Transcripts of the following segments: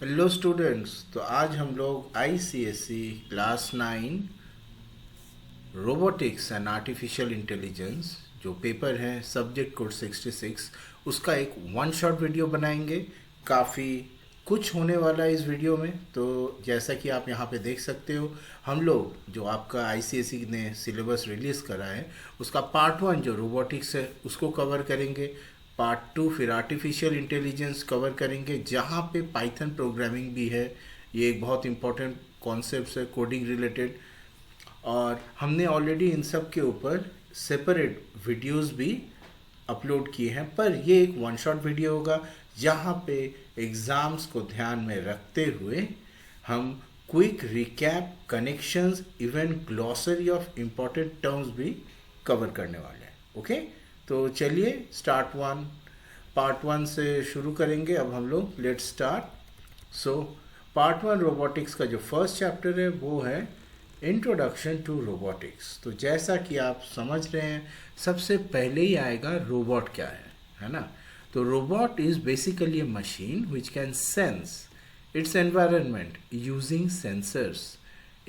Hello students. तो आज हम लोग ICSE class 9 robotics and artificial intelligence जो पेपर है सब्जेक्ट कोड 66 उसका एक वन शॉट वीडियो बनाएंगे। काफ़ी कुछ होने वाला है इस वीडियो में। तो जैसा कि आप यहाँ पे देख सकते हो, हम लोग जो आपका आईसीएसई ने सिलेबस रिलीज़ करा है उसका पार्ट 1 जो रोबोटिक्स है उसको कवर करेंगे। पार्ट 2 फिर आर्टिफिशियल इंटेलिजेंस कवर करेंगे जहाँ पे पाइथन प्रोग्रामिंग भी है। ये एक बहुत इंपॉर्टेंट कॉन्सेप्ट है कोडिंग रिलेटेड। और हमने ऑलरेडी इन सब के ऊपर सेपरेट वीडियोस भी अपलोड किए हैं, पर ये एक वन शॉट वीडियो होगा जहाँ पे एग्ज़ाम्स को ध्यान में रखते हुए हम quick recap, connections, even glossary of important terms भी कवर करने वाले हैं। ओके, तो चलिए पार्ट वन से शुरू करेंगे। अब हम लोग let's start. So part 1 robotics का जो फर्स्ट चैप्टर है वो है इंट्रोडक्शन टू रोबोटिक्स। तो जैसा कि आप समझ रहे हैं, सबसे पहले ही आएगा रोबोट क्या है ना। तो robot is basically A machine which can sense it's environment using sensors.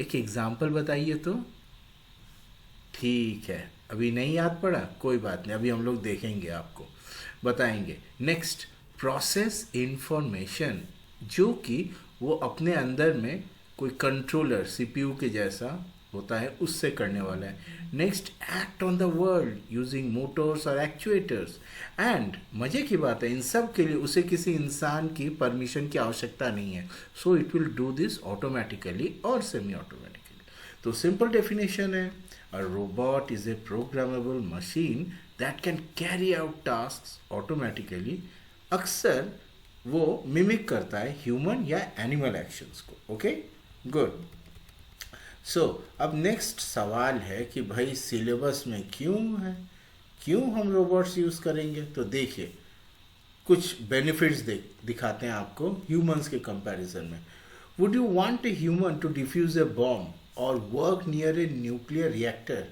एक एग्जांपल बताइए तो। ठीक है, अभी नहीं याद पड़ा, कोई बात नहीं, अभी हम लोग देखेंगे, आपको बताएंगे। नेक्स्ट, प्रोसेस इंफॉर्मेशन, जो कि वो अपने अंदर में कोई कंट्रोलर सीपीयू के जैसा होता है उससे करने वाला है। Next, act on the world using Motors और एक्चुएटर्स। एंड मजे की बात है, इन सब के लिए उसे किसी इंसान की परमिशन की आवश्यकता नहीं है। So it will do this automatically और सेमी ऑटोमेटिकली। तो सिंपल डेफिनेशन है, a robot is a programmable machine that can carry out tasks automatically। अक्सर वो मिमिक करता है ह्यूमन या एनिमल एक्शंस को। Okay, good. सो अब नेक्स्ट सवाल है कि भाई सिलेबस में क्यों है, क्यों हम रोबोट्स यूज़ करेंगे। तो देखिए, कुछ बेनिफिट्स दिखाते हैं आपको ह्यूमंस के कंपैरिजन में। Would you want a human to defuse a bomb और work near a nuclear reactor?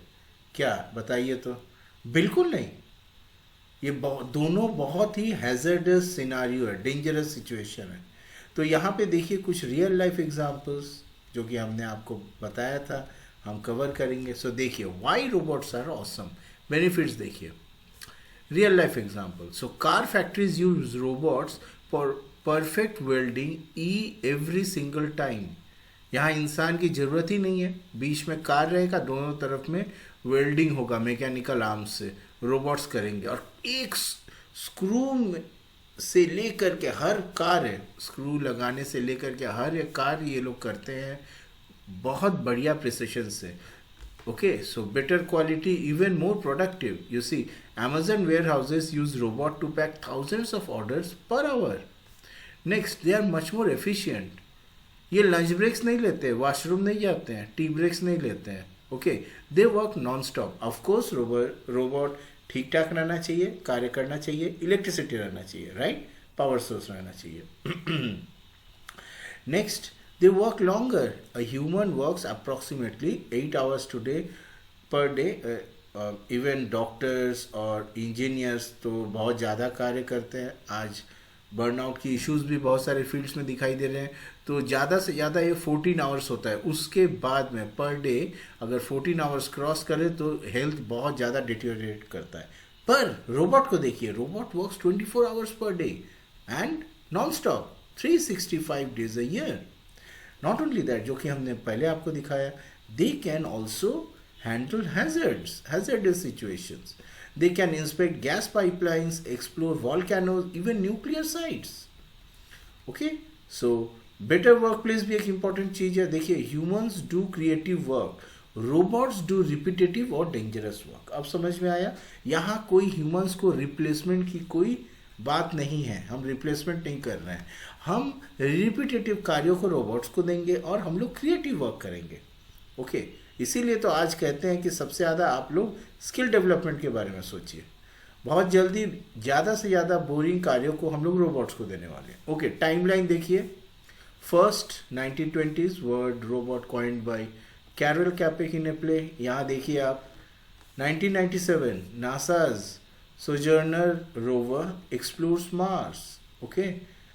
क्या बताइए तो। बिल्कुल नहीं। ये दोनों बहुत ही हैजर्डस सिनारियो है, डेंजरस सिचुएशन है। तो यहाँ पे देखिए कुछ रियल लाइफ एग्जांपल्स जो कि हमने आपको बताया था, हम कवर करेंगे। सो देखिए, why robots are awesome. Benefits देखिए, real life example. So car factories use robots for perfect welding every single time. यहाँ इंसान की ज़रूरत ही नहीं है, बीच में कार रहेगा, दोनों तरफ में वेल्डिंग होगा मैकेनिकल आर्म्स से, रोबोट्स करेंगे। और एक स्क्रू से लेकर के हर कार है, स्क्रू लगाने से लेकर के हर एक कार ये लोग करते हैं बहुत बढ़िया प्रिसिशन से। Okay, so better quality, even more productive. You see, Amazon warehouses use robot to pack thousands of orders per hour. Next, they are much more efficient. ये लंच ब्रेक्स नहीं लेते, वॉशरूम नहीं जाते हैं, टी ब्रेक्स नहीं लेते हैं। Okay, they work non stop. Of course robot ठीक ठाक रहना चाहिए, कार्य करना चाहिए, इलेक्ट्रिसिटी रहना चाहिए, राइट, पावर सोर्स रहना चाहिए। Next, they work longer. A human works approximately 8 hours today per day. Even doctors और इंजीनियर्स तो बहुत ज़्यादा कार्य करते हैं। आज बर्नआउट की इश्यूज भी बहुत सारे फील्ड्स में दिखाई दे रहे हैं। तो ज़्यादा से ज़्यादा ये 14 आवर्स होता है, उसके बाद में पर डे अगर 14 आवर्स क्रॉस करे तो हेल्थ बहुत ज़्यादा डिटेरियोरेट करता है। पर रोबोट को देखिए, robot works 24 hours per day and non stop 365 days a year. Not only that, जो कि हमने पहले आपको दिखाया, they can also handle hazardous situations. They can inspect gas pipelines, explore volcanoes, even nuclear sites. Okay, so better workplace भी एक important चीज है। देखिए, humans do creative work, robots do repetitive और dangerous work। अब समझ में आया, यहाँ कोई humans को replacement की कोई बात नहीं है, हम रिप्लेसमेंट नहीं कर रहे हैं, हम रिपीटेटिव कार्यों को रोबोट्स को देंगे और हम लोग क्रिएटिव वर्क करेंगे। ओके, इसीलिए तो आज कहते हैं कि सबसे ज़्यादा आप लोग स्किल डेवलपमेंट के बारे में सोचिए। बहुत जल्दी ज़्यादा से ज़्यादा बोरिंग कार्यों को हम लोग रोबोट्स को देने वाले हैं। ओके, टाइमलाइन देखिए। First 1920s word robot coined by Karel Capek in a play. यहाँ देखिए आप, 1997 NASA's Sojourner rover explores Mars. Okay,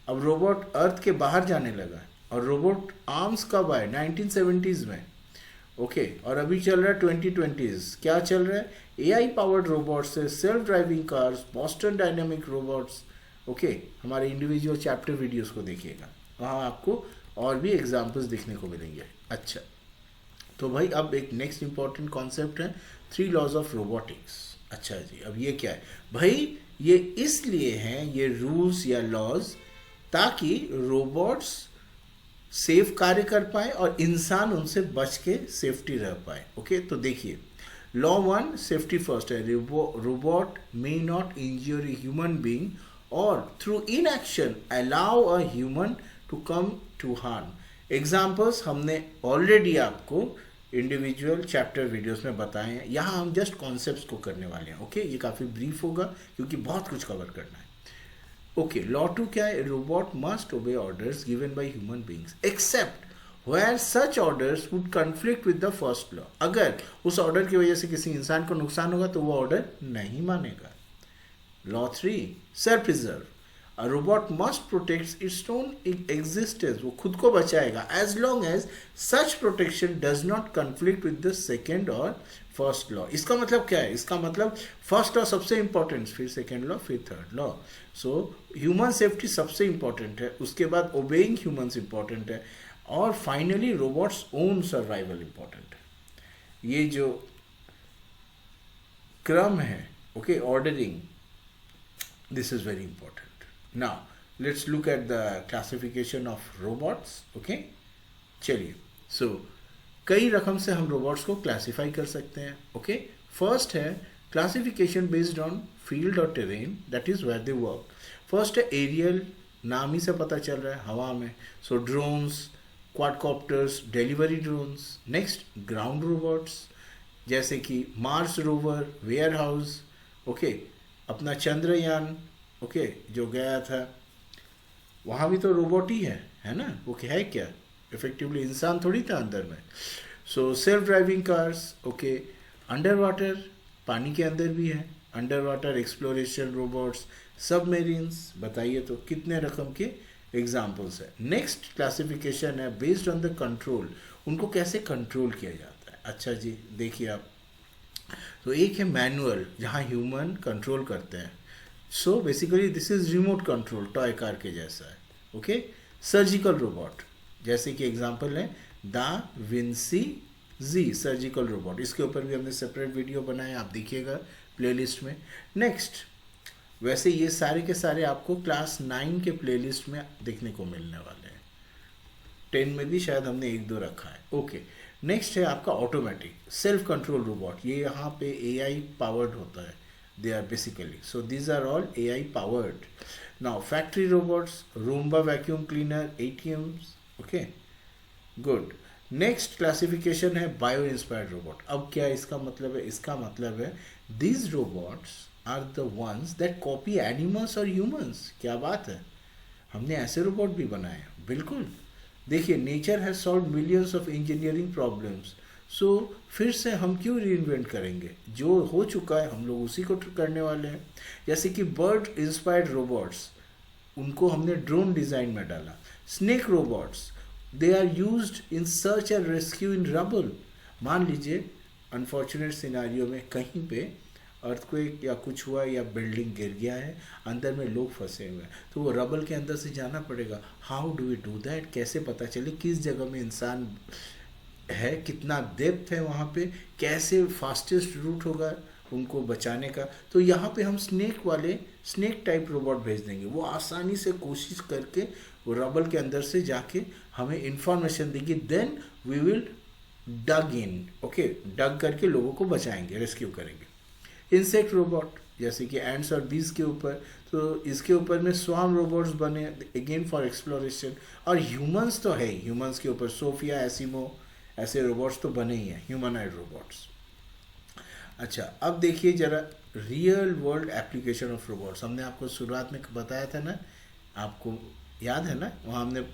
अब रोबोट अर्थ के बाहर जाने लगा है, और रोबोट आर्म्स कब आए? 1970s में। ओके, और अभी चल रहा है 2020s। क्या चल रहा है? एआई पावर्ड रोबोट्स है, self driving cars, Boston dynamic robots. Okay, हमारे इंडिविजुअल चैप्टर वीडियोस को देखिएगा, वहाँ आपको और भी एग्जांपल्स देखने को मिलेंगे। अच्छा, तो भाई अब एक नेक्स्ट इंपॉर्टेंट कॉन्सेप्ट है 3 लॉज ऑफ रोबोटिक्स। अच्छा जी, अब ये क्या है भाई? ये इसलिए हैं ये रूल्स या लॉज ताकि रोबोट्स सेफ कार्य कर पाए और इंसान उनसे बच के सेफ्टी रह पाए। ओके, तो देखिए, लॉ 1 सेफ्टी फर्स्ट है। Robot may not injure a human being और through inaction allow a human to come to harm. Examples हमने ऑलरेडी आपको इंडिविजुअल चैप्टर वीडियोस में बताए हैं, यहाँ हम जस्ट कॉन्सेप्ट्स को करने वाले हैं। ओके, ये काफ़ी ब्रीफ होगा क्योंकि बहुत कुछ कवर करना है। ओके, लॉ 2 क्या है? Robot must obey orders given by human beings except where such orders would conflict with the first law। अगर उस ऑर्डर की वजह से किसी इंसान को नुकसान होगा तो वो ऑर्डर नहीं मानेगा। Law 3 self preserve. A robot must protect its own existence, वो खुद को बचाएगा as long as such protection does not conflict with the second or first law। इसका मतलब क्या है? इसका मतलब फर्स्ट लॉ सबसे इंपॉर्टेंट, फिर सेकेंड लॉ, फिर third law. So human safety सबसे इंपॉर्टेंट है, उसके बाद ओबेइंग ह्यूमंस इंपॉर्टेंट है, और finally robots own survival important है। ये जो क्रम है, okay, ordering, this is very important. Now, let's look at the classification of robots. Okay, चलिए, so कई रकम से हम रोबोट्स को क्लासीफाई कर सकते हैं। ओके, फर्स्ट है क्लासिफिकेशन बेस्ड ऑन फील्ड और terrain, that is where they work. First है एरियल, नाम ही से पता चल रहा है, हवा में, so drones, quadcopters, delivery drones. Next ground robots, जैसे कि Mars rover, warehouse. Okay, अपना चंद्रयान, ओके, जो गया था, वहाँ भी तो रोबोट ही है ना? वो क्या है? क्या इफेक्टिवली इंसान थोड़ी था अंदर में। So self driving cars. Okay, under water, पानी के अंदर भी है, अंडर वाटर एक्सप्लोरेशन रोबोट्स, सबमेरीन्स। बताइए तो कितने रकम के एग्जाम्पल्स है। नेक्स्ट क्लासिफिकेशन है बेस्ड ऑन द कंट्रोल, उनको कैसे कंट्रोल किया जाता है। अच्छा जी, देखिए आप, तो एक है मैनुअल, जहाँ ह्यूमन कंट्रोल करते हैं। सो basically this is remote control, toy car के जैसा है। ओके, सर्जिकल रोबोट, जैसे कि एग्जांपल है दा विंसी जी सर्जिकल रोबोट, इसके ऊपर भी हमने सेपरेट वीडियो बनाया, आप देखिएगा प्लेलिस्ट में। नेक्स्ट, वैसे ये सारे के सारे आपको क्लास 9 के प्लेलिस्ट में देखने को मिलने वाले हैं, 10 में भी शायद हमने 1-2 रखा है। ओके, नेक्स्ट है आपका ऑटोमेटिक सेल्फ कंट्रोल रोबोट, ये यहाँ पे एआई पावर्ड होता है, they are basically, so these are all AI powered। now factory robots, Roomba vacuum cleaner, ATMs। okay, good। next classification है bio inspired robot। अब क्या इसका मतलब है? इसका मतलब है these robots are the ones that copy animals or humans। क्या बात है, हमने ऐसे रोबोट भी बनाए हैं, बिल्कुल। देखिए, nature has solve millions of engineering problems, so फिर से हम क्यों रीइन्वेंट करेंगे? जो हो चुका है हम लोग उसी को करने वाले हैं। जैसे कि बर्ड इंस्पायर्ड रोबोट्स, उनको हमने ड्रोन डिज़ाइन में डाला। Snake robots, they are used in search and rescue in rubble. मान लीजिए अनफॉर्चुनेट सिनारियो में कहीं पे अर्थक्वेक या कुछ हुआ या बिल्डिंग गिर गया है, अंदर में लोग फंसे हुए हैं, तो वो रबल के अंदर से जाना पड़ेगा। How do we do that? कैसे पता चले किस जगह में इंसान है, कितना डेप्थ है वहाँ पे, कैसे फास्टेस्ट रूट होगा उनको बचाने का? तो यहाँ पे हम स्नेक टाइप रोबोट भेज देंगे, वो आसानी से कोशिश करके वो रबल के अंदर से जाके हमें इंफॉर्मेशन देगी, then we will dig in. Okay, dig करके लोगों को बचाएंगे, रेस्क्यू करेंगे। इंसेक्ट रोबोट, जैसे कि एंड्स और बीज के ऊपर, तो इसके ऊपर में स्वार्म रोबोट्स बने, अगेन फॉर एक्सप्लोरेशन। और ह्यूमंस तो है, ह्यूमंस के ऊपर सोफिया, एसिमो, ऐसे रोबोट्स तो बने ही हैं, ह्यूमनॉइड रोबोट्स। अच्छा, अब देखिए जरा real world application of robots. हमने आपको शुरुआत में बताया था ना, आपको याद है ना, वहाँ हमने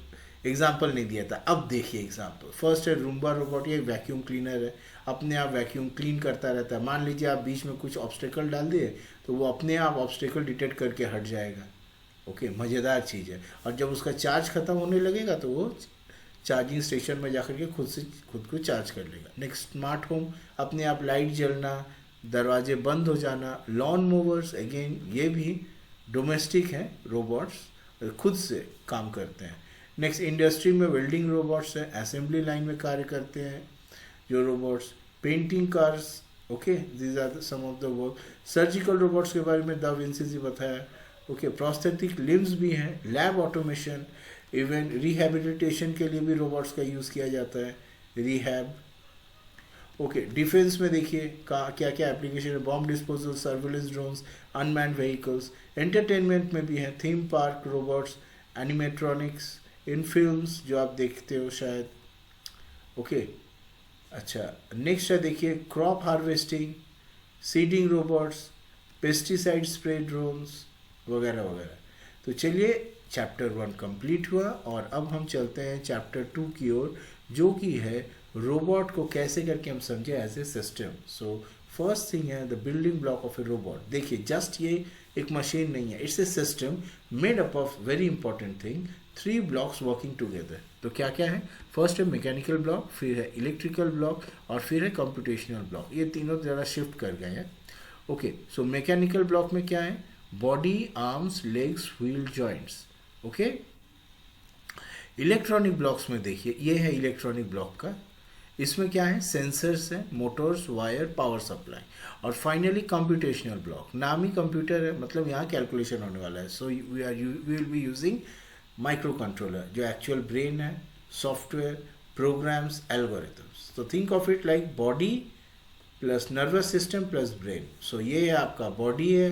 एग्जाम्पल नहीं दिया था। अब देखिए एग्जाम्पल, फर्स्ट है रूम्बा रोबोट, ये वैक्यूम क्लीनर है, अपने आप वैक्यूम क्लीन करता रहता है। मान लीजिए आप बीच में कुछ ऑब्स्टेकल डाल दिए तो वो अपने आप ऑब्स्टेकल डिटेक्ट करके हट जाएगा। ओके, मज़ेदार चीज़ है। और जब उसका चार्ज ख़त्म होने लगेगा तो वो चार्जिंग स्टेशन में जाकर के खुद को चार्ज कर लेगा। नेक्स्ट, स्मार्ट होम, अपने आप लाइट जलना, दरवाजे बंद हो जाना। लॉन मूवर्स, अगेन ये भी डोमेस्टिक हैं, रोबोट्स खुद से काम करते हैं। नेक्स्ट, इंडस्ट्री में वेल्डिंग रोबोट्स हैं, असेंबली लाइन में कार्य करते हैं जो robots. Painting cars, okay, these are some of the work. Surgical robots के बारे में दा विंसी जी बताया। ओके, प्रोस्थेटिक लिम्स भी हैं। लैब ऑटोमेशन, इवन रिहैबिलिटेशन के लिए भी रोबोट्स का यूज़ किया जाता है, रिहैब। ओके, डिफेंस में देखिए क्या क्या एप्लीकेशन है, bomb disposal, surveillance drones, unmanned vehicles. Entertainment में भी है, theme park robots, animatronics, in films जो आप देखते हो शायद। ओके, अच्छा, नेक्स्ट है देखिए crop harvesting, seeding robots, pesticide spray drones वगैरह वगैरह। तो चलिए, चैप्टर 1 कंप्लीट हुआ और अब हम चलते हैं चैप्टर 2 की ओर, जो कि है रोबोट को कैसे करके हम समझे as a system. So first thing है the building block of a robot. देखिए, जस्ट ये एक मशीन नहीं है, it's a system made up of very important thing, 3 blocks working together. तो क्या क्या है? फर्स्ट है मैकेनिकल ब्लॉक, फिर है इलेक्ट्रिकल ब्लॉक और फिर है कंप्यूटेशनल ब्लॉक। ये तीनों ज़रा शिफ्ट कर गए हैं। ओके, सो मैकेनिकल ब्लॉक में क्या है? Body, arms, legs, wheel, joints. Okay, electronic blocks में देखिए, ये है इलेक्ट्रॉनिक ब्लॉक का। इसमें क्या है? सेंसर्स हैं, मोटर्स, वायर, पावर सप्लाई। और फाइनली कंप्यूटेशनल ब्लॉक, नाम ही कंप्यूटर है, मतलब यहाँ कैलकुलेशन होने वाला है। So we will be using micro controller, जो एक्चुअल ब्रेन है, सॉफ्टवेयर, प्रोग्राम्स, एल्गोरिथम्स। तो think of it like body plus nervous system plus brain. So ये आपका बॉडी है,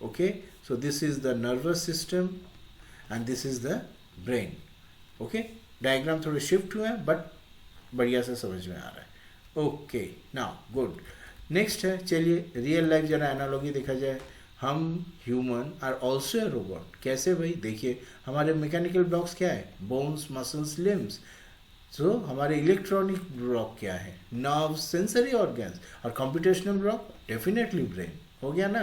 okay, so this is the nervous system and this is the brain. Okay, diagram थोड़े shift हुए हैं but बढ़िया से समझ में आ रहा है। Okay, now good. नेक्स्ट है, चलिए रियल लाइफ जरा एनालॉजी देखा जाए। हम human are also a robot. कैसे भाई? देखिए, हमारे मैकेनिकल ब्लॉक्स क्या है? Bones, muscles, limbs. सो हमारे इलेक्ट्रॉनिक ब्लॉक क्या है? Nerves, sensory organs. और कंप्यूटेशनल ब्लॉक डेफिनेटली ब्रेन। हो गया ना?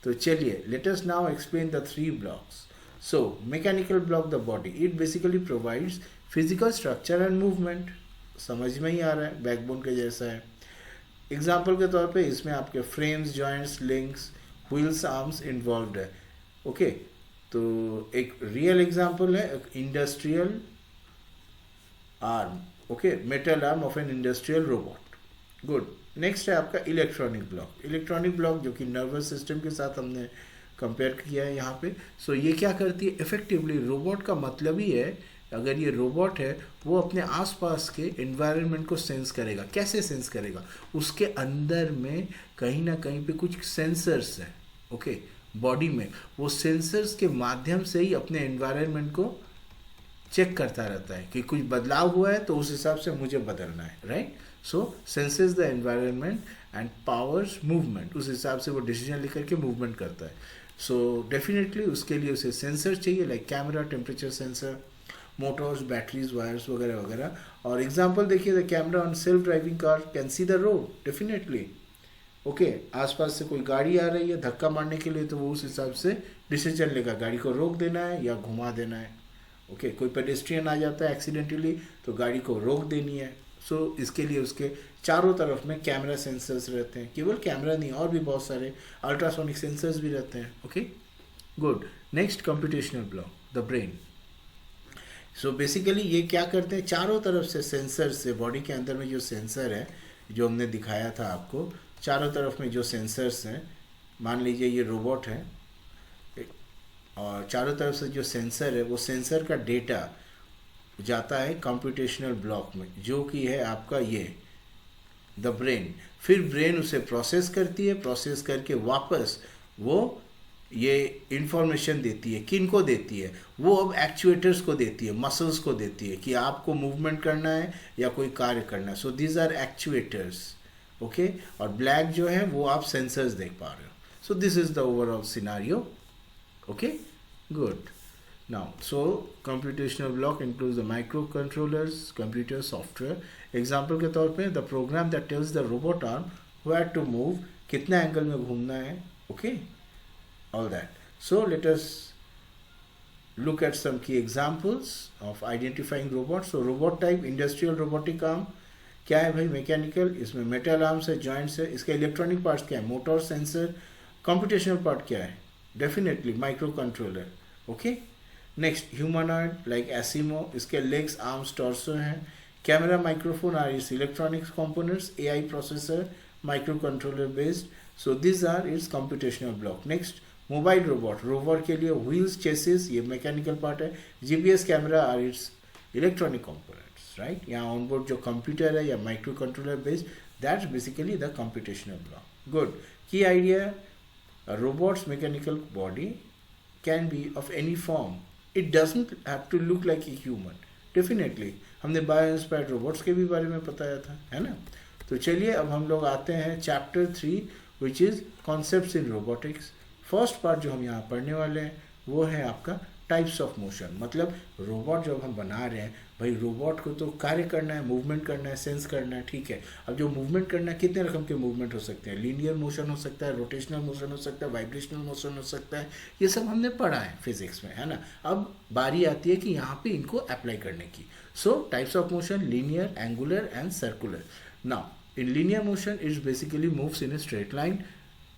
तो चलिए, let us now explain the 3 blocks. So mechanical block, the body, it basically provides physical structure and movement. समझ में ही आ रहा है, बैकबोन के जैसा है। एग्जाम्पल के तौर पे इसमें आपके frames, joints, links, wheels, arms involve है। ओके, तो एक रियल एग्जाम्पल है industrial arm. Okay, metal arm of an industrial robot. Good. Next है आपका इलेक्ट्रॉनिक ब्लॉक। इलेक्ट्रॉनिक ब्लॉक जो कि नर्वस सिस्टम के साथ हमने कंपेयर किया है यहाँ पे। सो ये क्या करती है? इफेक्टिवली रोबोट का मतलब ही है, अगर ये रोबोट है वो अपने आसपास के एनवायरनमेंट को सेंस करेगा। कैसे सेंस करेगा? उसके अंदर में कहीं ना कहीं पे कुछ सेंसर्स हैं, ओके, बॉडी में। वो सेंसर्स के माध्यम से ही अपने एनवायरनमेंट को चेक करता रहता है कि कुछ बदलाव हुआ है तो उस हिसाब से मुझे बदलना है, right? So senses the environment and powers movement. उस हिसाब से वो डिसीजन लेकर के मूवमेंट करता है। सो डेफिनेटली उसके लिए उसे सेंसर चाहिए, like camera, temperature sensor, Motors, batteries, wires वगैरह वगैरह। और एग्जांपल देखिए, the camera on self driving car can see the road definitely. Okay, आसपास से कोई गाड़ी आ रही है धक्का मारने के लिए, तो वो उस हिसाब से डिसीजन लेगा, गाड़ी को रोक देना है या घुमा देना है। ओके, कोई पेडेस्ट्रियन आ जाता है एक्सीडेंटली तो गाड़ी को रोक देनी है। सो इसके लिए उसके चारों तरफ में कैमरा सेंसर्स रहते हैं। केवल कैमरा नहीं, और भी बहुत सारे अल्ट्रासोनिक सेंसर्स भी रहते हैं। Okay, good. Next, computational block, the brain. So basically ये क्या करते हैं? चारों तरफ से सेंसर से, बॉडी के अंदर में जो सेंसर है, जो हमने दिखाया था आपको, चारों तरफ में जो सेंसर्स हैं, मान लीजिए ये रोबोट है और चारों तरफ से जो सेंसर है, वो सेंसर का डेटा जाता है कंप्यूटेशनल ब्लॉक में, जो कि है आपका ये द ब्रेन। फिर ब्रेन उसे प्रोसेस करती है, प्रोसेस करके वापस वो ये इंफॉर्मेशन देती है। किन को देती है? वो अब एक्चुएटर्स को देती है, मसल्स को देती है कि आपको मूवमेंट करना है या कोई कार्य करना है। So these are actuators. Okay, और ब्लैक जो है वो आप सेंसर्स देख पा रहे हो। So this is the overall scenario. Okay, good. Now, so computational block includes the micro controllers, computer software. Example के तौर पे the program that tells the robot arm where to move, कितना एंगल में घूमना है। Okay, all that. So let us look at some key examples of identifying robots. So robot type, industrial robotic arm क्या है भाई, mechanical, इसमें metal arms है, joints है, इसका इलेक्ट्रॉनिक पार्ट्स क्या है, मोटर, सेंसर, कंप्यूटेशनल पार्ट क्या है, definitely micro controller, okay. Next humanoid like ASIMO, इसके लेग्स, आर्म्स, टॉर्सो हैं। Camera, microphone are its electronics components, AI processor, micro controller based, so this are its computational block. Next mobile robot, rover के लिए wheels, chassis, ये mechanical part है। GPS camera are its electronic components, right. यहाँ onboard जो computer है या micro controller based, that's basically the computational block. Good, key idea, robots mechanical body can be of any form, it doesn't have to look like a human, definitely. हमने bio inspired robots के भी बारे में बताया था, है ना। तो चलिए अब हम लोग आते हैं chapter 3 which is concepts in robotics. First part जो हम यहाँ पढ़ने वाले हैं वो है आपका टाइप्स ऑफ मोशन, मतलब रोबोट जब हम बना रहे हैं भाई, रोबोट को तो कार्य करना है, मूवमेंट करना है, सेंस करना है, ठीक है। अब जो मूवमेंट करना है, कितने रकम के मूवमेंट हो सकते हैं, लीनियर मोशन हो सकता है, रोटेशनल मोशन हो सकता है, वाइब्रेशनल मोशन हो सकता है, ये सब हमने पढ़ा है फिजिक्स में, है ना। अब बारी आती है कि यहाँ पे इनको अप्लाई करने की। सो types of motion, linear, angular and circular. Now in linear motion it's basically moves in a straight line.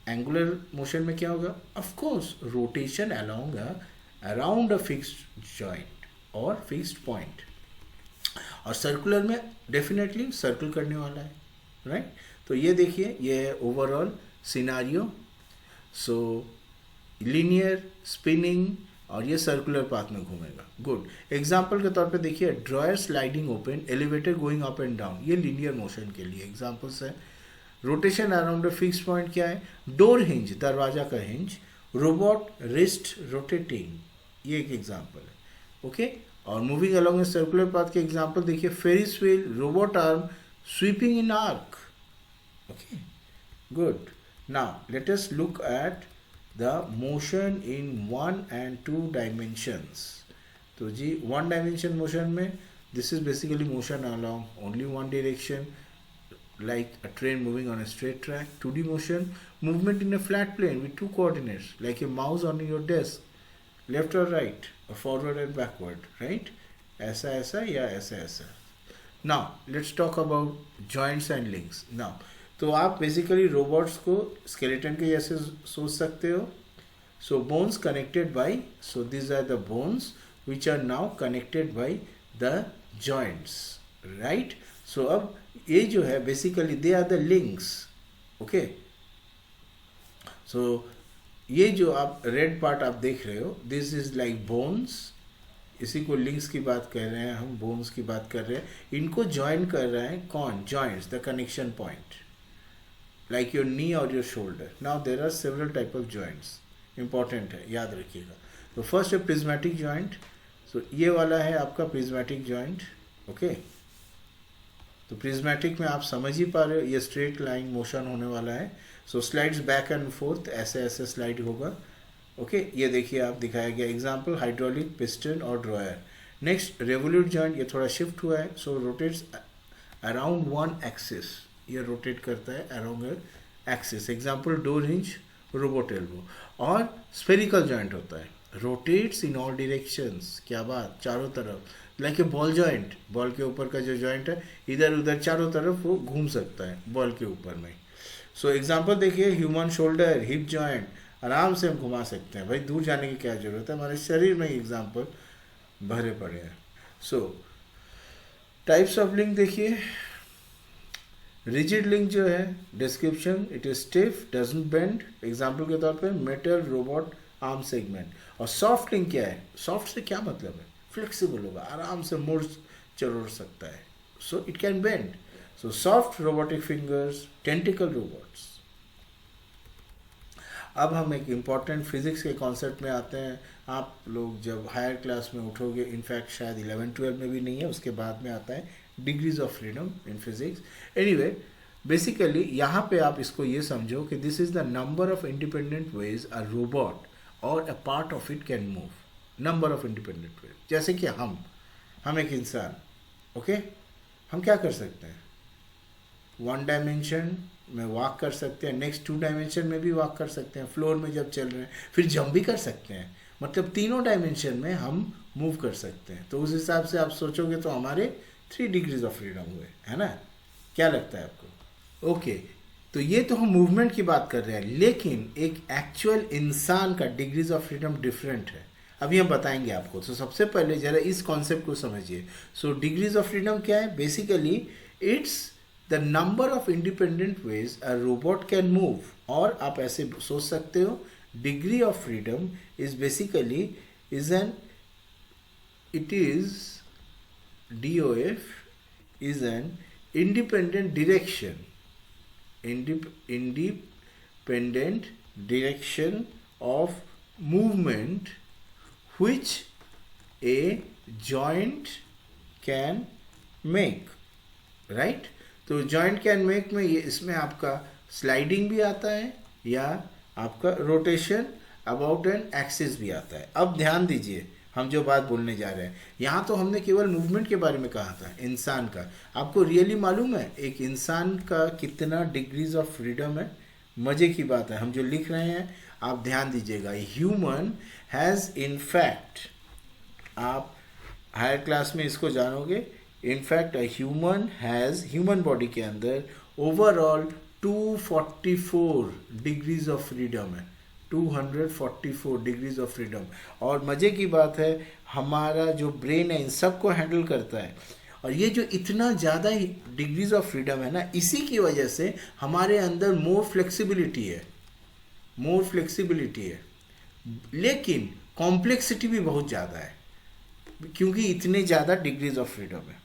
Angular motion में क्या होगा, of course rotation around a fixed joint और फिक्स्ड पॉइंट। और सर्कुलर में definitely circle करने वाला है, right. तो ये देखिए, ये है ओवरऑल सिनारियो। सो लीनियर, स्पिनिंग, और ये सर्कुलर पाथ में घूमेगा। गुड, एग्जाम्पल के तौर पे देखिए, dryer sliding open, elevator going up and down, ये लीनियर मोशन के लिए एग्जाम्पल्स है। Rotation around a fix point क्या है, डोर हिंज, दरवाजा का हिंज, रोबोट रिस्ट रोटेटिंग, ये एक एग्जाम्पल है, ओके। और moving along a circular path के एग्जाम्पल देखिए, Ferris wheel, robot arm, sweeping in arc, okay. Good, now let us look at the motion in 1 and 2 dimensions। तो जी 1 dimension motion में this is basically motion along only one direction, like a train moving on a straight track. 2D motion, movement in a flat plane with 2 coordinates, like a mouse on your desk, left or right, or forward and backward, right? ऐसा ऐसा या ऐसा ऐसा। Now let's talk about joints and links. Now तो आप basically robots को skeleton के जैसे सोच सकते हो। So bones connected by, so these are the bones which are now connected by the joints, right? So अब ये जो है basically they are the links, okay. So ये जो आप रेड पार्ट आप देख रहे हो, दिस इज लाइक बोन्स, इसी को लिंक्स की बात कर रहे हैं हम, बोन्स की बात कर रहे हैं। इनको ज्वाइन कर रहे हैं कौन, joints, the connection point, like your knee और your shoulder. Now there are several type of joints, important है, याद रखिएगा। तो फर्स्ट है प्रिज्मेटिक जॉइंट, सो ये वाला है आपका प्रिज्मेटिक जॉइंट, ओके। तो प्रिज्मेटिक में आप समझ ही पा रहे हो, ये स्ट्रेट लाइन मोशन होने वाला है। सो स्लाइड्स बैक एंड फोर्थ, ऐसे ऐसे स्लाइड होगा, ओके। ये देखिए आप दिखाया गया एग्जांपल, हाइड्रोलिक, पिस्टन और ड्रॉयर। नेक्स्ट रेवोल्यूट जॉइंट, ये थोड़ा शिफ्ट हुआ है, सो रोटेट्स अराउंड वन एक्सिस, ये रोटेट करता है around axis. Example door hinge, robot elbow. और स्फेरिकल जॉइंट होता है, रोटेट्स इन ऑल डायरेक्शंस, क्या बात, चारों तरफ, like a ball joint, ball के ऊपर का जो जॉइंट है, इधर उधर चारों तरफ वो घूम सकता है बॉल के ऊपर में। सो एग्जांपल देखिए, ह्यूमन शोल्डर, हिप जॉइंट, आराम से हम घुमा सकते हैं भाई, दूर जाने की क्या ज़रूरत है, हमारे शरीर में एग्जांपल भरे पड़े हैं। सो टाइप्स ऑफ लिंक देखिए, रिजिड लिंक जो है description, it is stiff, doesn't bend, example के तौर पे मेटल रोबोट आर्म सेगमेंट। और सॉफ्ट लिंक क्या है, सॉफ्ट से क्या मतलब है, फ्लेक्सिबल होगा, आराम से मुड़ चरोड़ सकता है, so it can bend. So soft robotic fingers, tentacle robots. अब हम एक इम्पॉर्टेंट फिजिक्स के कॉन्सेप्ट में आते हैं। आप लोग जब हायर क्लास में उठोगे, इनफैक्ट शायद 11-12 में भी नहीं है, उसके बाद में आता है degrees of freedom in physics. Anyway, basically यहाँ पे आप इसको ये समझो कि this is the number of independent ways a robot और a part of it can move, number of independent ways. जैसे कि हम एक इंसान, ओके, हम क्या कर सकते हैं, 1 डायमेंशन में वॉक कर सकते हैं, नेक्स्ट 2 डायमेंशन में भी वॉक कर सकते हैं, फ्लोर में जब चल रहे हैं, फिर जंप भी कर सकते हैं, मतलब तीनों डायमेंशन में हम मूव कर सकते हैं। तो उस हिसाब से आप सोचोगे तो हमारे 3 डिग्रीज ऑफ फ्रीडम हुए, है ना? क्या लगता है आपको? ओके, तो ये तो हम मूवमेंट की बात कर रहे हैं, लेकिन एक एक्चुअल इंसान का डिग्रीज ऑफ फ्रीडम डिफरेंट है। अभी हम बताएंगे आपको। तो सबसे पहले जरा इस कॉन्सेप्ट को समझिए। सो डिग्रीज ऑफ फ्रीडम क्या है? Basically it's the number of independent ways a robot can move. और आप ऐसे सोच सकते हो, degree of freedom is basically is an it is DOF is an independent direction, independent direction of movement which a joint can make, right? तो joint can make में ये इसमें आपका स्लाइडिंग भी आता है या आपका रोटेशन अबाउट एन एक्सिस भी आता है। अब ध्यान दीजिए, हम जो बात बोलने जा रहे हैं यहाँ, तो हमने केवल मूवमेंट के बारे में कहा था, इंसान का। आपको रियली मालूम है एक इंसान का कितना डिग्रीज ऑफ फ्रीडम है? मज़े की बात है, हम जो लिख रहे हैं आप ध्यान दीजिएगा। ह्यूमन हैज़ इन फैक्ट, आप हायर क्लास में इसको जानोगे, in fact human has, human body के अंदर ओवरऑल 244 डिग्रीज ऑफ फ्रीडम है। 244 डिग्रीज ऑफ फ्रीडम। और मज़े की बात है, हमारा जो ब्रेन है इन सबको हैंडल करता है। और ये जो इतना ज़्यादा डिग्रीज ऑफ फ्रीडम है ना, इसी की वजह से हमारे अंदर मोर फ्लेक्सिबिलिटी है, मोर फ्लेक्सिबिलिटी है। लेकिन कॉम्प्लेक्सिटी भी बहुत ज़्यादा है, क्योंकि इतने ज़्यादा डिग्रीज ऑफ फ्रीडम है।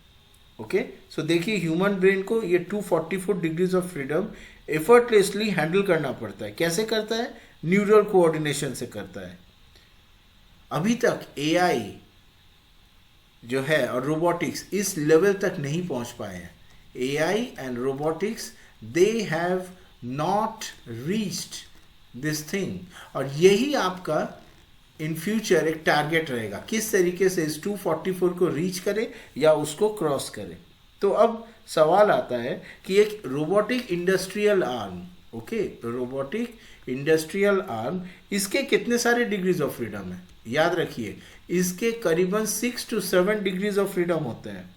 ओके, सो देखिए ह्यूमन ब्रेन को ये 244 degrees of freedom effortlessly handle करना पड़ता है। कैसे करता है? न्यूरल कोऑर्डिनेशन से करता है। अभी तक एआई जो है और रोबोटिक्स इस लेवल तक नहीं पहुंच पाए हैं। AI and robotics, they have not reached this thing. और यही आपका इन फ्यूचर एक टारगेट रहेगा, किस तरीके से इस 244 को रीच करे या उसको क्रॉस करे। तो अब सवाल आता है कि एक robotic industrial arm, okay, robotic industrial arm, इसके कितने सारे डिग्रीज ऑफ फ्रीडम है? याद रखिए, इसके करीबन 6 to 7 डिग्रीज ऑफ फ्रीडम होते हैं।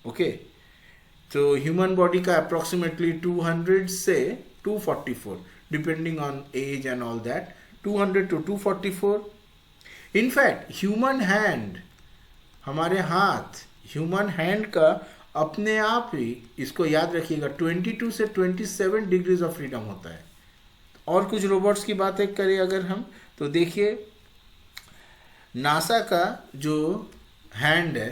ओके, तो ह्यूमन बॉडी का अप्रोक्सीमेटली 200 से 244 depending on age and all that, 200 to 244। In fact human hand, हमारे हाथ, ह्यूमन हैंड का अपने आप ही, इसको याद रखिएगा, 22 से 27 डिग्रीज ऑफ फ्रीडम होता है। और कुछ रोबोट्स की बात करें अगर हम, तो देखिए नासा का जो हैंड है,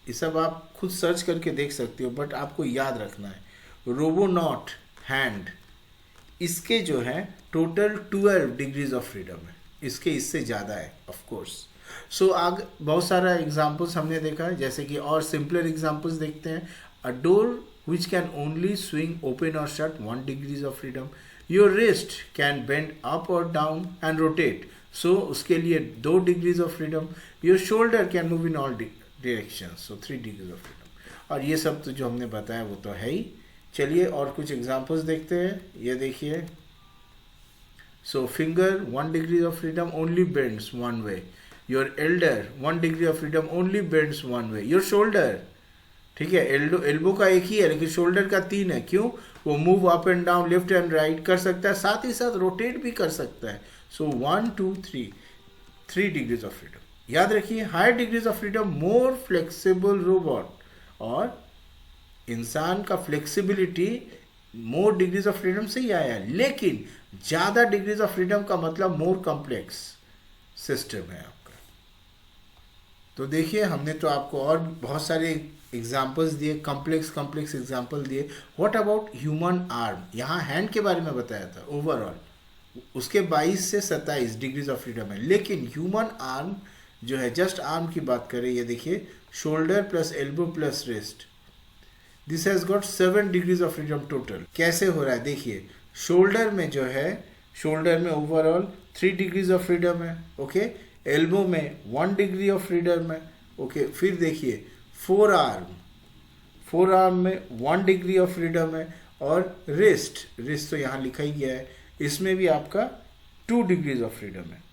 ये सब आप खुद सर्च करके देख सकते हो, बट आपको याद रखना है रोबोनॉट हैंड, इसके जो है टोटल 12 डिग्रीज ऑफ फ्रीडम है। इसके इससे ज़्यादा है ऑफ कोर्स। सो आग बहुत सारा एग्जांपल्स हमने देखा है, जैसे कि और सिंपलर एग्जांपल्स देखते हैं। A door which can only swing open और shut, 1 degrees of freedom. Your wrist can bend up और डाउन एंड रोटेट, सो उसके लिए 2 degrees of freedom. Your shoulder can move in all direction, so 3 degrees of freedom. और ये सब तो जो हमने बताया वो तो है ही। चलिए और कुछ एग्जांपल्स देखते हैं। ये देखिए, so finger 1 degree of freedom only bends one way. Your elder 1 degree of freedom only bends one way. Your shoulder, ठीक है, एल्बो का एक ही है लेकिन शोल्डर का 3 है। क्यों? वो move up and down, left and right कर सकता है, साथ ही साथ रोटेट भी कर सकता है। So 1 2 3 degrees of freedom. याद रखिए, higher degrees of freedom, more flexible robot. और इंसान का flexibility more degrees of freedom से ही आया है, लेकिन ज़्यादा डिग्रीज ऑफ फ्रीडम का मतलब मोर कॉम्प्लेक्स सिस्टम है आपका। तो देखिए, हमने तो आपको और बहुत सारे एग्जांपल्स दिए, कॉम्प्लेक्स एग्जांपल दिए। What about human arm? यहाँ हैंड के बारे में बताया था ओवरऑल, उसके 22 से 27 डिग्रीज ऑफ फ्रीडम है। लेकिन ह्यूमन आर्म जो है, जस्ट आर्म की बात करें, ये देखिए, shoulder plus elbow plus wrist, this has got 7 degrees of freedom total. कैसे हो रहा है देखिए, शोल्डर में जो है, शोल्डर में ओवरऑल 3 डिग्रीज ऑफ फ्रीडम है। ओके, एल्बो में 1 डिग्री ऑफ फ्रीडम है। ओके, फिर देखिए फोर आर्म में 1 डिग्री ऑफ फ्रीडम है। और रिस्ट तो यहाँ लिखा ही गया है, इसमें भी आपका 2 डिग्रीज ऑफ फ्रीडम है।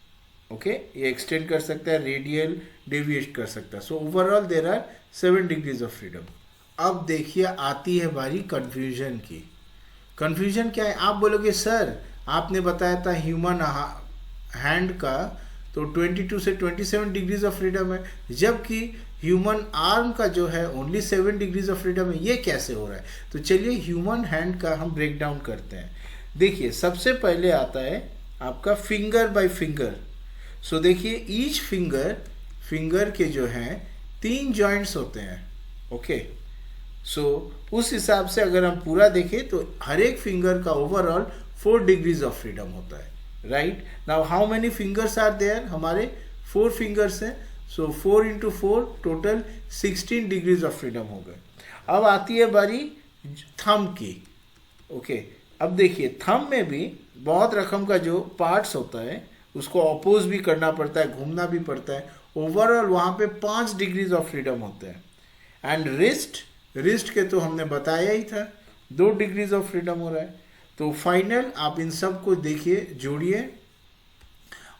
ओके, ये एक्सटेंड कर सकता है, रेडियल डेविएट कर सकता है. So overall there are 7 degrees of freedom. अब देखिए आती है बारी कंफ्यूजन की. कंफ्यूजन क्या है? आप बोलोगे सर आपने बताया था ह्यूमन हैंड का तो 22 से 27 डिग्रीज ऑफ फ्रीडम है, जबकि ह्यूमन आर्म का जो है ओनली 7 डिग्रीज ऑफ फ्रीडम है. ये कैसे हो रहा है? तो चलिए ह्यूमन हैंड का हम ब्रेक डाउन करते हैं. देखिए सबसे पहले आता है आपका फिंगर बाय फिंगर. सो देखिए ईच फिंगर के जो हैं 3 जॉइंट्स होते हैं. ओके, सो उस हिसाब से अगर हम पूरा देखें तो हर एक फिंगर का ओवरऑल 4 डिग्रीज ऑफ फ्रीडम होता है. Right now how many fingers are there? हमारे 4 फिंगर्स हैं. So 4 into 4 total 16 degrees of freedom हो गए. अब आती है बारी थंब की. ओके, अब देखिए थंब में भी बहुत रकम का जो पार्ट्स होता है उसको अपोज भी करना पड़ता है, घूमना भी पड़ता है. ओवरऑल वहाँ पे 5 डिग्रीज ऑफ फ्रीडम होते हैं. एंड रिस्ट के तो हमने बताया ही था 2 डिग्रीज ऑफ फ्रीडम हो रहा है. तो फाइनल आप इन सब को देखिए, जोड़िए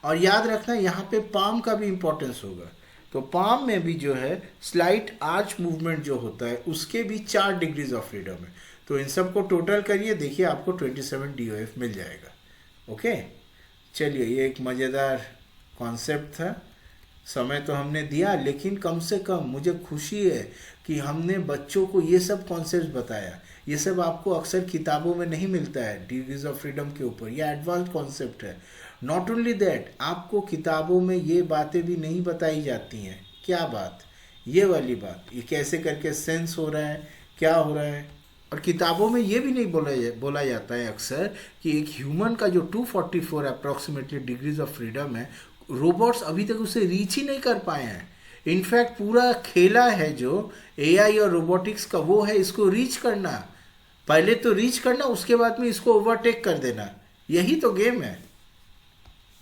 और याद रखना यहाँ पे पाम का भी इंपॉर्टेंस होगा. तो पाम में भी जो है स्लाइट आर्च मूवमेंट जो होता है उसके भी 4 डिग्रीज ऑफ फ्रीडम है. तो इन सब को टोटल करिए, देखिए आपको 27 DOF मिल जाएगा. ओके, चलिए ये एक मज़ेदार कॉन्सेप्ट था. समय तो हमने दिया लेकिन कम से कम मुझे खुशी है कि हमने बच्चों को ये सब कॉन्सेप्ट बताया. ये सब आपको अक्सर किताबों में नहीं मिलता है डिग्रीज ऑफ फ्रीडम के ऊपर. ये एडवांस कॉन्सेप्ट है. नॉट ओनली दैट, आपको किताबों में ये बातें भी नहीं बताई जाती हैं. क्या बात? ये वाली बात, ये कैसे करके सेंस हो रहा है, क्या हो रहा है. और किताबों में ये भी नहीं बोला जाता है अक्सर कि एक ह्यूमन का जो 244 अप्रॉक्सीमेटली डिग्रीज ऑफ फ्रीडम है, रोबोट्स अभी तक उसे रीच ही नहीं कर पाए हैं. इनफैक्ट पूरा खेला है जो AI और रोबोटिक्स का, वो है इसको रीच करना. पहले तो रीच करना, उसके बाद में इसको ओवरटेक कर देना. यही तो गेम है.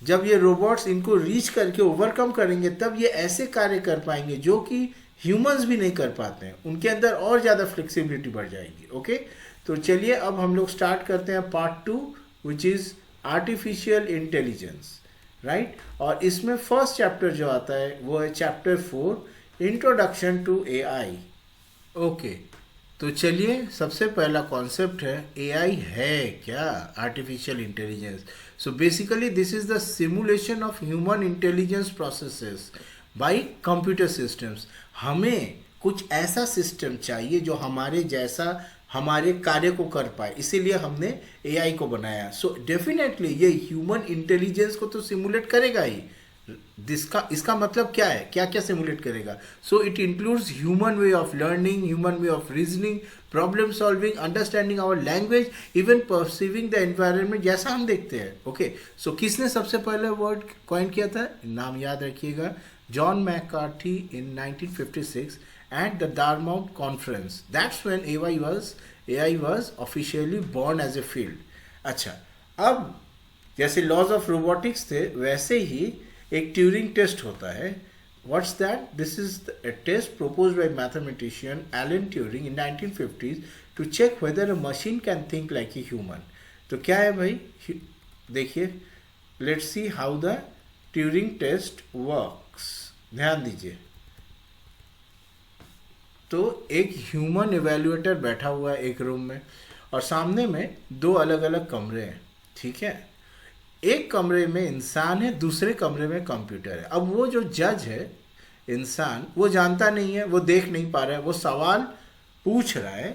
जब ये रोबोट्स इनको रीच करके ओवरकम करेंगे तब ये ऐसे कार्य कर पाएंगे जो कि ह्यूमंस भी नहीं कर पाते हैं. उनके अंदर और ज़्यादा फ्लेक्सिबिलिटी बढ़ जाएगी. ओके, तो चलिए अब हम लोग स्टार्ट करते हैं part 2 which is artificial intelligence. Right, और इसमें फर्स्ट चैप्टर जो आता है वो है chapter 4 introduction to AI. Okay, तो चलिए सबसे पहला कॉन्सेप्ट है AI है क्या? Artificial intelligence. So basically this is the simulation of human intelligence processes by computer systems. हमें कुछ ऐसा सिस्टम चाहिए जो हमारे जैसा हमारे कार्य को कर पाए, इसीलिए हमने AI को बनाया. सो डेफिनेटली ये ह्यूमन इंटेलिजेंस को तो सिमुलेट करेगा ही. इसका मतलब क्या है, क्या क्या सिमुलेट करेगा? So it includes human way of learning, human way of reasoning, problem solving, understanding our language, even perceiving the environment जैसा हम देखते हैं. ओके, सो किसने सबसे पहले वर्ड कॉइन किया था? नाम याद रखिएगा, John McCarthy in 1956 at the Dartmouth Conference. That's when AI was officially born as a field. अच्छा, अब जैसे लॉज ऑफ रोबोटिक्स थे वैसे ही एक ट्यूरिंग टेस्ट होता है. What's that? This is a test proposed by mathematician Alan Turing in 1950s to check whether a machine can think like a human. तो क्या है भाई? देखिए, let's see how the Turing test works. ध्यान दीजिए. तो एक ह्यूमन इवेल्युएटर बैठा हुआ है एक रूम में और सामने में 2 अलग अलग कमरे हैं. ठीक है, एक कमरे में इंसान है, दूसरे कमरे में कंप्यूटर है. अब वो जो जज है इंसान, वो जानता नहीं है, वो देख नहीं पा रहा है, वो सवाल पूछ रहा है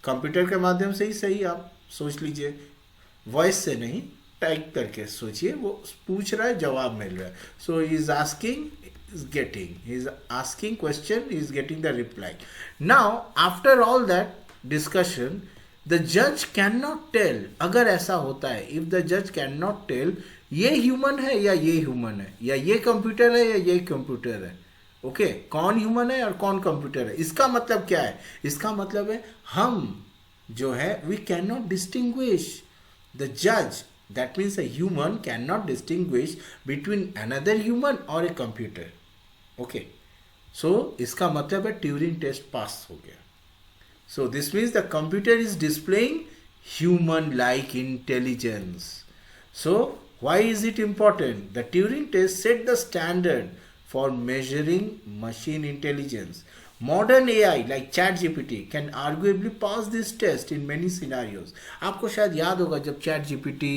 कंप्यूटर के माध्यम से ही. सही, आप सोच लीजिए, वॉइस से नहीं, टाइप करके सोचिए. वो पूछ रहा है, जवाब मिल रहा है. So he is asking, he is asking question, he is getting the reply. Now after all that discussion, the judge cannot tell. अगर ऐसा होता है, if the judge cannot tell ये ह्यूमन है या ये ह्यूमन है, या ये कंप्यूटर है या ये कंप्यूटर है. ओके, कौन ह्यूमन है और कौन कंप्यूटर है. इसका मतलब क्या है? इसका मतलब है हम जो है we cannot distinguish. The judge, that means a human cannot distinguish between another human or a computer. Okay, so इसका मतलब है ट्यूरिंग टेस्ट पास हो गया. So this means the computer is displaying human like intelligence. So Why is it important? The Turing test set the standard for measuring machine intelligence. Modern AI like ChatGPT can arguably pass this test in many scenarios. आपको शायद याद होगा जब ChatGPT,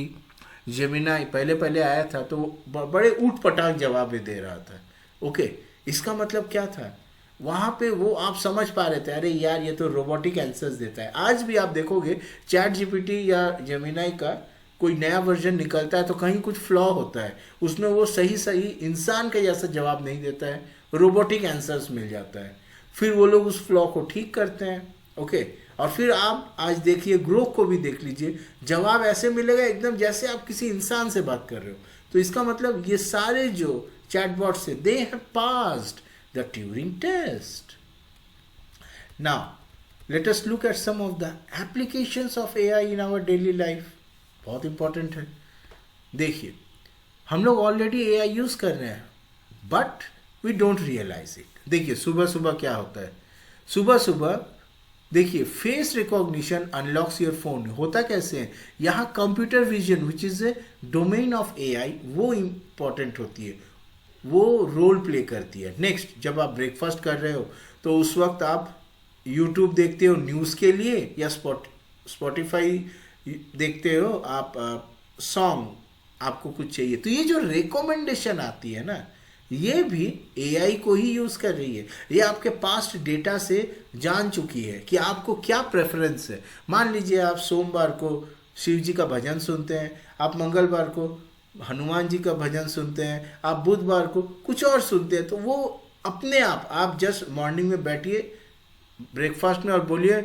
Gemini पहले पहले आया था तो बड़े ऊट पटांग जवाब दे रहा था. ओके, इसका मतलब क्या था? वहाँ पे वो आप समझ पा रहे थे, अरे यार ये तो रोबोटिक आंसर्स देता है. आज भी आप देखोगे ChatGPT या Gemini का कोई नया वर्जन निकलता है तो कहीं कुछ फ्लॉ होता है, उसमें वो सही सही इंसान के जैसा जवाब नहीं देता है, रोबोटिक आंसर्स मिल जाता है. फिर वो लोग उस फ्लॉ को ठीक करते हैं. ओके, और फिर आप आज देखिए ग्रोक को भी देख लीजिए, जवाब ऐसे मिलेगा एकदम जैसे आप किसी इंसान से बात कर रहे हो. तो इसका मतलब ये सारे जो चैटबॉट से they have passed the Turing test. Now let us look at some of the applications of AI in our daily life. बहुत इंपॉर्टेंट है. देखिए, हम लोग ऑलरेडी एआई यूज कर रहे हैं but we don't realize it. देखिए सुबह सुबह क्या होता है, सुबह सुबह देखिए face recognition unlocks your phone. होता कैसे है, यहाँ computer vision which is a domain of AI वो इम्पॉर्टेंट होती है, वो रोल प्ले करती है. नेक्स्ट, जब आप ब्रेकफास्ट कर रहे हो तो उस वक्त आप यूट्यूब देखते हो न्यूज़ के लिए या स्पॉटिफाई देखते हो आप सॉन्ग, आपको कुछ चाहिए तो ये जो रिकमेंडेशन आती है ना, ये भी एआई को ही यूज़ कर रही है. ये आपके पास्ट डेटा से जान चुकी है कि आपको क्या प्रेफरेंस है. मान लीजिए आप सोमवार को शिव जी का भजन सुनते हैं, आप मंगलवार को हनुमान जी का भजन सुनते हैं, आप बुधवार को कुछ और सुनते हैं, तो वो अपने आप जस्ट मॉर्निंग में बैठिए ब्रेकफास्ट में और बोलिए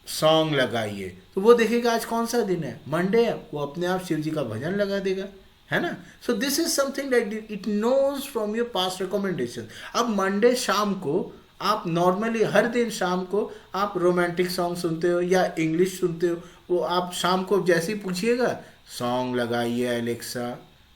सॉन्ग लगाइए, तो वो देखेगा आज कौन सा दिन है, मंडे है, वो अपने आप शिव जी का भजन लगा देगा, है ना. So this is something that it knows from your past recommendation. अब मंडे शाम को आप नॉर्मली हर दिन शाम को आप रोमांटिक सॉन्ग सुनते हो या इंग्लिश सुनते हो, वो आप शाम को जैसे ही पूछिएगा सॉन्ग लगाइए एलेक्सा,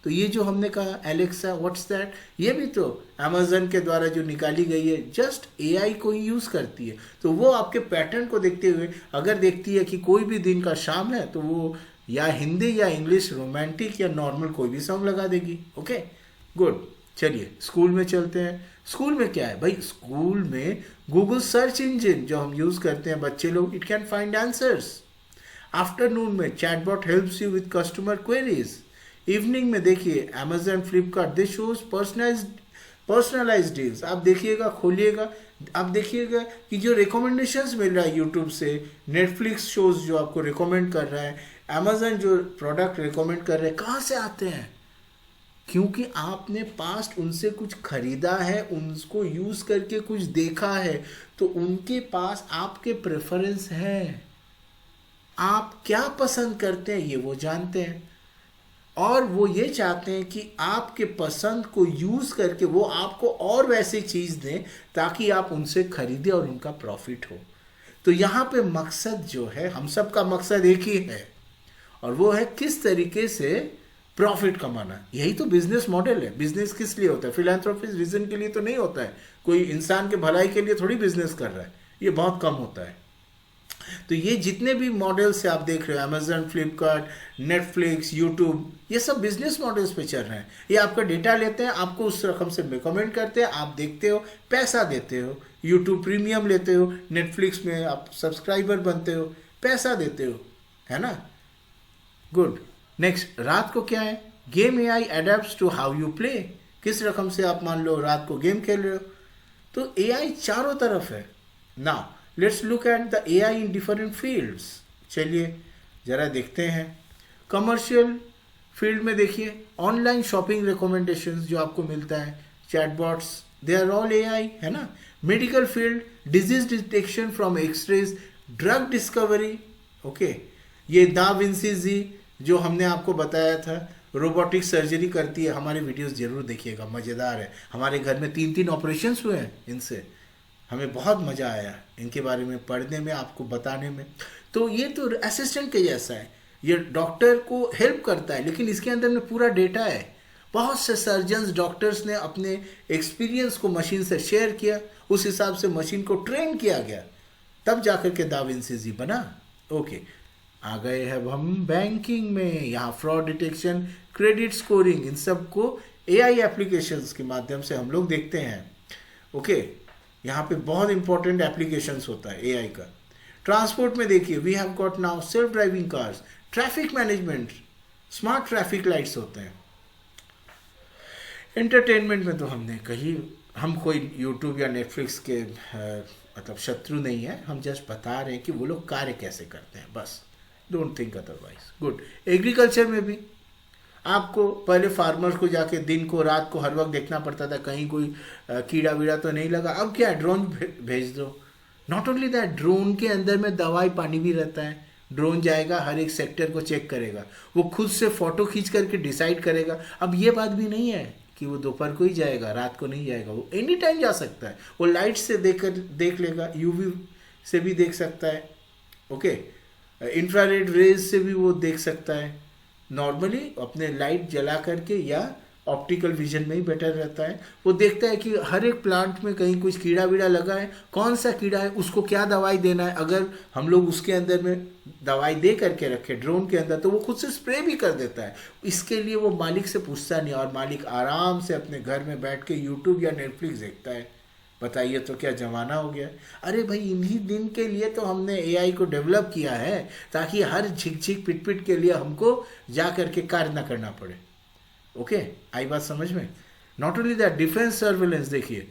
तो ये जो हमने कहा एलेक्सा व्हाट्स दैट, ये भी तो अमेजन के द्वारा जो निकाली गई है, जस्ट एआई को ही यूज़ करती है. तो वो आपके पैटर्न को देखते हुए अगर देखती है कि कोई भी दिन का शाम है तो वो या हिंदी या इंग्लिश रोमांटिक या नॉर्मल कोई भी सॉन्ग लगा देगी. Okay good. चलिए स्कूल में चलते हैं. स्कूल में क्या है भाई, स्कूल में गूगल सर्च इंजन जो हम यूज़ करते हैं बच्चे लोग, it can find answers. Afternoon में chatbot helps you with customer queries. Evening में देखिए Amazon Flipkart they shows personalized deals. आप देखिएगा, खोलिएगा, आप देखिएगा कि जो रिकमेंडेशंस मिल रहा है यूट्यूब से, नेटफ्लिक्स शोज जो आपको रिकमेंड कर रहा है, अमेजन जो प्रोडक्ट रिकमेंड कर रहे हैं, कहाँ से आते हैं? क्योंकि आपने पास्ट उनसे कुछ खरीदा है, उनको यूज़ करके कुछ देखा है, तो उनके पास आपके प्रेफरेंस हैं. आप क्या पसंद करते हैं ये वो जानते हैं, और वो ये चाहते हैं कि आपके पसंद को यूज़ करके वो आपको और वैसी चीज़ दें ताकि आप उनसे खरीदें और उनका प्रॉफिट हो. तो यहाँ पे मकसद जो है, हम सब का मकसद एक ही है, और वो है किस तरीके से प्रॉफिट कमाना. यही तो बिजनेस मॉडल है. बिजनेस किस लिए होता है? फिलैंथ्रोपिस्ट रीजन के लिए तो नहीं होता है. कोई इंसान के भलाई के लिए थोड़ी बिजनेस कर रहा है, ये बहुत कम होता है. तो ये जितने भी मॉडल्स से आप देख रहे हो, अमेजन, फ्लिपकार्ट, नेटफ्लिक्स, यूट्यूब, ये सब बिजनेस मॉडल्स पे चल रहे हैं. ये आपका डेटा लेते हैं, आपको उस रकम से रिकमेंड करते हैं, आप देखते हो, पैसा देते हो. यूट्यूब प्रीमियम लेते हो, नेटफ्लिक्स में आप सब्सक्राइबर बनते हो, पैसा देते हो, है ना. गुड. नेक्स्ट, रात को क्या है? Game AI adapts to how you play. किस रकम से आप मान लो रात को गेम खेल रहे हो, तो एआई चारों तरफ है. Now let's look at the AI in different fields. चलिए जरा देखते हैं. कमर्शियल फील्ड में देखिए, ऑनलाइन शॉपिंग रिकमेंडेशंस जो आपको मिलता है, chatbots, they are all AI, है ना. Medical field, disease detection from X-rays, drug discovery. Okay, ये दा विंसी जी जो हमने आपको बताया था, रोबोटिक सर्जरी करती है. हमारे वीडियोस जरूर देखिएगा, मज़ेदार है. हमारे घर में 3 ऑपरेशंस हुए हैं इनसे, हमें बहुत मज़ा आया इनके बारे में पढ़ने में, आपको बताने में. तो ये तो असिस्टेंट के जैसा है, ये डॉक्टर को हेल्प करता है, लेकिन इसके अंदर में पूरा डेटा है. बहुत से सर्जन्स, डॉक्टर्स ने अपने एक्सपीरियंस को मशीन से शेयर किया, उस हिसाब से मशीन को ट्रेन किया गया, तब जाकर के दा विंसी जी बना. ओके, आ गए हैं अब हम बैंकिंग में। यहाँ फ्रॉड डिटेक्शन, क्रेडिट स्कोरिंग, इन सब को एआई एप्लीकेशंस के माध्यम से हम लोग देखते हैं। ओके, यहाँ पे बहुत इंपॉर्टेंट एप्लीकेशंस होता है एआई का। ट्रांसपोर्ट में देखिए, we have got now self driving cars, traffic management, smart traffic lights होते हैं। एंटरटेनमेंट में तो हमने कहीं, हम कोई यूट्यूब या नेटफ्लिक्स के मतलब शत्रु नहीं है, हम जस्ट बता रहे हैं कि वो लोग कार्य कैसे करते हैं, बस। Don't think otherwise. Good. Agriculture में भी आपको पहले फार्मर्स को जाके दिन को रात को हर वक्त देखना पड़ता था कहीं कोई कीड़ा वीड़ा तो नहीं लगा। अब क्या है, ड्रोन भेज दो। नॉट ओनली दैट, ड्रोन के अंदर में दवाई पानी भी रहता है। ड्रोन जाएगा, हर एक सेक्टर को चेक करेगा, वो खुद से फोटो खींच करके डिसाइड करेगा। अब ये बात भी नहीं है कि वो दोपहर को ही जाएगा, रात को नहीं जाएगा, वो एनी टाइम जा सकता है। वो लाइट से देख लेगा, यूवी से भी देख सकता है, ओके, इंफ्रारेड रेज से भी वो देख सकता है। नॉर्मली अपने लाइट जला करके या ऑप्टिकल विजन में ही बेटर रहता है। वो देखता है कि हर एक प्लांट में कहीं कुछ कीड़ा वीड़ा लगा है, कौन सा कीड़ा है, उसको क्या दवाई देना है। अगर हम लोग उसके अंदर में दवाई दे करके रखे ड्रोन के अंदर, तो वो खुद से स्प्रे भी कर देता है। इसके लिए वो मालिक से पूछता नहीं, और मालिक आराम से अपने घर में बैठ के यूट्यूब या नेटफ्लिक्स देखता है। बताइए तो क्या जमाना हो गया। अरे भाई, इन्हीं दिन के लिए तो हमने एआई को डेवलप किया है, ताकि हर झिक झिक पिट पिट के लिए हमको जा करके कार्य ना करना पड़े। ओके, आई बात समझ में। Not only that, defence surveillance देखिए,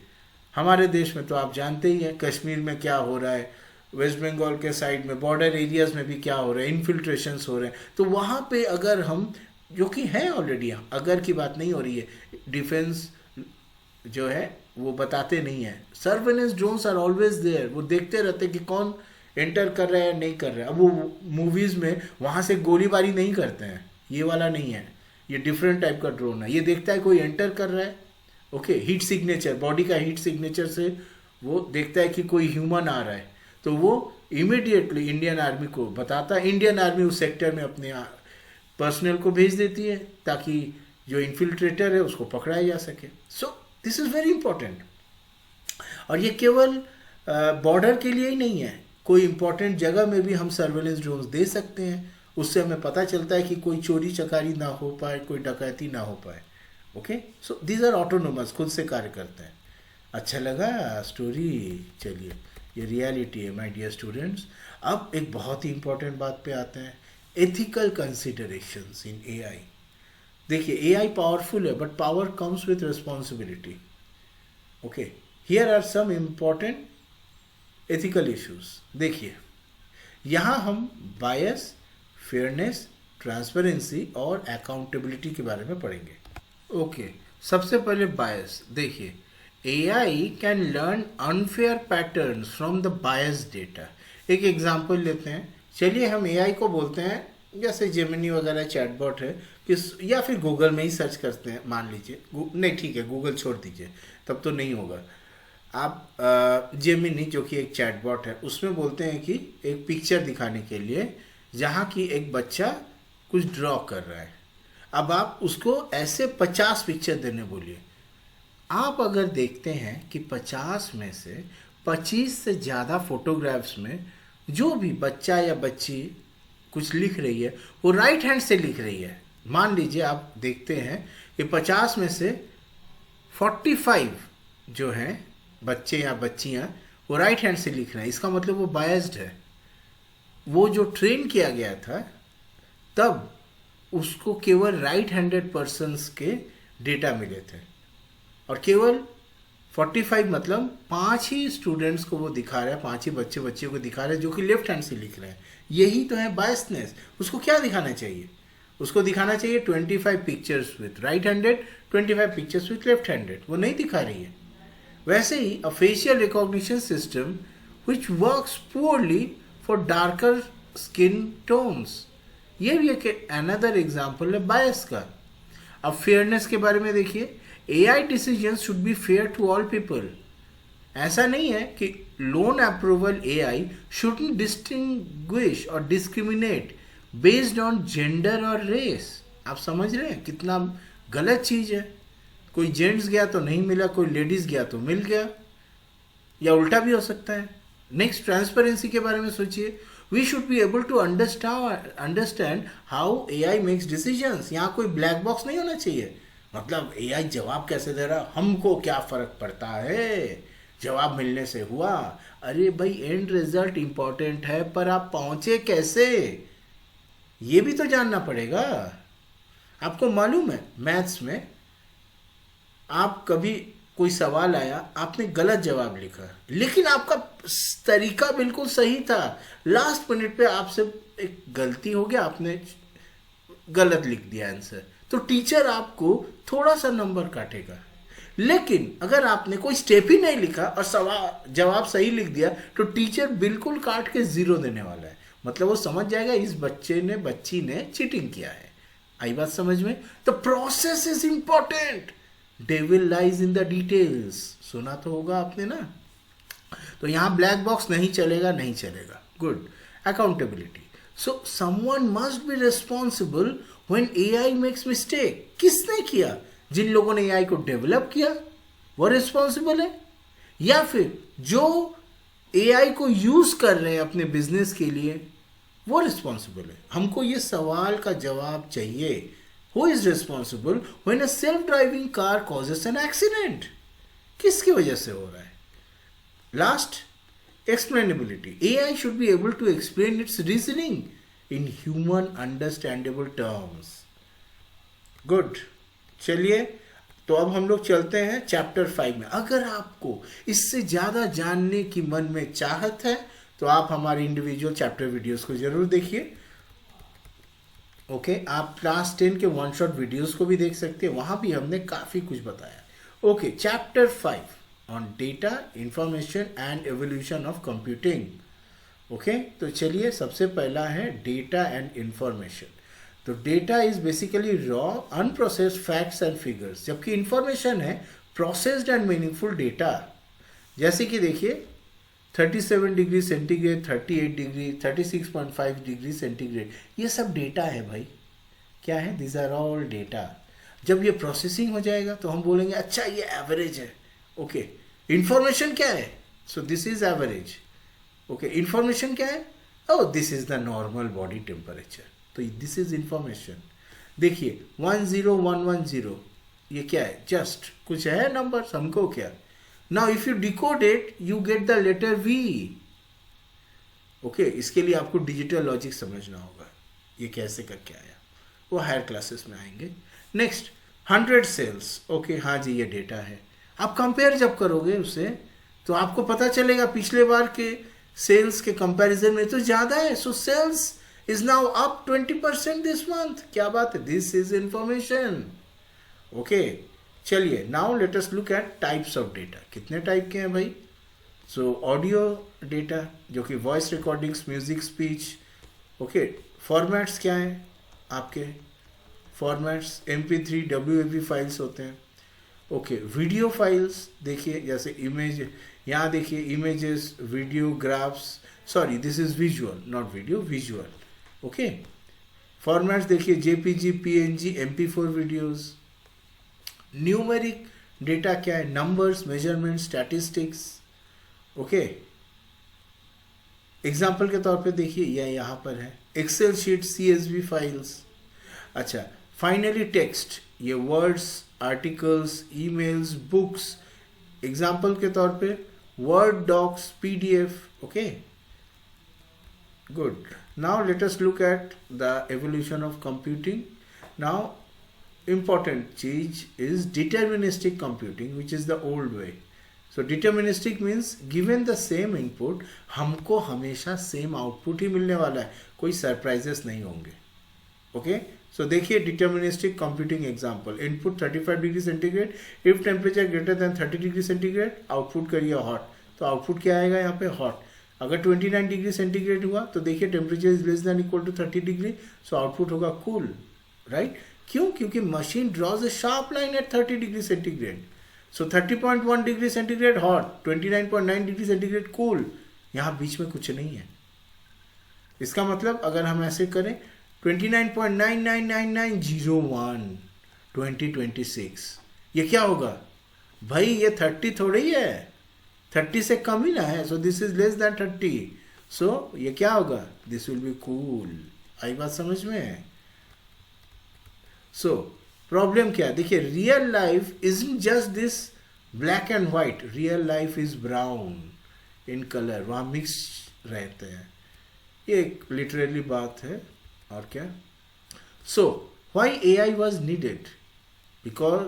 हमारे देश में तो आप जानते ही हैं कश्मीर में क्या हो रहा है, वेस्ट बंगाल के साइड में बॉर्डर एरियाज में भी क्या हो रहा है, इन्फिल्ट्रेशंस हो रहे हैं। तो वहाँ पे अगर हम, जो कि है ऑलरेडी, अगर की बात नहीं हो रही है, डिफेंस जो है वो बताते नहीं है। Surveillance drones are always there, वो देखते रहते हैं कि कौन एंटर कर रहा है नहीं कर रहा है। अब वो मूवीज में वहाँ से गोलीबारी नहीं करते हैं, ये वाला नहीं है, ये डिफरेंट टाइप का ड्रोन है। ये देखता है कोई एंटर कर रहा है, ओके, हीट सिग्नेचर, बॉडी का हीट सिग्नेचर से वो देखता है कि कोई ह्यूमन आ रहा है, तो वो इमीडिएटली इंडियन आर्मी को बताता है। इंडियन आर्मी उस सेक्टर में अपने पर्सनल को भेज देती है, ताकि जो इन्फिल्ट्रेटर है उसको पकड़ा जा सके। सो दिस इज़ वेरी इंपॉर्टेंट। और ये केवल बॉर्डर के लिए ही नहीं है, कोई इंपॉर्टेंट जगह में भी हम सर्वेलेंस ड्रोन्स दे सकते हैं। उससे हमें पता चलता है कि कोई चोरी चकारी ना हो पाए, कोई डकैती ना हो पाए। Okay, so these are autonomous, खुद से कार्य करते हैं। अच्छा लगा स्टोरी। चलिए, ये रियलिटी है माय डियर स्टूडेंट्स। अब एक बहुत ही इंपॉर्टेंट बात पे आते हैं, एथिकल कंसिडरेशंस इन एआई। देखिए, एआई पावरफुल है, but power comes with responsibility. Okay, here are some important ethical issues. देखिए, यहाँ हम बायस, फेयरनेस, ट्रांसपेरेंसी और अकाउंटेबिलिटी के बारे में पढ़ेंगे। ओके, सबसे पहले बायस। देखिए, AI can learn unfair patterns from the bias data. एक एग्जांपल लेते हैं। चलिए, हम एआई को बोलते हैं, जैसे जेमिनी वगैरह चैटबॉट है, या फिर गूगल में ही सर्च करते हैं, मान लीजिए। नहीं, ठीक है, गूगल छोड़ दीजिए, तब तो नहीं होगा। आप जेमिनी, जो कि एक चैटबॉट है, उसमें बोलते हैं कि एक पिक्चर दिखाने के लिए, जहाँ की एक बच्चा कुछ ड्रॉ कर रहा है। अब आप उसको ऐसे 50 पिक्चर देने बोलिए। आप अगर देखते हैं कि 50 में से 25 से ज़्यादा फोटोग्राफ्स में जो भी बच्चा या बच्ची कुछ लिख रही है, वो राइट हैंड से लिख रही है। मान लीजिए आप देखते हैं कि 50 में से 45 जो हैं बच्चे या बच्चियां, वो राइट हैंड से लिख रहे हैं। इसका मतलब वो बायस्ड है। वो जो ट्रेन किया गया था, तब उसको केवल राइट हैंडेड पर्सन्स के डेटा मिले थे, और केवल 45 मतलब 5 ही स्टूडेंट्स को वो दिखा रहा है, 5 ही बच्चियों को दिखा रहा है जो कि लेफ्ट हैंड से लिख रहे हैं। यही तो है बायसनेस। उसको क्या दिखाना चाहिए? उसको दिखाना चाहिए 25 pictures with right handed, 25 pictures with left handed. वो नहीं दिखा रही है। वैसे ही a facial recognition system which works poorly for darker skin tones, ये भी एक अनदर एग्जाम्पल है बायस का। अब फेयरनेस के बारे में देखिए, AI decisions should be fair to all people. ऐसा नहीं है कि loan approval AI shouldn't distinguish or discriminate based on gender और race. आप समझ रहे हैं कितना गलत चीज़ है? कोई जेंट्स गया तो नहीं मिला, कोई लेडीज़ गया तो मिल गया, या उल्टा भी हो सकता है। नेक्स्ट, ट्रांसपेरेंसी के बारे में सोचिए। We should be able to understand how AI makes decisions. यहाँ कोई ब्लैक बॉक्स नहीं होना चाहिए. मतलब एआई जवाब कैसे दे रहा, हमको क्या फर्क पड़ता है, जवाब मिलने से हुआ. अरे भाई एंड रिजल्ट इंपॉर्टेंट है, पर आप पहुंचे कैसे ये भी तो जानना पड़ेगा. आपको मालूम है मैथ्स में आप कभी कोई सवाल आया, आपने गलत जवाब लिखा, लेकिन आपका तरीका बिल्कुल सही था, लास्ट मिनट पे आपसे एक गलती हो गया, आपने गलत लिख दिया आंसर, तो टीचर आपको थोड़ा सा नंबर काटेगा. लेकिन अगर आपने कोई स्टेप ही नहीं लिखा और सवाल जवाब सही लिख दिया तो टीचर बिल्कुल काट के 0 देने वाला है. मतलब वो समझ जाएगा इस बच्ची ने चीटिंग किया है. आई बात समझ में? The process is important, devil lies in the details. सुना तो होगा आपने ना. तो यहां ब्लैक बॉक्स नहीं चलेगा, नहीं चलेगा. Good. Accountability. So someone must be responsible when AI makes mistake. किसने किया? जिन लोगों ने एआई को डेवलप किया वो रिस्पॉन्सिबल है, या फिर जो एआई को यूज कर रहे हैं अपने बिजनेस के लिए वो रिस्पॉन्सिबल है. हमको ये सवाल का जवाब चाहिए. Who is responsible when a self driving car causes an accident? किसकी वजह से हो रहा है? Last, explainability. AI should be able to explain its reasoning in human understandable terms. Good. चलिए, तो अब हम लोग चलते हैं चैप्टर 5 में. अगर आपको इससे ज़्यादा जानने की मन में चाहत है तो आप हमारे इंडिविजुअल चैप्टर वीडियोस को जरूर देखिए. ओके, आप क्लास 10 के 1 शॉट वीडियोस को भी देख सकते हैं, वहाँ भी हमने काफ़ी कुछ बताया. Okay, chapter 5 on data, information and evolution of computing. Okay, तो चलिए, सबसे पहला है डेटा एंड इंफॉर्मेशन. तो data is basically raw unprocessed facts and figures, जबकि इंफॉर्मेशन है प्रोसेस्ड एंड मीनिंगफुल डेटा. जैसे कि देखिए 37 degree centigrade, 38 degree, 36.5 degree centigrade, ये सब डेटा है भाई. क्या है? This are all data. जब ये प्रोसेसिंग हो जाएगा तो हम बोलेंगे अच्छा ये एवरेज है. ओके, इंफॉर्मेशन क्या है? So this is average. Okay, information क्या है? Oh, this is the normal body temperature. तो दिस इज इंफॉर्मेशन. देखिए 10110, ये क्या है? जस्ट कुछ है नंबर, हमको क्या. Now if you decode it you get the letter V. Okay, इसके लिए आपको डिजिटल लॉजिक समझना होगा, ये कैसे करके आया, वो हायर क्लासेस में आएंगे. Next 100 sales. ओके, हाँ जी, ये डेटा है. आप कंपेयर जब करोगे उससे तो आपको पता चलेगा पिछले बार के सेल्स के कंपैरिजन में तो ज़्यादा है. So sales is now up 20% this month. क्या बात है? This is information. Okay, चलिए, now let us look at types of data. कितने टाइप के हैं भाई? So audio data, जो कि voice recordings, music, speech. Okay, formats क्या हैं आपके? formats MP3, WAV फाइल्स होते हैं. ओके, वीडियो फाइल्स देखिए, जैसे इमेज, यहाँ देखिए images, video, graphs. Sorry, this is visual, not video, visual. Okay, formats देखिए JPG, PNG, MP4 videos. Numeric data क्या है? Numbers, measurement, statistics. Okay, example के तौर पे देखिए यह यहाँ पर है एक्सेल शीट, CSV फाइल्स. अच्छा, फाइनली टेक्स्ट, ये words, articles, emails, books. Example के तौर पे Word docs, PDF. Okay, good. Now let us look at the evolution of computing. Now important change is deterministic computing, which is the old way. So deterministic means given the same input, हमको हमेशा same output ही मिलने वाला है, कोई surprises नहीं होंगे. Okay, so देखिए deterministic computing example. Input 35 degree centigrade, if temperature greater than 30 degree centigrade, output करिए hot. तो output क्या आएगा यहाँ पे? hot. अगर 29 डिग्री सेंटीग्रेड हुआ तो देखिए temperature is less than equal to 30 degree, so output होगा कूल. राइट? क्यों? क्योंकि machine draws a sharp line at 30 degree centigrade. So 30.1 degree centigrade hot, 29.9 degree centigrade cool. यहाँ बीच में कुछ नहीं है. इसका मतलब अगर हम ऐसे करें 29.999901 2026, ये क्या होगा भाई? ये 30 थोड़ी है, 30 से कम ही ना है. So this is less then 30. सो ये क्या होगा, दिस विल बी कूल। आई बात समझ में? सो प्रॉब्लम क्या, देखिए real life isn't just this black and white, real life is brown in colour, वहाँ मिक्स रहते हैं। ये एक लिटरली बात है। और क्या, so why AI was needed, because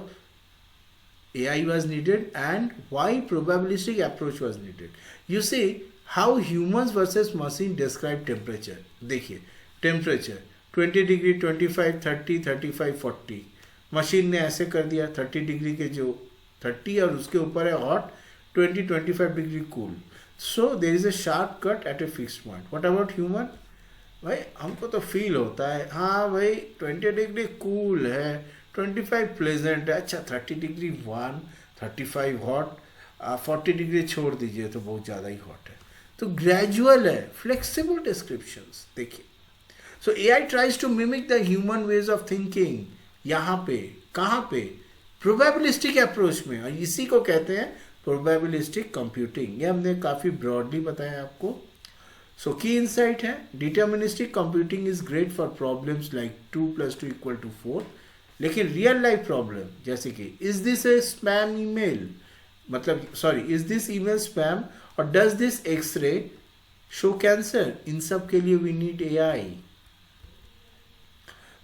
AI was needed and why probabilistic approach was needed. You see how humans versus machine describe temperature. देखिए टेम्परेचर 20 डिग्री, 25, 30, 35, 40, मशीन ने ऐसे कर दिया 30 डिग्री के जो 30 और उसके ऊपर है hot, 20, 25 degree cool. So there is a sharp cut at a fix point. What about human? भाई हमको तो फील होता है, हाँ भाई 20 डिग्री कूल है, 25 प्लेजेंट है, अच्छा 30 डिग्री वार्म, 35 हॉट, 40 डिग्री छोड़ दीजिए तो बहुत ज़्यादा ही हॉट है। तो ग्रेजुअल है, फ्लेक्सिबल डिस्क्रिप्शंस। देखिए so AI tries to mimic the human ways of thinking. यहाँ पे कहाँ पे, प्रोबेबिलिस्टिक अप्रोच में, और इसी को कहते हैं प्रोबेबिलिस्टिक कंप्यूटिंग। ये हमने काफ़ी ब्रॉडली बताया आपको। सो की इंसाइट है, deterministic computing is great for problems like 2 + 2 = 4, लेकिन रियल लाइफ प्रॉब्लम जैसे कि is this a spam email, मतलब sorry is this email spam और does this x-ray show cancer, इन सब के लिए वी नीड AI।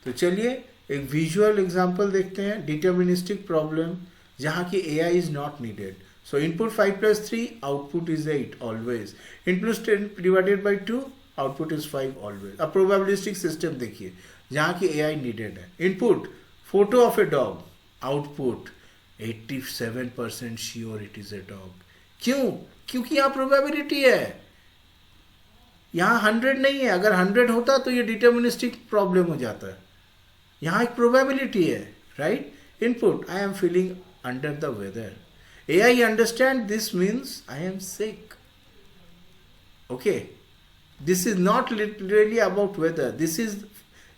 तो चलिए एक विजुअल एग्जांपल देखते हैं, डिटर्मिनिस्टिक प्रॉब्लम जहाँ की AI is not needed. So input 5 + 3, output is 8 always. Input 10 / 2, output is 5 always. अब probabilistic system देखिए जहाँ की AI needed है। Input photo of a dog, output 87% sure it is a dog. क्यों? क्योंकि यहाँ probability है, यहाँ 100 नहीं है। अगर 100 होता तो ये deterministic problem हो जाता है। यहाँ एक probability है, right? Input I am feeling under the weather. AI understand this means I am sick. Okay, this is not literally about weather. This is,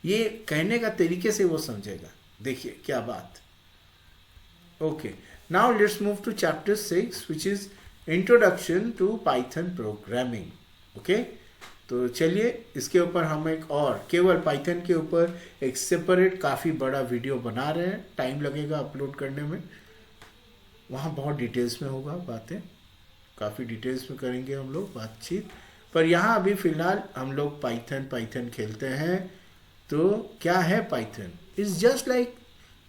ये कहने का तरीके से वो समझेगा। देखिए क्या बात। Okay, now let's move to chapter 6 which is introduction to Python programming. Okay, तो चलिए इसके ऊपर हम एक और केवल पाइथन के ऊपर एक सेपरेट काफ़ी बड़ा वीडियो बना रहे हैं। टाइम लगेगा अपलोड करने में, वहाँ बहुत डिटेल्स में होगा, बातें काफ़ी डिटेल्स में करेंगे हम लोग बातचीत। पर यहाँ अभी फ़िलहाल हम लोग पाइथन खेलते हैं। तो क्या है Python? Is just like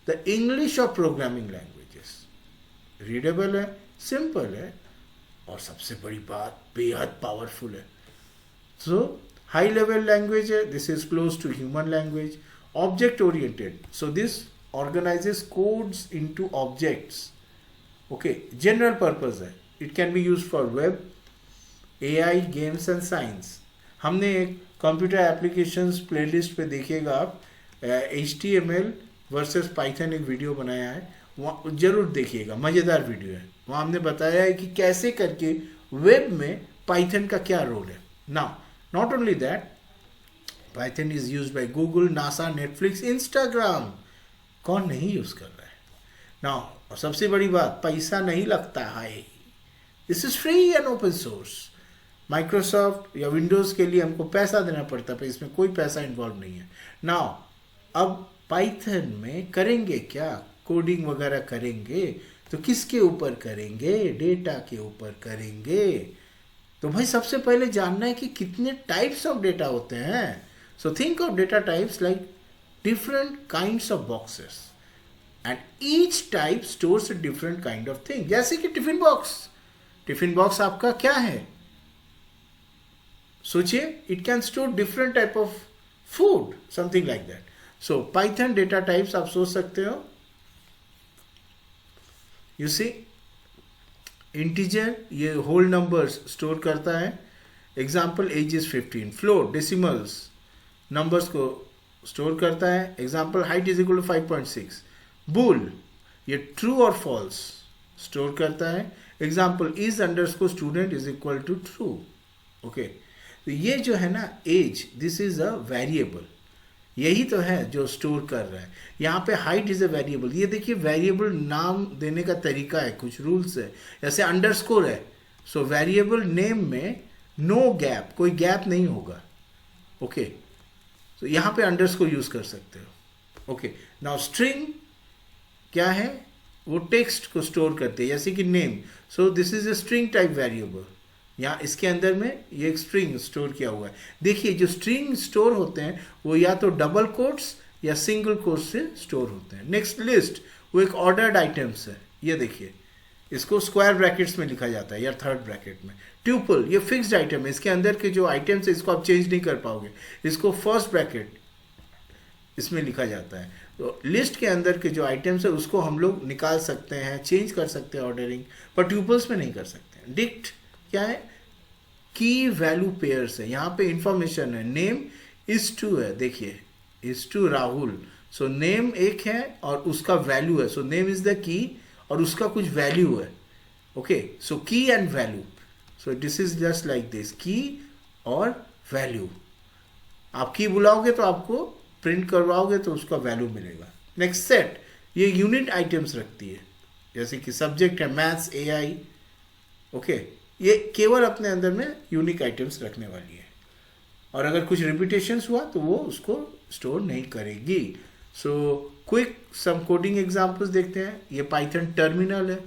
the English of programming languages. Readable है, सिंपल है, और सबसे बड़ी बात बेहद पावरफुल है। सो हाई लेवल लैंग्वेज है, this is close to human language. Object oriented, so this organizes codes into objects. Okay, general purpose है, it can be use for web, AI, games and science. हमने एक computer applications playlist पे देखिएगा आप, HTML versus Python एक video बनाया है, वहाँ जरूर देखिएगा, मज़ेदार वीडियो है। वहाँ हमने बताया है कि कैसे करके वेब में पाइथन का क्या रोल है। Now not only that, Python is use by Google, NASA, Netflix, Instagram. कौन नहीं यूज कर रहा है? नाउ और सबसे बड़ी बात, पैसा नहीं लगता है, this is free and open source. Microsoft या विंडोज़ के लिए हमको पैसा देना पड़ता है, पर इसमें कोई पैसा इन्वॉल्व नहीं है। नाउ अब पाइथन में करेंगे क्या, कोडिंग वगैरह करेंगे तो किसके ऊपर करेंगे? डेटा के ऊपर करेंगे। तो भाई सबसे पहले जानना है कि कितने टाइप्स ऑफ डेटा होते हैं। So think of data types like different kinds of boxes and each type stores a different kind of thing. जैसे कि टिफिन बॉक्स आपका क्या है? सोचिए, it can store different type of food, something like that. So Python data types आप सोच सकते हो। यू सी, इंटीजर ये होल नंबर्स स्टोर करता है, example age is 15। Float decimals numbers को स्टोर करता है, example height is equal to 5.6। Bool ये ट्रू और फॉल्स स्टोर करता है, example is underscore student is equal to true. Okay, तो ये जो है ना as, this is a variable, यही तो है जो स्टोर कर रहा है। यहाँ पे हाइट इज अ वेरिएबल, ये देखिए वेरिएबल नाम देने का तरीका है, कुछ रूल्स है। जैसे अंडरस्कोर है, सो वेरिएबल नेम में नो गैप, कोई गैप नहीं होगा। ओके, तो यहाँ पे अंडरस्कोर यूज कर सकते हो। ओके, नाउ स्ट्रिंग क्या है, वो टेक्स्ट को स्टोर करते हैं, जैसे कि name. So this is a string type variable, यहाँ इसके अंदर में ये एक स्ट्रिंग स्टोर किया हुआ है। देखिए जो स्ट्रिंग स्टोर होते हैं वो या तो डबल कोट्स या सिंगल कोट्स से स्टोर होते हैं। नेक्स्ट लिस्ट, वो एक ऑर्डर्ड आइटम्स है, ये देखिए इसको स्क्वायर ब्रैकेट्स में लिखा जाता है या थर्ड ब्रैकेट में। ट्यूपल ये फिक्स्ड आइटम है, इसके अंदर के जो आइटम्स है इसको आप चेंज नहीं कर पाओगे, इसको फर्स्ट ब्रैकेट इसमें लिखा जाता है। तो लिस्ट के अंदर के जो आइटम्स है उसको हम लोग निकाल सकते हैं, चेंज कर सकते हैं ऑर्डरिंग, पर ट्यूपल्स में नहीं कर सकते। डिक्ट क्या है, की वैल्यू पेयर्स है, यहाँ पे इंफॉर्मेशन है, नेम इज टू है, देखिए is to Rahul. So name एक है और उसका वैल्यू है, so name is the key और उसका कुछ वैल्यू है। ओके, सो की and value, so this is just like this, की और वैल्यू। आप की बुलाओगे तो आपको प्रिंट करवाओगे तो उसका वैल्यू मिलेगा। नेक्स्ट सेट, ये यूनिट आइटम्स रखती है, जैसे कि सब्जेक्ट है मैथ्स एआई। ओके, ये केवल अपने अंदर में यूनिक आइटम्स रखने वाली है, और अगर कुछ रिपीटेशंस हुआ तो वो उसको स्टोर नहीं करेगी। सो क्विक सम कोडिंग एग्जांपल्स देखते हैं। ये पाइथन टर्मिनल है।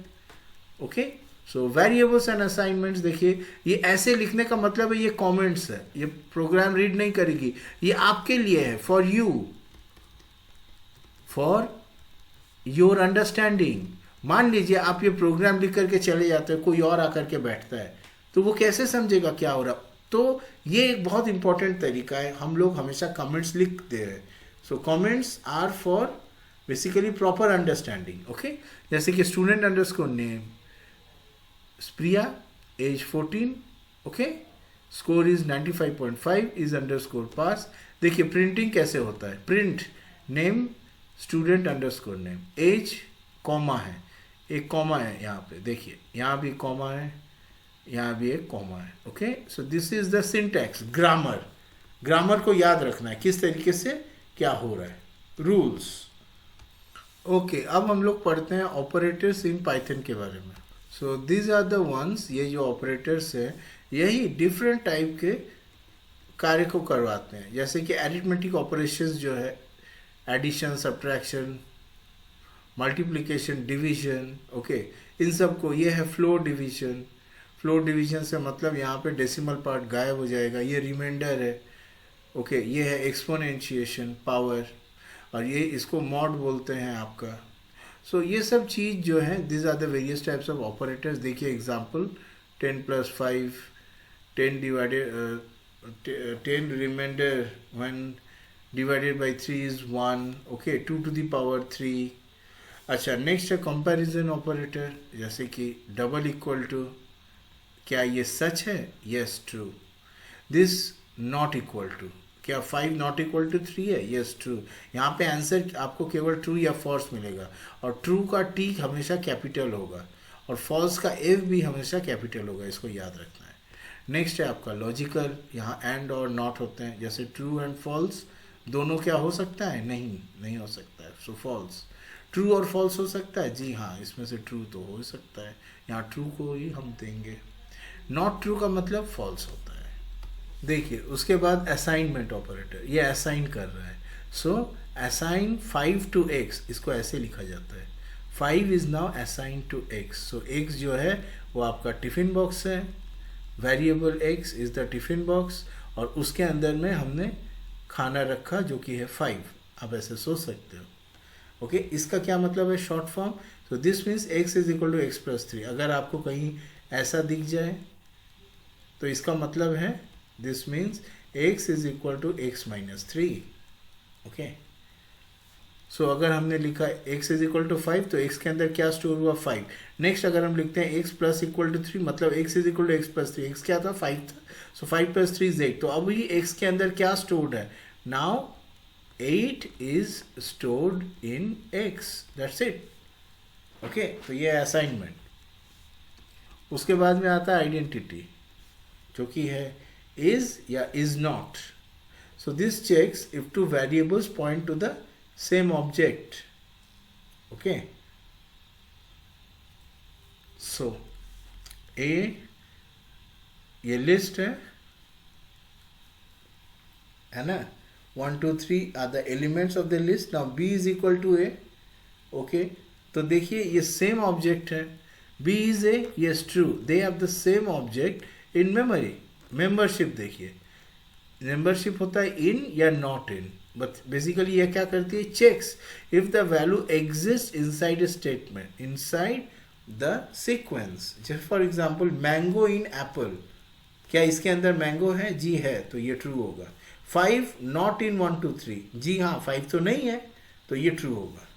Okay, so variables and assignments, देखिए ये ऐसे लिखने का मतलब है ये कमेंट्स है, ये प्रोग्राम रीड नहीं करेगी, ये आपके लिए है, for you, for your understanding. मान लीजिए आप ये प्रोग्राम लिख करके चले जाते हो, कोई और आकर के बैठता है तो वो कैसे समझेगा क्या हो रहा। तो ये एक बहुत इंपॉर्टेंट तरीका है, हम लोग हमेशा कमेंट्स लिखते हैं। So comments are for basically proper understanding. Okay, जैसे कि student underscore name Priya, age 14, okay, score is 95.5, is underscore pass. देखिए प्रिंटिंग कैसे होता है, print name student underscore name, age comma है, एक कॉमा है यहाँ पे, देखिए यहाँ भी कॉमा है, यहाँ भी एक कॉमा है। Okay, so this is the syntax, grammar. Grammar को याद रखना है किस तरीके से क्या हो रहा है, रूल्स। ओके, अब हम लोग पढ़ते हैं ऑपरेटर्स इन पाइथन के बारे में। So these are the ones, ये जो ऑपरेटर्स है यही डिफरेंट टाइप के कार्य को करवाते हैं, जैसे कि एरिथमेटिक ऑपरेशंस जो है, addition, subtraction, multiplication, division. Okay, इन सब को, ये है फ्लोर डिवीजन। फ्लोर डिवीजन से मतलब यहाँ पे डेसिमल पार्ट गायब हो जाएगा, ये रिमाइंडर है। ओके, ये है एक्सपोनेंशिएशन, पावर, और ये इसको मॉड बोलते हैं आपका। सो ये सब चीज़ जो है, this are the various types of operators. देखिए example, 10 + 5, 10 divided 10 remainder 1 divided by 3 is 1। Okay, 2 to the power 3। अच्छा, नेक्स्ट है कंपैरिजन ऑपरेटर, जैसे कि डबल इक्वल टू, क्या ये सच है, yes true. This not equal to, क्या 5 नॉट इक्वल टू 3 है, यस ट्रू। यहाँ पे आंसर आपको केवल ट्रू या फॉल्स मिलेगा, और ट्रू का टी हमेशा कैपिटल होगा और फॉल्स का एफ भी हमेशा कैपिटल होगा, इसको याद रखना है। नेक्स्ट है आपका लॉजिकल, यहाँ एंड और नॉट होते हैं, जैसे ट्रू एंड फॉल्स दोनों क्या हो सकता है, नहीं हो सकता है, सो फॉल्स। ट्रू और फॉल्स हो सकता है, जी हाँ, इसमें से ट्रू तो हो सकता है, यहाँ ट्रू को ही हम देंगे। नॉट ट्रू का मतलब फॉल्स होता है। देखिए उसके बाद असाइनमेंट ऑपरेटर, ये असाइन कर रहा है। सो असाइन 5 to x, इसको ऐसे लिखा जाता है, 5 is now assign to x। सो x जो है वो आपका टिफिन बॉक्स है, variable x is the tiffin box, और उसके अंदर में हमने खाना रखा जो कि है 5। आप ऐसे सोच सकते हो। ओके, इसका क्या मतलब है short form, so this means x is equal to x + 3। अगर आपको कहीं ऐसा दिख जाए तो इसका मतलब है, this means x is equal to x - 3। Okay, so अगर हमने लिखा x इज इक्वल टू 5 तो x के अंदर क्या स्टोर हुआ, 5। नेक्स्ट अगर हम लिखते हैं x + इक्वल टू 3, मतलब x is equal to x + 3, x क्या था, 5 था, सो 5 + 3 is 8। तो अब ये x के अंदर क्या स्टोर्ड है, now 8 is stored in x, that's it. Okay, तो ये असाइनमेंट। उसके बाद में आता है आइडेंटिटी, जो कि है इज या is not. So this checks if two variables point to the same object. Okay, so a ये लिस्ट है ना, 1 2 3 are the elements of the list. Now b is equal to a. Okay, तो देखिए ये same object है. B is a, yes true, they have the same object in memory. Membership देखिए, membership होता है इन या नॉट इन, बट बेसिकली ये क्या करती है, checks if the value exist inside a statement, inside the sequence. जैसे for example mango in apple, क्या इसके अंदर मैंगो है, जी है, तो ये ट्रू होगा. 5 नॉट इन 1 2 3, जी हाँ 5 तो नहीं है, तो ये ट्रू होगा.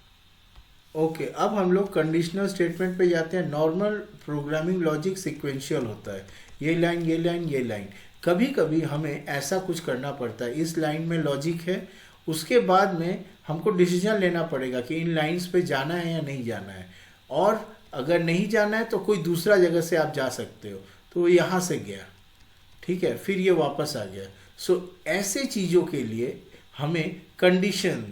ओके, अब हम लोग कंडीशनल स्टेटमेंट पे जाते हैं. नॉर्मल प्रोग्रामिंग लॉजिक सिक्वेंशियल होता है, ये लाइन ये लाइन ये लाइन. कभी कभी हमें ऐसा कुछ करना पड़ता है, इस लाइन में लॉजिक है, उसके बाद में हमको डिसीजन लेना पड़ेगा कि इन लाइंस पे जाना है या नहीं जाना है, और अगर नहीं जाना है तो कोई दूसरा जगह से आप जा सकते हो. तो वो यहाँ से गया, ठीक है, फिर ये वापस आ गया. सो ऐसे चीज़ों के लिए हमें कंडीशनल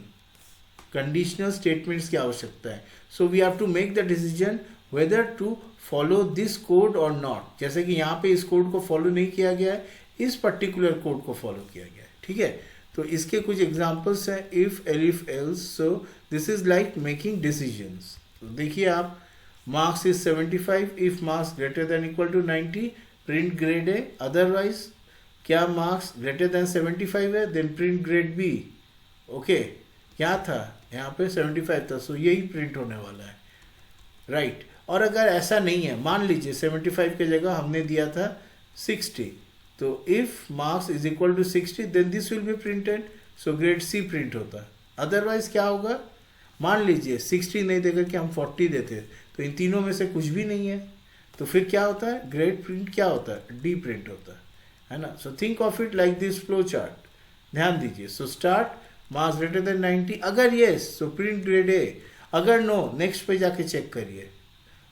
स्टेटमेंट्स की आवश्यकता है. So we have to make the decision whether to follow this code और नॉट. जैसे कि यहाँ पे इस कोड को फॉलो नहीं किया गया है, इस पर्टिकुलर कोड को फॉलो किया गया है, ठीक है. तो इसके कुछ एग्जांपल्स हैं, if elif else. So this is like making decisions. देखिए आप, marks is 75, if marks greater than equal to 90 print grade A, otherwise क्या मार्क्स ग्रेटर देन 75 है, then print grade B. Okay, क्या था यहाँ पे 75 था, सो यही प्रिंट होने वाला है, राइट. और अगर ऐसा नहीं है, मान लीजिए 75 की जगह हमने दिया था 60, तो if marks is equal to 60 then this will be printed, so grade C print होता. अदरवाइज क्या होगा, मान लीजिए 60 नहीं देकर के हम 40 देते, तो इन तीनों में से कुछ भी नहीं है, तो फिर क्या होता है, ग्रेड प्रिंट क्या होता है, डी प्रिंट होता है ना. So think of it like this flow chart, ध्यान दीजिए. So start marks greater then 90, अगर येस सो प्रिंट ग्रेड ए, अगर नो नेक्स्ट पे जाके चेक करिए,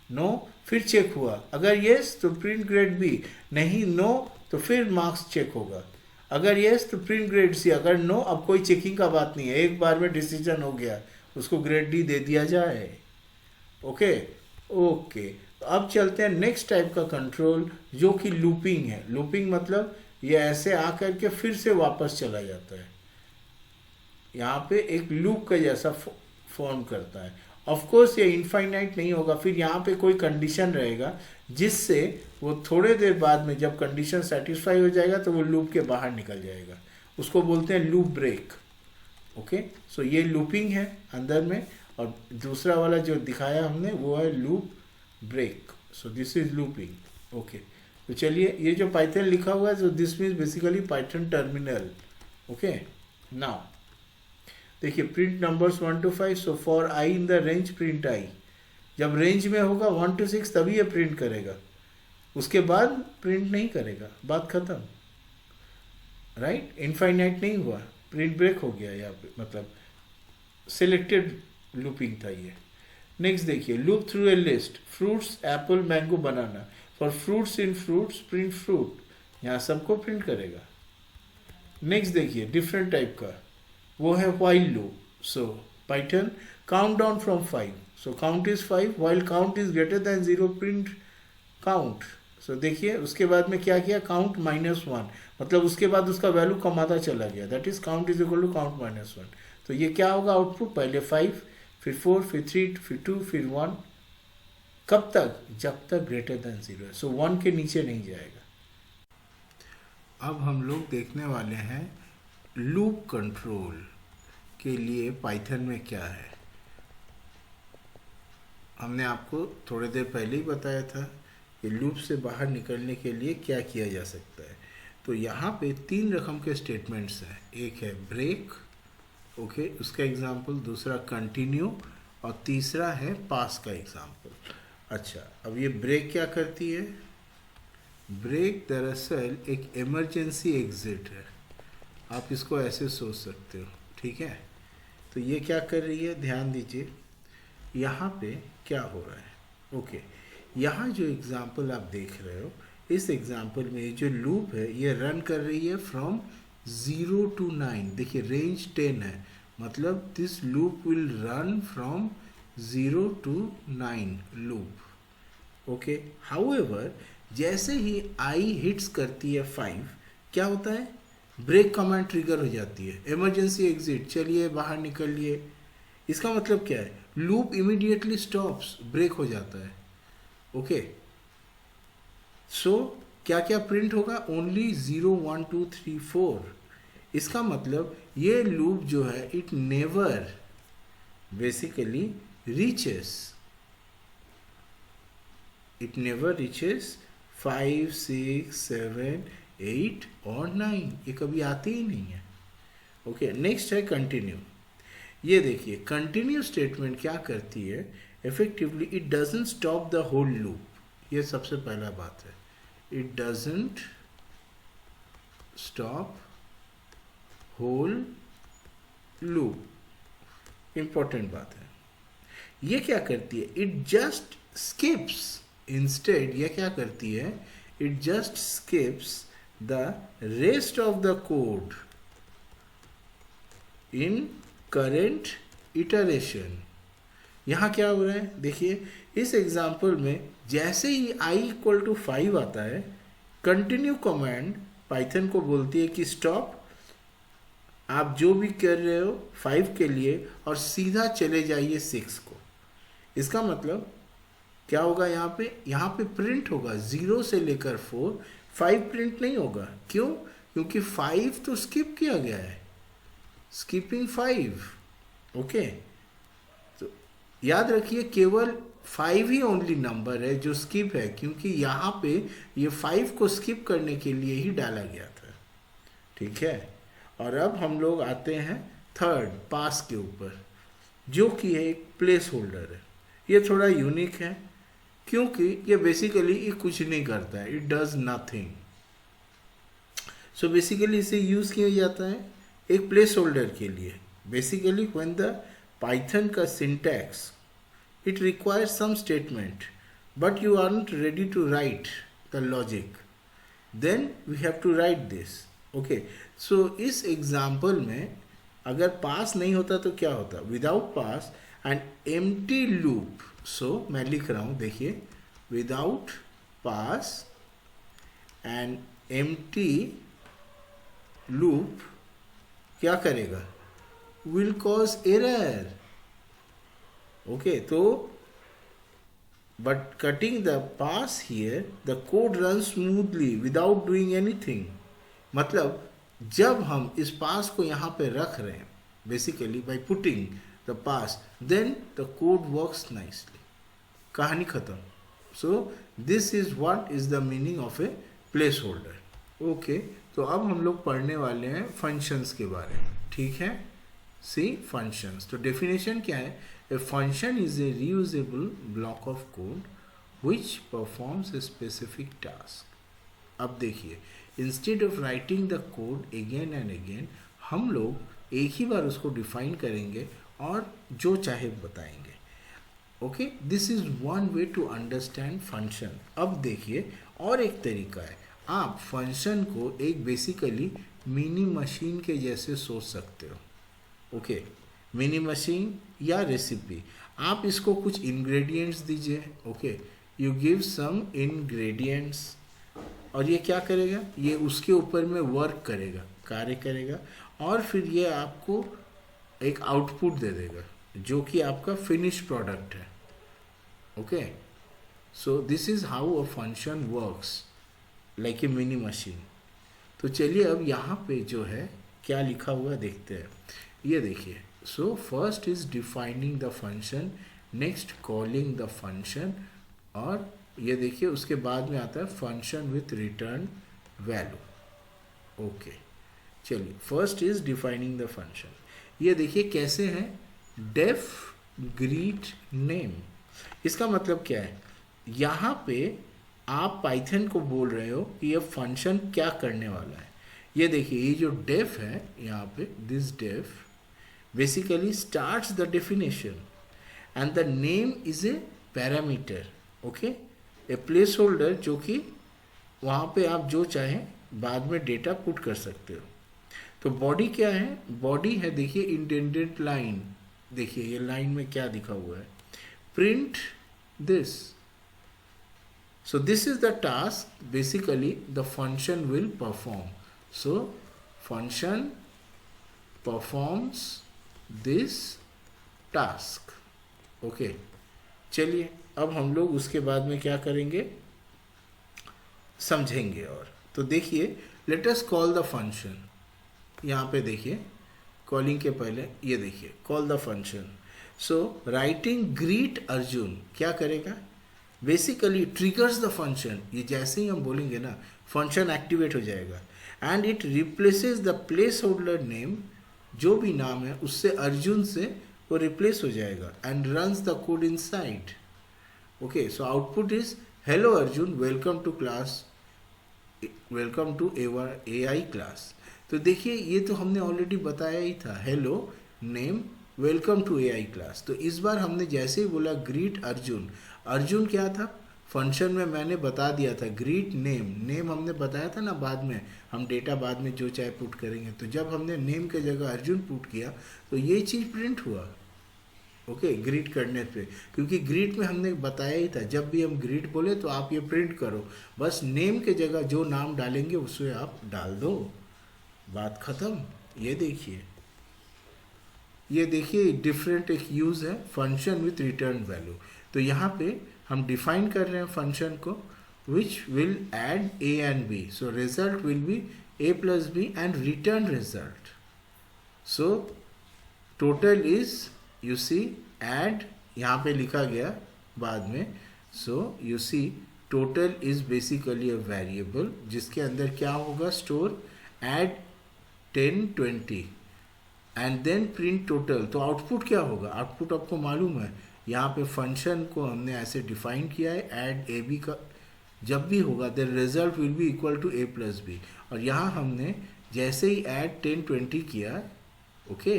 नो फिर चेक हुआ, अगर येस तो प्रिंट ग्रेड बी, नहीं नो तो फिर मार्क्स चेक होगा, अगर येस तो प्रिंट ग्रेड सी, अगर नो अब कोई चेकिंग का बात नहीं है, एक बार में डिसीजन हो गया, उसको ग्रेड डी दे दिया जाए. ओके ओके, तो अब चलते हैं नेक्स्ट टाइप का कंट्रोल जो कि लूपिंग है. लूपिंग मतलब ये ऐसे आकर के फिर से वापस चला जाता है, यहाँ पे एक लूप का जैसा फॉर्म करता है. ऑफ कोर्स ये इनफाइनाइट नहीं होगा, फिर यहाँ पे कोई कंडीशन रहेगा जिससे वो थोड़े देर बाद में जब कंडीशन सेटिस्फाई हो जाएगा तो वो लूप के बाहर निकल जाएगा, उसको बोलते हैं लूप ब्रेक. ओके, सो ये लूपिंग है अंदर में, और दूसरा वाला जो दिखाया हमने वो है loop break. So this is looping. Okay, तो चलिए, ये जो पाइथन लिखा हुआ है, so this means basically Python terminal. Okay, now देखिए, print numbers 1 to 5. So for i in the range print i, जब रेंज में होगा 1 to 6 तभी ये प्रिंट करेगा, उसके बाद प्रिंट नहीं करेगा, बात खत्म, राइट. इनफाइनाइट नहीं हुआ, प्रिंट ब्रेक हो गया यहाँ पे, मतलब सिलेक्टेड लूपिंग था ये. नेक्स्ट देखिए, loop through a list, fruits Apple mango banana. For fruits in fruits print fruit, यहाँ सबको प्रिंट करेगा. नेक्स्ट देखिए, डिफरेंट टाइप का वो है while loop. So Python count down from 5. So count is 5, while count is greater than 0 print count. So देखिए, उसके बाद में क्या किया, count -1, मतलब उसके बाद उसका वैल्यू कमाता चला गया, that is count is equal to count -1. तो ये क्या होगा आउटपुट, पहले 5 फिर 4 फिर 3 फिर 2 फिर 1, कब तक, जब तक ग्रेटर देन 0 है. सो 1 के नीचे नहीं जाएगा. अब हम लोग देखने वाले हैं लूप कंट्रोल के लिए पाइथन में क्या है. हमने आपको थोड़ी देर पहले ही बताया था कि लूप से बाहर निकलने के लिए क्या किया जा सकता है. तो यहाँ पे 3 रकम के स्टेटमेंट्स हैं. एक है ब्रेक, ओके, उसका एग्जांपल, दूसरा कंटिन्यू, और तीसरा है पास का एग्जांपल. अच्छा, अब ये ब्रेक क्या करती है, ब्रेक दरअसल एक इमरजेंसी एग्जिट है, आप इसको ऐसे सोच सकते हो, ठीक है. तो ये क्या कर रही है, ध्यान दीजिए, यहाँ पे क्या हो रहा है. ओके, यहाँ जो एग्जांपल आप देख रहे हो, इस एग्जांपल में जो लूप है ये रन कर रही है फ्रॉम 0 to 9. देखिए रेंज 10 है, मतलब this loop will run from 0 to 9 loop. Okay, however जैसे ही आई हिट्स करती है 5, क्या होता है, ब्रेक कमांड ट्रिगर हो जाती है, इमरजेंसी एग्जिट, चलिए बाहर निकलिए। इसका मतलब क्या है, लूप इमीडिएटली स्टॉप्स, ब्रेक हो जाता है। ओके, सो क्या क्या प्रिंट होगा, ओनली 0 1 2 3 4। इसका मतलब ये लूप जो है it never basically reaches, it never reaches 5 6 7 8 और 9, ये कभी आते ही नहीं है। ओके, नेक्स्ट है कंटिन्यू। ये देखिए कंटिन्यू स्टेटमेंट क्या करती है, effectively it doesn't stop the whole loop. ये सबसे पहला बात है, it doesn't stop whole loop, important बात है। ये क्या करती है, इट जस्ट स्किप्स, इंस्टेड ये क्या करती है, it just skips the rest of the code in current iteration. यहां क्या हो रहा है, देखिए इस एग्जाम्पल में जैसे ही i इक्वल टू 5 आता है, कंटिन्यू कमांड पाइथन को बोलती है कि स्टॉप, आप जो भी कर रहे हो 5 के लिए और सीधा चले जाइए 6 को। इसका मतलब क्या होगा, यहाँ पे प्रिंट होगा 0 से लेकर 4, 5 प्रिंट नहीं होगा। क्यों, क्योंकि 5 तो स्किप किया गया है, स्किपिंग 5। ओके, तो याद रखिए केवल 5 ही ओनली नंबर है जो स्किप है, क्योंकि यहाँ पे ये 5 को स्किप करने के लिए ही डाला गया था। ठीक है, और अब हम लोग आते हैं थर्ड पास के ऊपर, जो कि है एक प्लेस होल्डर है। ये थोड़ा यूनिक है क्योंकि ये बेसिकली ये कुछ नहीं करता है, it does nothing. So basically इसे यूज किया जाता है एक प्लेस होल्डर के लिए। बेसिकली व्हेन द पाइथन का syntax it requires some statement but you are not ready to write the logic, then we have to write this. Okay, so इस example में अगर पास नहीं होता तो क्या होता, without pass and empty loop. So मैं लिख रहा हूं, देखिए without pass and empty loop क्या करेगा, विल कॉज एरर। ओके, तो but cutting the pass here the code run smoothly without doing anything. मतलब जब हम इस पास को यहाँ पे रख रहे हैं, basically by putting the pass, then the code works nicely, कहानी खत्म। So this is what is the meaning of a placeholder. Okay, तो अब हम लोग पढ़ने वाले हैं फंक्शंस के बारे में। ठीक है, सी फंक्शंस, तो डेफिनेशन क्या है, a function is a reusable block of code which performs a specific task. अब देखिए, instead of writing the code again and again, हम लोग एक ही बार उसको डिफाइन करेंगे और जो चाहे बताएंगे। Okay, this is one way to understand function. अब देखिए और एक तरीका है, आप फंक्शन को एक बेसिकली मिनी मशीन के जैसे सोच सकते हो। ओके, मिनी मशीन या रेसिपी, आप इसको कुछ इंग्रेडिएंट्स दीजिए। Okay, you give some ingredients और ये क्या करेगा, ये उसके ऊपर में वर्क करेगा, कार्य करेगा, और फिर ये आपको एक आउटपुट दे देगा जो कि आपका फिनिश प्रोडक्ट है। Okay, so this is how a function works like a mini machine. तो चलिए अब यहाँ पे जो है क्या लिखा हुआ देखते हैं। ये देखिए, so first is defining the function, next calling the function, और ये देखिए उसके बाद में आता है function with return value. Okay, चलिए first is defining the function. ये देखिए कैसे है, डेफ ग्रीट नेम। इसका मतलब क्या है, यहाँ पे आप पाइथन को बोल रहे हो कि ये फंक्शन क्या करने वाला है। ये देखिए ये जो डेफ है यहाँ पे, this def basically starts the definition and the name is a parameter. Okay, a placeholder जो कि वहाँ पे आप जो चाहें बाद में डेटा पुट कर सकते हो। तो बॉडी क्या है, बॉडी है देखिए इंडेंटेड लाइन। देखिए ये लाइन में क्या दिखा हुआ है, print this. So this is the task basically the function will perform. So function performs this task. Okay चलिए अब हम लोग उसके बाद में क्या करेंगे समझेंगे। और तो देखिए let us call the function. यहाँ पे देखिए कॉलिंग के पहले ये देखिए call the function. So writing greet Arjun क्या करेगा, बेसिकली ट्रिगर्स द फंक्शन। ये जैसे ही हम बोलेंगे ना फंक्शन एक्टिवेट हो जाएगा and it replaces the place holder name, जो भी नाम है उससे अर्जुन से वो रिप्लेस हो जाएगा and runs the code inside. Okay so output is hello Arjun welcome to class, welcome to AI class. तो देखिए ये तो हमने ऑलरेडी बताया ही था, hello name welcome to AI class. तो इस बार हमने जैसे ही बोला ग्रीट अर्जुन, अर्जुन क्या था फंक्शन में मैंने बता दिया था ग्रीट नेम, नेम हमने बताया था ना, बाद में हम डेटा बाद में जो चाहे पुट करेंगे। तो जब हमने नेम के जगह अर्जुन पुट किया तो ये चीज़ प्रिंट हुआ। ओके ग्रीट करने पे, क्योंकि ग्रीट में हमने बताया ही था जब भी हम ग्रीट बोले तो आप ये प्रिंट करो, बस नेम के जगह जो नाम डालेंगे उसे आप डाल दो, बात ख़त्म। ये देखिए डिफरेंट एक यूज़ है फंक्शन विथ रिटर्न वैल्यू। तो यहाँ पे हम डिफाइन कर रहे हैं फंक्शन को which will add a and b, so result will be a plus b and return result. So total is you see add, यहाँ पे लिखा गया बाद में, so you see total is basically a variable जिसके अंदर क्या होगा store add 10 20 and then print total. तो आउटपुट क्या होगा, आउटपुट आपको मालूम है, यहाँ पे फंक्शन को हमने ऐसे डिफाइन किया है एड ए बी का जब भी होगा then result will be equal to a plus b. और यहाँ हमने जैसे ही ऐड 10 20 किया ओके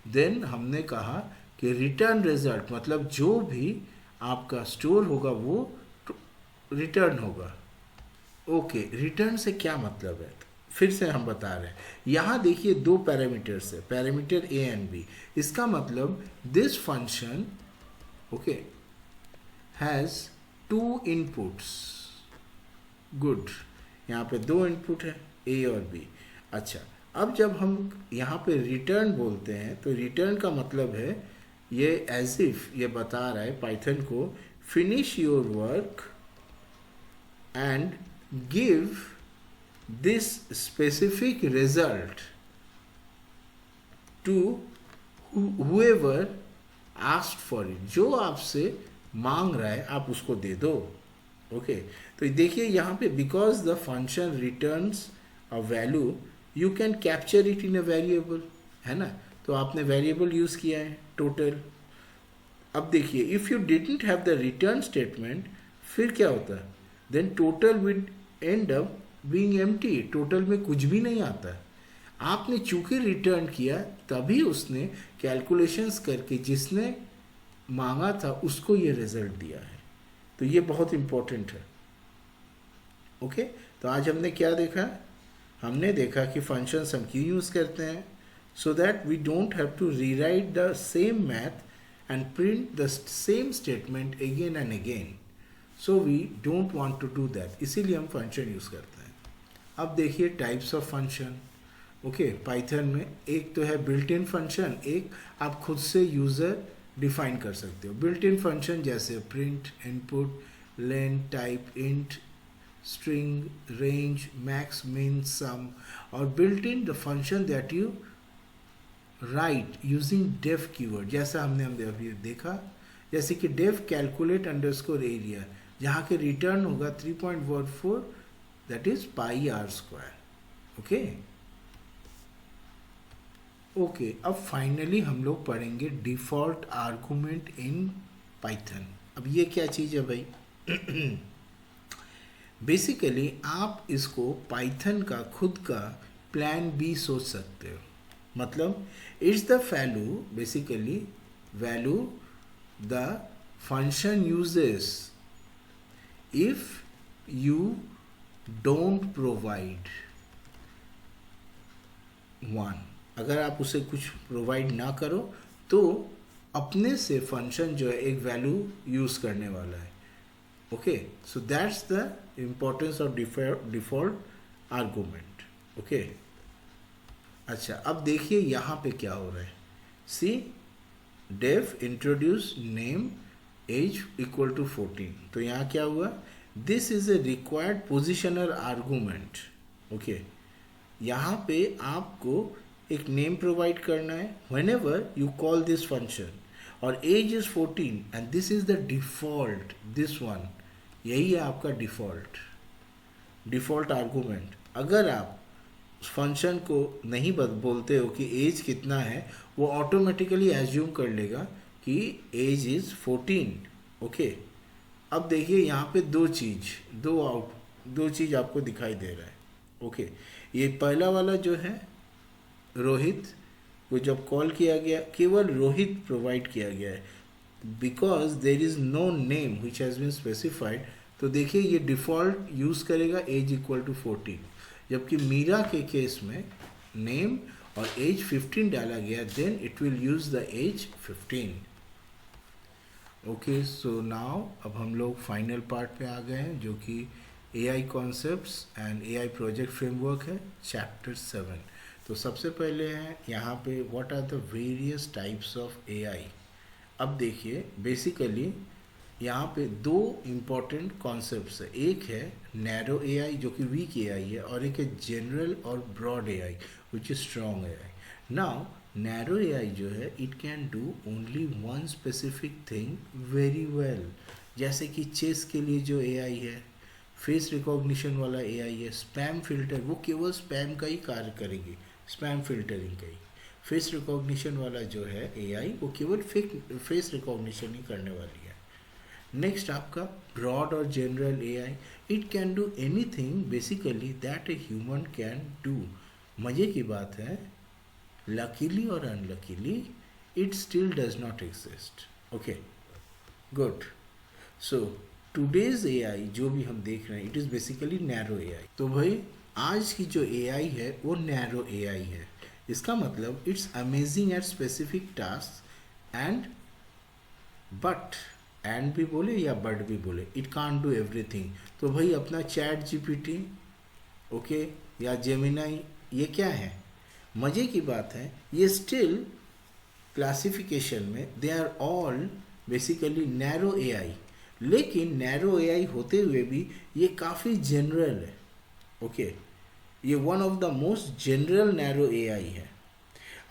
देन हमने कहा कि रिटर्न रिजल्ट मतलब जो भी आपका स्टोर होगा वो रिटर्न होगा। ओके रिटर्न से क्या मतलब है, फिर से हम बता रहे हैं, यहाँ देखिए दो पैरामीटर्स है, पैरामीटर a एंड b। इसका मतलब this function okay has 2 inputs. Good, यहाँ पे 2 इनपुट है a और b। अच्छा अब जब हम यहाँ पे रिटर्न बोलते हैं तो रिटर्न का मतलब है ये एज इफ ये बता रहा है पाइथन को finish your work and give this specific result to whoever asked for it, जो आपसे मांग रहा है आप उसको दे दो। ओके तो देखिए यहाँ पे because the function returns a value you can capture it in a variable, है ना, तो आपने वेरिएबल यूज़ किया है टोटल। अब देखिए if you didn't have the return statement फिर क्या होता है, then total will end up being empty, total में कुछ भी नहीं आता। आपने चूंकि रिटर्न किया तभी उसने कैलकुलेशंस करके जिसने मांगा था उसको ये रिजल्ट दिया है। तो ये बहुत इम्पोर्टेंट है। ओके तो आज हमने क्या देखा, हमने देखा कि फंक्शंस हम क्यों यूज़ करते हैं, so that we don't have to rewrite the same math and print the same statement again and again, so we don't want to do that, इसीलिए हम फंक्शन यूज़ करते हैं। अब देखिए types of function. Okay Python में एक तो है बिल्ट इन फंक्शन, एक आप खुद से यूज़र डिफाइन कर सकते हो। बिल्ट इन फंक्शन जैसे print, input, len, type, int, string, range, max, min, sum. और built in the function that you write using def keyword, जैसा हमने अभी देखा, जैसे कि डेफ कैलकुलेट अंडरस्कोर एरिया, जहाँ के रिटर्न होगा 3.14 that is pi r square। Okay अब फाइनली हम लोग पढ़ेंगे डिफॉल्ट आर्गुमेंट इन पाइथन। अब ये क्या चीज़ है भाई बेसिकली आप इसको पाइथन का खुद का प्लान बी सोच सकते हो। मतलब it's the value, basically value the function uses if you don't provide 1, अगर आप उसे कुछ प्रोवाइड ना करो तो अपने से फंक्शन जो है एक वैल्यू यूज़ करने वाला है। Okay, so that's the importance of default argument. Okay, अच्छा अब देखिए यहाँ पे क्या हो रहा है। See, def introduce name age equal to 14। तो यहाँ क्या हुआ, this is a required positional argument. Okay, यहाँ पे आपको एक नेम प्रोवाइड करना है whenever you call this function, और age is 14 and this is the default, this one, यही है आपका डिफॉल्ट आर्गूमेंट। अगर आप फंक्शन को नहीं बोलते हो कि एज कितना है, वो ऑटोमेटिकली एज्यूम कर लेगा कि एज इज 14। ओके, अब देखिए यहाँ पे दो चीज़ आपको दिखाई दे रहा है। ओके, ये पहला वाला जो है रोहित, वो जब कॉल किया गया केवल रोहित प्रोवाइड किया गया है, because there is no name which has been specified. तो देखिए ये डिफ़ॉल्ट यूज़ करेगा एज इक्वल टू 14, जबकि मीरा के केस में नेम और एज 15 डाला गया, then it will use the age 15। Okay, so now अब हम लोग फाइनल पार्ट पे आ गए हैं, जो कि AI concepts and AI project framework है, चैप्टर 7। तो सबसे पहले है यहाँ पे what are the various types of AI। अब देखिए बेसिकली यहाँ पे दो इम्पॉर्टेंट कॉन्सेप्ट्स है, एक है नैरो AI जो कि वीक AI है, और एक है जनरल और broad AI which is strong AI। Now narrow AI जो है it can do only one specific thing very well, जैसे कि चेस के लिए जो AI है, फेस रिकॉग्निशन वाला AI है, स्पैम फिल्टर, वो केवल स्पैम का ही कार्य करेगी, स्पैम फिल्टरिंग का ही। फेस रिकॉग्निशन वाला जो है AI वो केवल फेस रिकॉग्निशन ही करने वाली है। नेक्स्ट आपका ब्रॉड और general AI, it can do anything basically that a human can do. मज़े की बात है, लकीली और unluckily it still does not exist. Okay, good. So today's AI जो भी हम देख रहे हैं it is basically narrow AI। तो भाई आज की जो AI है वो नैरो AI है। इसका मतलब it's amazing at specific task and but, and भी बोले या बट भी बोले, इट कांट डू एवरीथिंग। तो भाई अपना चैट GPT, ओके, या जेमिनाई, ये क्या है? मज़े की बात है ये स्टिल क्लासिफिकेशन में they are all basically narrow AI, लेकिन नैरो AI होते हुए भी ये काफ़ी जनरल है। ओके, ये one of the most general narrow AI है।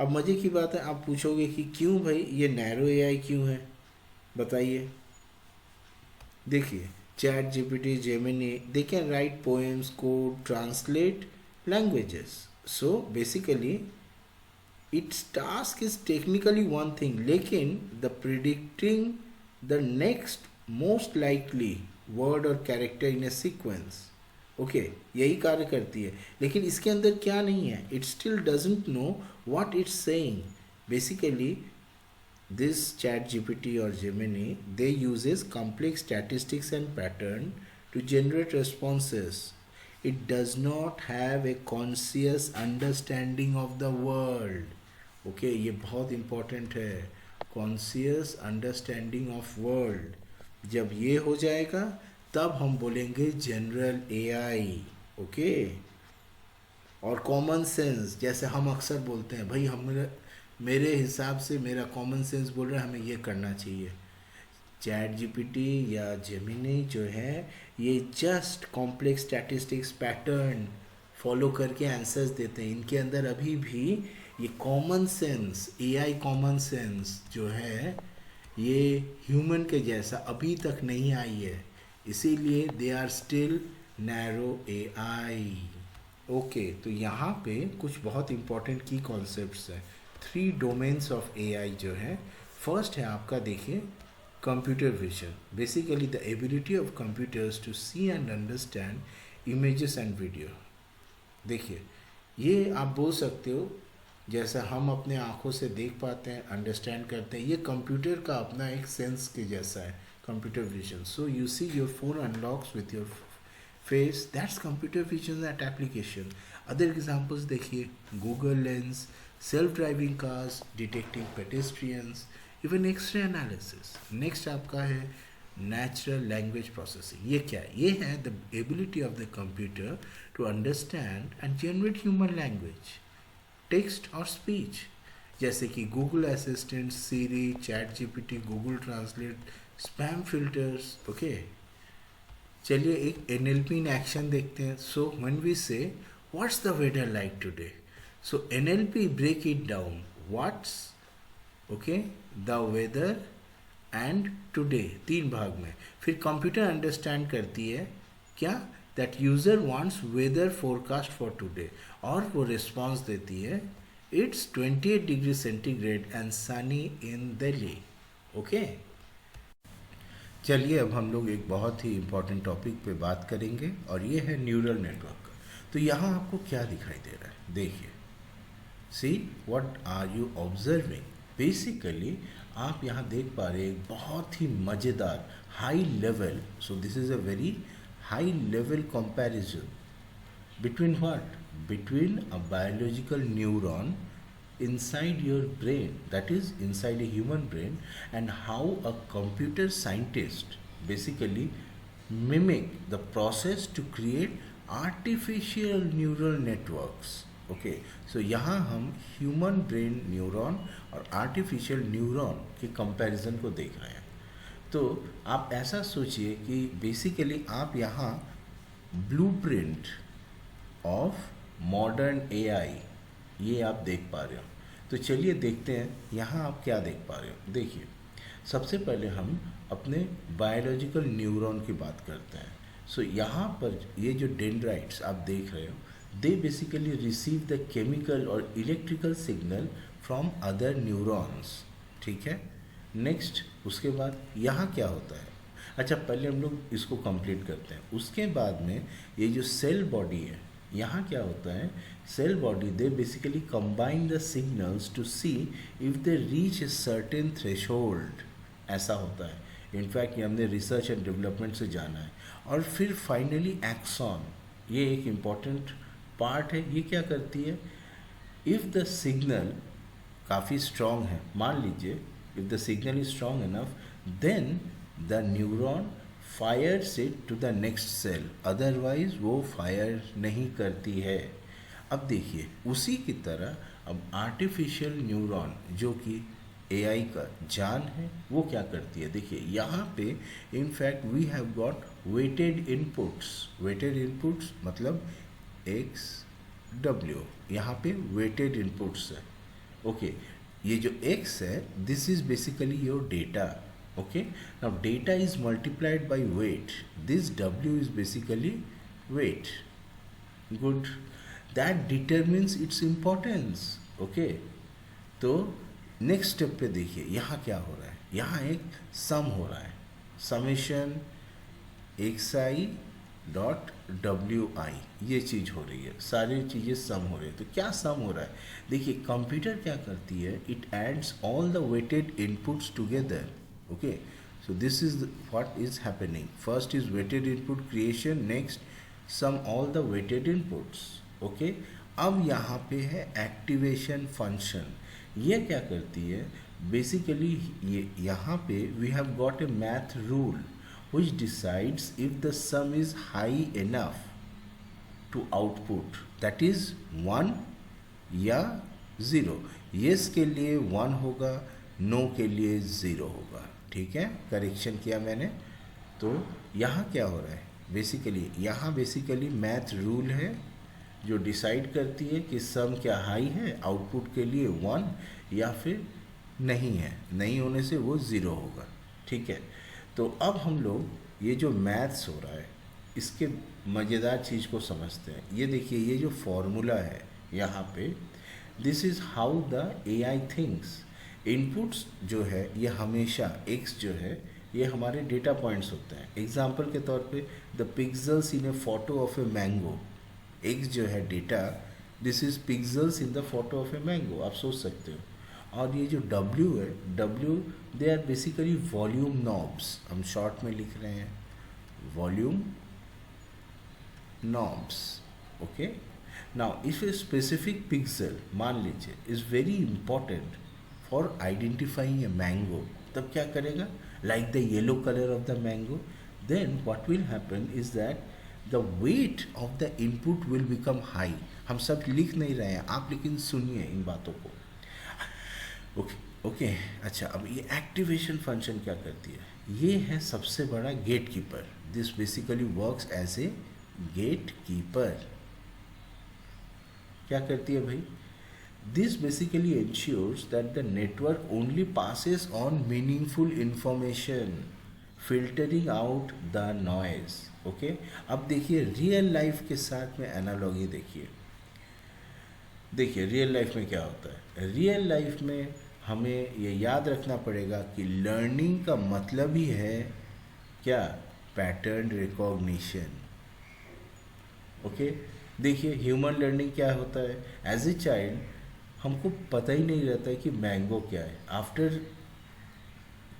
अब मज़े की बात है, आप पूछोगे कि क्यों भाई ये नैरो AI क्यों है, बताइए। देखिए chat GPT, Gemini, they can write poems, code, translate languages. So basically its task is technically one thing, लेकिन the predicting the next most likely word और character in a sequence, okay, यही कार्य करती है। लेकिन इसके अंदर क्या नहीं है, it still doesn't know what it's saying. Basically this chat GPT or Gemini, they uses complex statistics and pattern to generate responses. It does not have a conscious understanding of the world. Okay, ये बहुत important है, conscious understanding of world। जब ये हो जाएगा तब हम बोलेंगे जनरल AI। ओके, और कॉमन सेंस, जैसे हम अक्सर बोलते हैं भाई, हम मेरे हिसाब से मेरा कॉमन सेंस बोल रहा है हमें ये करना चाहिए। चैट GPT या जेमिनी जो है ये just complex statistics pattern follow करके आंसर्स देते हैं। इनके अंदर अभी भी ये common sense, AI common sense जो है ये ह्यूमन के जैसा अभी तक नहीं आई है, इसीलिए they are still narrow AI। Okay, तो यहाँ पे कुछ बहुत इंपॉर्टेंट की कॉन्सेप्ट्स हैं, 3 डोमेन्स ऑफ AI जो है। फर्स्ट है आपका, देखिए, computer vision, basically the ability of computers to see and understand images and video. देखिए ये आप बोल सकते हो जैसा हम अपने आँखों से देख पाते हैं, अंडरस्टैंड करते हैं, ये कंप्यूटर का अपना एक सेंस के जैसा है, computer vision. So you see your phone unlocks with your face, that's computer vision that application. Other examples देखिए, Google Lens, self-driving cars, detecting pedestrians, even X-ray analysis. Next आपका है नेचुरल लैंग्वेज प्रोसेसिंग। ये क्या है? ये है the ability of the computer to understand and generate human language, text और speech, जैसे कि Google assistant, Siri, chat GPT, Google translate, spam filters. Okay, चलिए एक एनएलपी इन एक्शन देखते हैं। So when we say what's the weather like today, so NLP break it down, what's, okay, the weather and today, तीन भाग में। फिर computer understand करती है क्या, that user wants weather forecast for today, और वो रिस्पॉन्स देती है it's 28 degree centigrade and Sunny in Delhi. Okay, चलिए अब हम लोग एक बहुत ही इम्पोर्टेंट टॉपिक पे बात करेंगे, और ये है न्यूरल नेटवर्क। तो यहाँ आपको क्या दिखाई दे रहा है, देखिए, see what are you observing. Basically आप यहाँ देख पा रहे हैं एक बहुत ही मज़ेदार high level, so this is a very high level comparison between what, between a biological neuron inside your brain, that is inside a human brain, and how a computer scientist basically mimic the process to create artificial neural networks. Okay, so यहाँ हम human brain neuron और artificial neuron के comparison को देख रहे हैं। तो आप ऐसा सोचिए कि बेसिकली आप यहाँ ब्लूप्रिंट ऑफ मॉडर्न एआई ये आप देख पा रहे हो। तो चलिए देखते हैं यहाँ आप क्या देख पा रहे हो। देखिए, सबसे पहले हम अपने बायोलॉजिकल न्यूरॉन की बात करते हैं। सो यहाँ पर ये जो डेंड्राइट्स आप देख रहे हो, they basically receive the chemical और electrical signal from other neurons, ठीक है। नेक्स्ट उसके बाद यहाँ क्या होता है, अच्छा पहले हम लोग इसको कंप्लीट करते हैं। उसके बाद में ये जो सेल बॉडी है, यहाँ क्या होता है, cell body they basically combine the signals to see if they reach a certain threshold, ऐसा होता है। इनफैक्ट ये हमने रिसर्च एंड डेवलपमेंट से जाना है। और फिर फाइनली एक्सॉन, ये एक इम्पॉर्टेंट पार्ट है। ये क्या करती है, इफ़ द सिग्नल काफ़ी स्ट्रॉन्ग है, मान लीजिए if the signal is strong enough, then the neuron fires it to the next cell, otherwise वो फायर नहीं करती है। अब देखिए उसी की तरह अब आर्टिफिशियल न्यूरॉन जो कि एआई का जान है, वो क्या करती है। देखिए यहाँ पे in fact we have got weighted inputs, weighted inputs मतलब एक्स डब्ल्यू, यहाँ पे वेटेड इनपुट्स है। ओके, ये जो x है, this is basically your data. Okay, now data is multiplied by weight, this w is basically weight, good, that determines its importance. Okay, तो next step पे देखिए यहाँ क्या हो रहा है, यहाँ एक सम हो रहा है, summation x I dot W I, ये चीज़ हो रही है, सारी चीज़ें सम हो रही है। तो क्या सम हो रहा है, देखिए कंप्यूटर क्या करती है, it adds all the weighted inputs together. Okay, so this is what is happening. First is weighted input creation, next sum all the weighted inputs. Okay, अब यहाँ पे है एक्टिवेशन फंक्शन। ये क्या करती है, बेसिकली ये यहाँ पे we have got a math rule which decides if the sum is high enough to output, that is 1 या 0। yes के लिए 1 होगा, नो के लिए 0 होगा, ठीक है, करेक्शन किया मैंने। तो यहाँ क्या हो रहा है, बेसिकली यहाँ बेसिकली मैथ रूल है जो डिसाइड करती है कि सम क्या हाई है, आउटपुट के लिए 1 या फिर नहीं है, नहीं होने से वो 0 होगा, ठीक है। तो अब हम लोग ये जो मैथ्स हो रहा है इसके मज़ेदार चीज़ को समझते हैं। ये देखिए ये जो फॉर्मूला है यहाँ पे, this is how the AI thinks. Inputs जो है ये हमेशा x जो है ये हमारे डेटा पॉइंट्स होते हैं। एग्जांपल के तौर पे the pixels in A photo of a mango, x जो है data, this is pixels in the photo of a mango, आप सोच सकते हो। और ये जो w है, w they are basically volume knobs, हम शॉर्ट में लिख रहे हैं volume knobs. Okay, now if a specific pixel मान लीजिए is very important for identifying a mango, तब क्या करेगा, like the yellow color of the mango, then what will happen is that the weight of the input will become high. हम सब लिख नहीं रहे हैं आप, लेकिन सुनिए इन बातों को। ओके ओके अच्छा, अब ये एक्टिवेशन फंक्शन क्या करती है? ये है सबसे बड़ा gatekeeper. This basically works as a gatekeeper. क्या करती है भाई? This basically ensures that the network only passes on meaningful information, filtering out the noise. Okay? अब देखिए रियल लाइफ के साथ में एनालॉजी देखिए। देखिए रियल लाइफ में क्या होता है? रियल लाइफ में हमें ये याद रखना पड़ेगा कि लर्निंग का मतलब ही है क्या? Pattern recognition. ओके, देखिए ह्यूमन लर्निंग क्या होता है? एज ए चाइल्ड हमको पता ही नहीं रहता है कि मैंगो क्या है। आफ्टर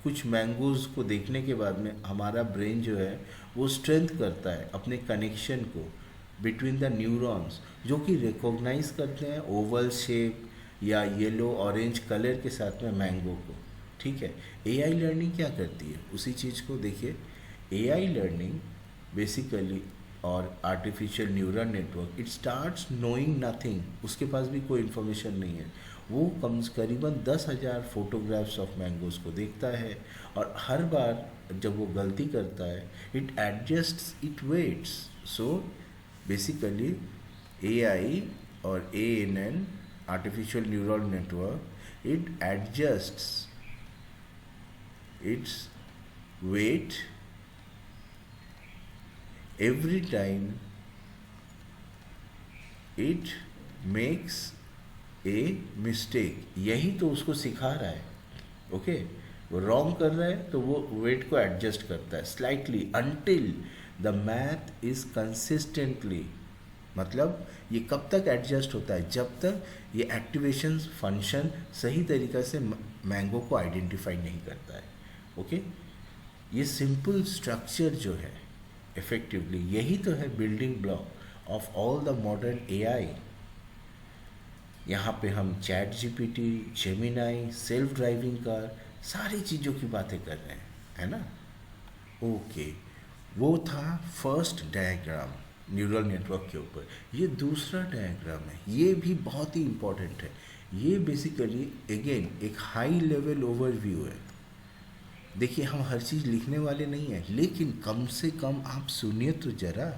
कुछ मैंगोज़ को देखने के बाद में हमारा ब्रेन जो है वो स्ट्रेंथ करता है अपने कनेक्शन को बिटवीन द न्यूरॉन्स, जो कि रिकॉग्नाइज करते हैं ओवल शेप या येलो ऑरेंज कलर के साथ में मैंगो को। ठीक है, एआई लर्निंग क्या करती है? उसी चीज़ को देखिए। एआई लर्निंग बेसिकली और artificial neural network, it starts knowing nothing. उसके पास भी कोई इन्फॉर्मेशन नहीं है। वो करीबन 10,000 फोटोग्राफ्स ऑफ मैंगोज़ को देखता है और हर बार जब वो गलती करता है it adjusts, it weights. So basically AI और ANN, artificial neural network, it adjusts its weight every time it makes a mistake। यही तो उसको सिखा रहा है। ओके, वो रॉन्ग कर रहा है तो वो वेट को एडजस्ट करता है slightly until the math is consistently। मतलब ये कब तक एडजस्ट होता है? जब तक ये एक्टिवेशन फंक्शन सही तरीक़े से मैंगो को आइडेंटिफाई नहीं करता है। ओके, ये सिंपल स्ट्रक्चर जो है इफेक्टिवली यही तो है building block of all the modern AI. यहाँ पे हम chat GPT, Gemini, self driving car, सारी चीज़ों की बातें कर रहे हैं, है ना? ओके, वो था फर्स्ट डायग्राम न्यूरल नेटवर्क के ऊपर। ये दूसरा डायग्राम है, ये भी बहुत ही इम्पोर्टेंट है। ये बेसिकली अगेन एक हाई लेवल ओवरव्यू है। देखिए हम हर चीज़ लिखने वाले नहीं हैं, लेकिन कम से कम आप सुनिए तो ज़रा।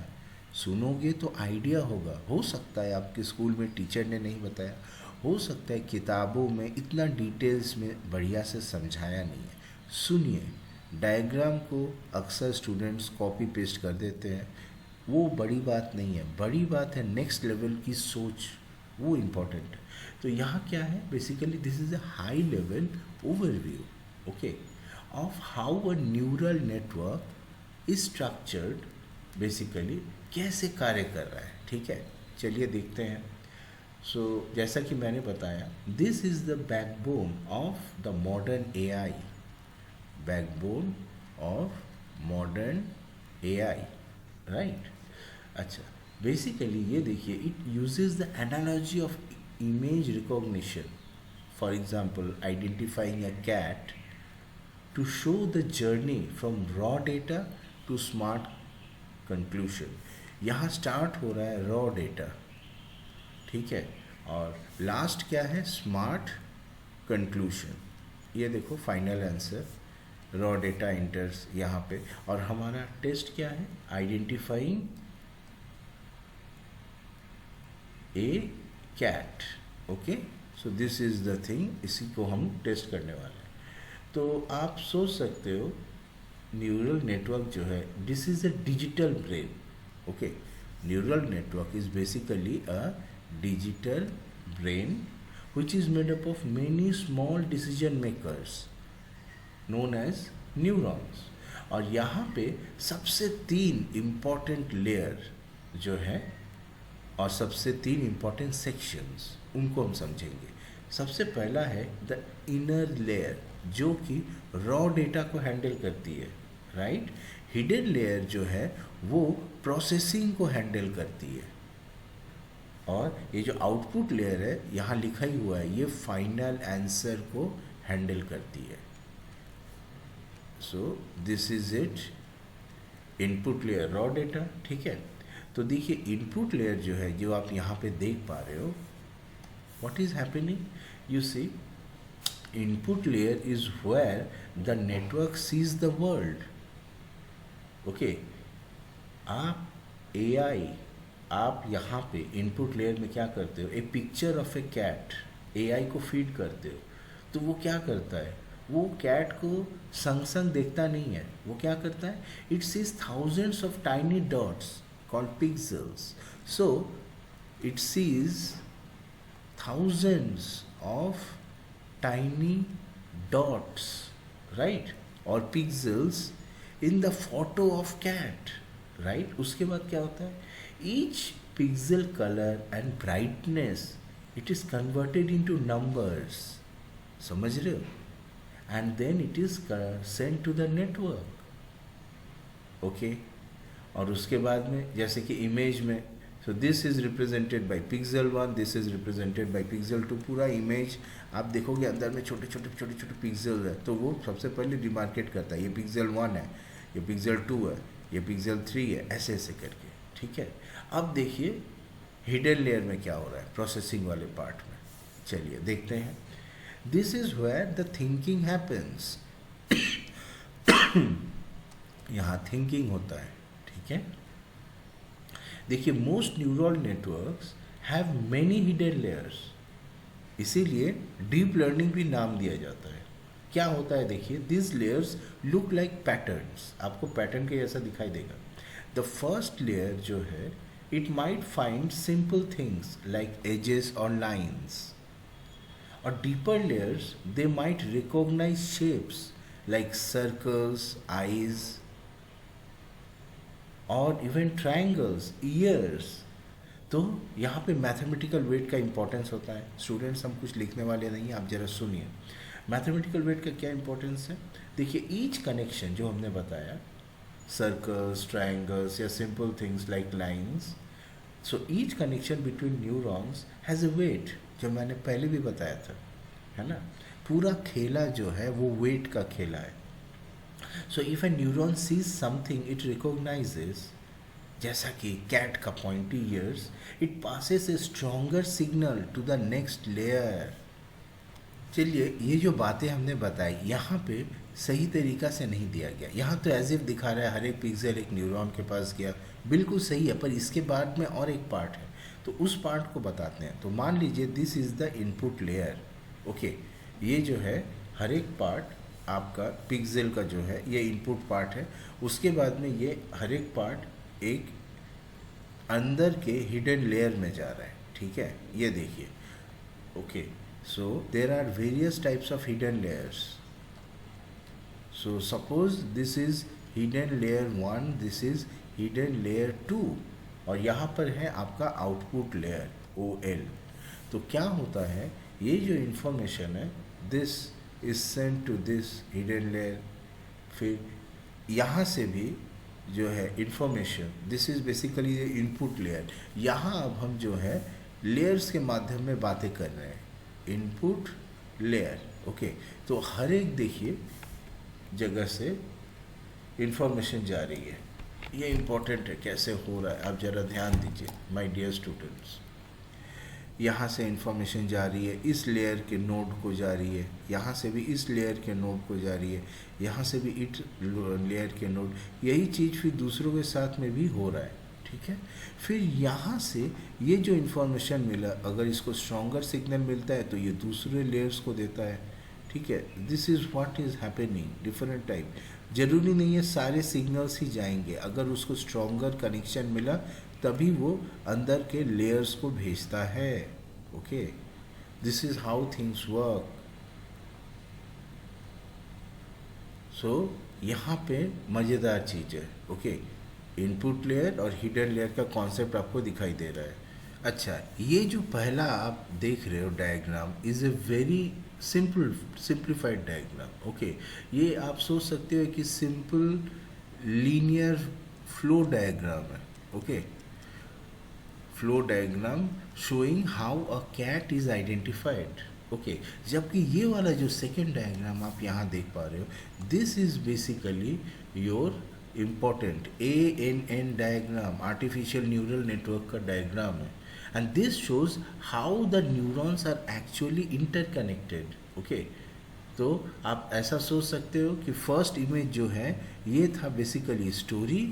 सुनोगे तो आइडिया होगा। हो सकता है आपके स्कूल में टीचर ने नहीं बताया, हो सकता है किताबों में इतना डिटेल्स में बढ़िया से समझाया नहीं है। सुनिए, डायग्राम को अक्सर स्टूडेंट्स कॉपी पेस्ट कर देते हैं, वो बड़ी बात नहीं है। बड़ी बात है नेक्स्ट लेवल की सोच, वो इम्पोर्टेंट है। तो यहाँ क्या है? Basically this is a high level overview, okay, of how a neural network is structured, basically कैसे कार्य कर रहा है। ठीक है, चलिए देखते हैं। सो जैसा कि मैंने बताया, this is the backbone of the modern AI. Backbone of modern AI, right? अच्छा, बेसिकली ये देखिए, it uses the analogy of image recognition, for example identifying a cat, to show the journey from raw data to smart conclusion। यहाँ start हो रहा है raw data, ठीक है, और लास्ट क्या है? Smart conclusion. ये देखो final answer, raw data enters यहाँ पे, और हमारा टेस्ट क्या है? Identifying a cat. Okay, so this is the thing, इसी को हम टेस्ट करने वाले हैं। तो आप सोच सकते हो न्यूरल नेटवर्क जो है, this is a digital brain. Okay, neural network is basically a digital brain which is made up of many small decision makers known as neurons। और यहाँ पे सबसे 3 इम्पॉर्टेंट लेयर जो है और सबसे 3 इम्पॉर्टेंट सेक्शंस, उनको हम समझेंगे। सबसे पहला है द इनर लेयर, जो कि रॉ डेटा को हैंडल करती है, राइट? हिडन लेयर जो है वो प्रोसेसिंग को हैंडल करती है, और ये जो आउटपुट लेयर है यहाँ लिखा ही हुआ है, ये फाइनल आंसर को हैंडल करती है। So this is it, input layer raw data, ठीक है। तो देखिए इनपुट लेयर जो है, जो आप यहाँ पे देख पा रहे हो, what is happening, you see input layer is where the network sees the world. Okay, आप एआई, आप यहाँ पे इनपुट लेयर में क्या करते हो, a picture of a cat AI को फीड करते हो, तो वो क्या करता है, वो कैट को संग संग देखता नहीं है, वो क्या करता है, it sees thousands of tiny dots called pixels, so it sees thousands of tiny dots, right, or pixels in the photo of cat, right। उसके बाद क्या होता है, each pixel color and brightness, it is converted into numbers, समझ रहे हो, and then it is sent to the network, okay। और उसके बाद में जैसे कि इमेज में, so this is represented by pixel 1, this is represented by pixel 2, पूरा इमेज आप देखोगे अंदर में छोटे छोटे पिक्सल है, तो वो सबसे पहले डिमार्केट करता है, ये पिक्सल 1 है, ये पिक्सल 2 है, ये पिक्सल 3 है, ऐसे ऐसे करके, ठीक है। अब देखिए हिडन लेयर में क्या हो रहा है, प्रोसेसिंग वाले पार्ट में, चलिए देखते हैं। This is where the thinking happens, यहाँ थिंकिंग होता है, ठीक है। देखिए most neural networks have many hidden layers, इसीलिए डीप लर्निंग भी नाम दिया जाता है। क्या होता है देखिए, this layers look like patterns, आपको पैटर्न के जैसा दिखाई देगा। द फर्स्ट लेयर जो है, it might find simple things like edges और लाइन्स, और deeper layers they might recognise shapes like circles, eyes और इवन ट्रायंगल्स, ईयर्स। तो यहाँ पे मैथमेटिकल वेट का इंपॉर्टेंस होता है। स्टूडेंट्स हम कुछ लिखने वाले नहीं हैं, आप ज़रा सुनिए। मैथमेटिकल वेट का क्या इंपॉर्टेंस है, देखिए ईच कनेक्शन जो हमने बताया, सर्कल्स, ट्रायंगल्स या simple things like lines, so each connection between neurons has a weight, जो मैंने पहले भी बताया था, है ना। पूरा खेला जो है वो वेट का खेला है। So if a neuron sees something it recognizes, जैसा कि कैट का pointy ears, it passes a stronger signal to the next layer. चलिए ये जो बातें हमने बताई यहाँ पे सही तरीका से नहीं दिया गया, यहाँ तो एज इफ दिखा रहा है हर एक पिक्सल एक न्यूरॉन के पास गया, बिल्कुल सही है, पर इसके बाद में और एक पार्ट है, तो उस पार्ट को बताते हैं। तो मान लीजिए this is the input layer, okay, ये जो है हर एक पार्ट आपका पिक्सल का जो है ये इनपुट पार्ट है, उसके बाद में ये हर एक पार्ट एक अंदर के हिडन लेयर में जा रहा है, ठीक है। ये देखिए, okay, so there are various types of hidden layers. So suppose this is hidden layer 1, this is hidden layer 2, और यहाँ पर है आपका आउटपुट लेयर OL। तो क्या होता है, ये जो इंफॉर्मेशन है this is sent to this hidden layer, फिर यहाँ से भी जो है इंफॉर्मेशन, दिस इज़ बेसिकली ये इनपुट लेयर। यहाँ अब हम जो है लेयर्स के माध्यम में बातें कर रहे हैं, इनपुट लेयर, ओके। तो हर एक देखिए जगह से इंफॉर्मेशन जा रही है, ये इम्पोर्टेंट है कैसे हो रहा है, आप ज़रा ध्यान दीजिए माय डियर स्टूडेंट्स। यहाँ से इंफॉर्मेशन जा रही है, इस लेयर के नोड को जा रही है, यहाँ से भी इस लेयर के नोड को जा रही है, यहाँ से भी इस लेयर के नोड, यही चीज़ फिर दूसरों के साथ में भी हो रहा है, ठीक है। फिर यहाँ से ये जो इंफॉर्मेशन मिला, अगर इसको स्ट्रॉन्गर सिग्नल मिलता है तो ये दूसरे लेयर्स को देता है, ठीक है। This is what is happening, different type, ज़रूरी नहीं है सारे सिग्नल्स ही जाएंगे, अगर उसको स्ट्रॉन्गर कनेक्शन मिला तभी वो अंदर के लेयर्स को भेजता है, okay. This is how things work. So यहाँ पे मज़ेदार चीज़ है, ओके, इनपुट लेयर और हिडन लेयर का कॉन्सेप्ट आपको दिखाई दे रहा है। अच्छा, ये जो पहला आप देख रहे हो diagram is a very simplified diagram, okay. ये आप सोच सकते हो कि सिंपल लीनियर फ्लो डायग्राम है, okay. flow diagram showing how a cat is identified, okay, जबकि ये वाला जो सेकेंड डायग्राम आप यहाँ देख पा रहे हो, this is basically your important ANN diagram, artificial neural network का डायग्राम है, and this shows how the neurons are actually interconnected. Okay, तो आप ऐसा सोच सकते हो कि फर्स्ट इमेज जो है ये था basically story.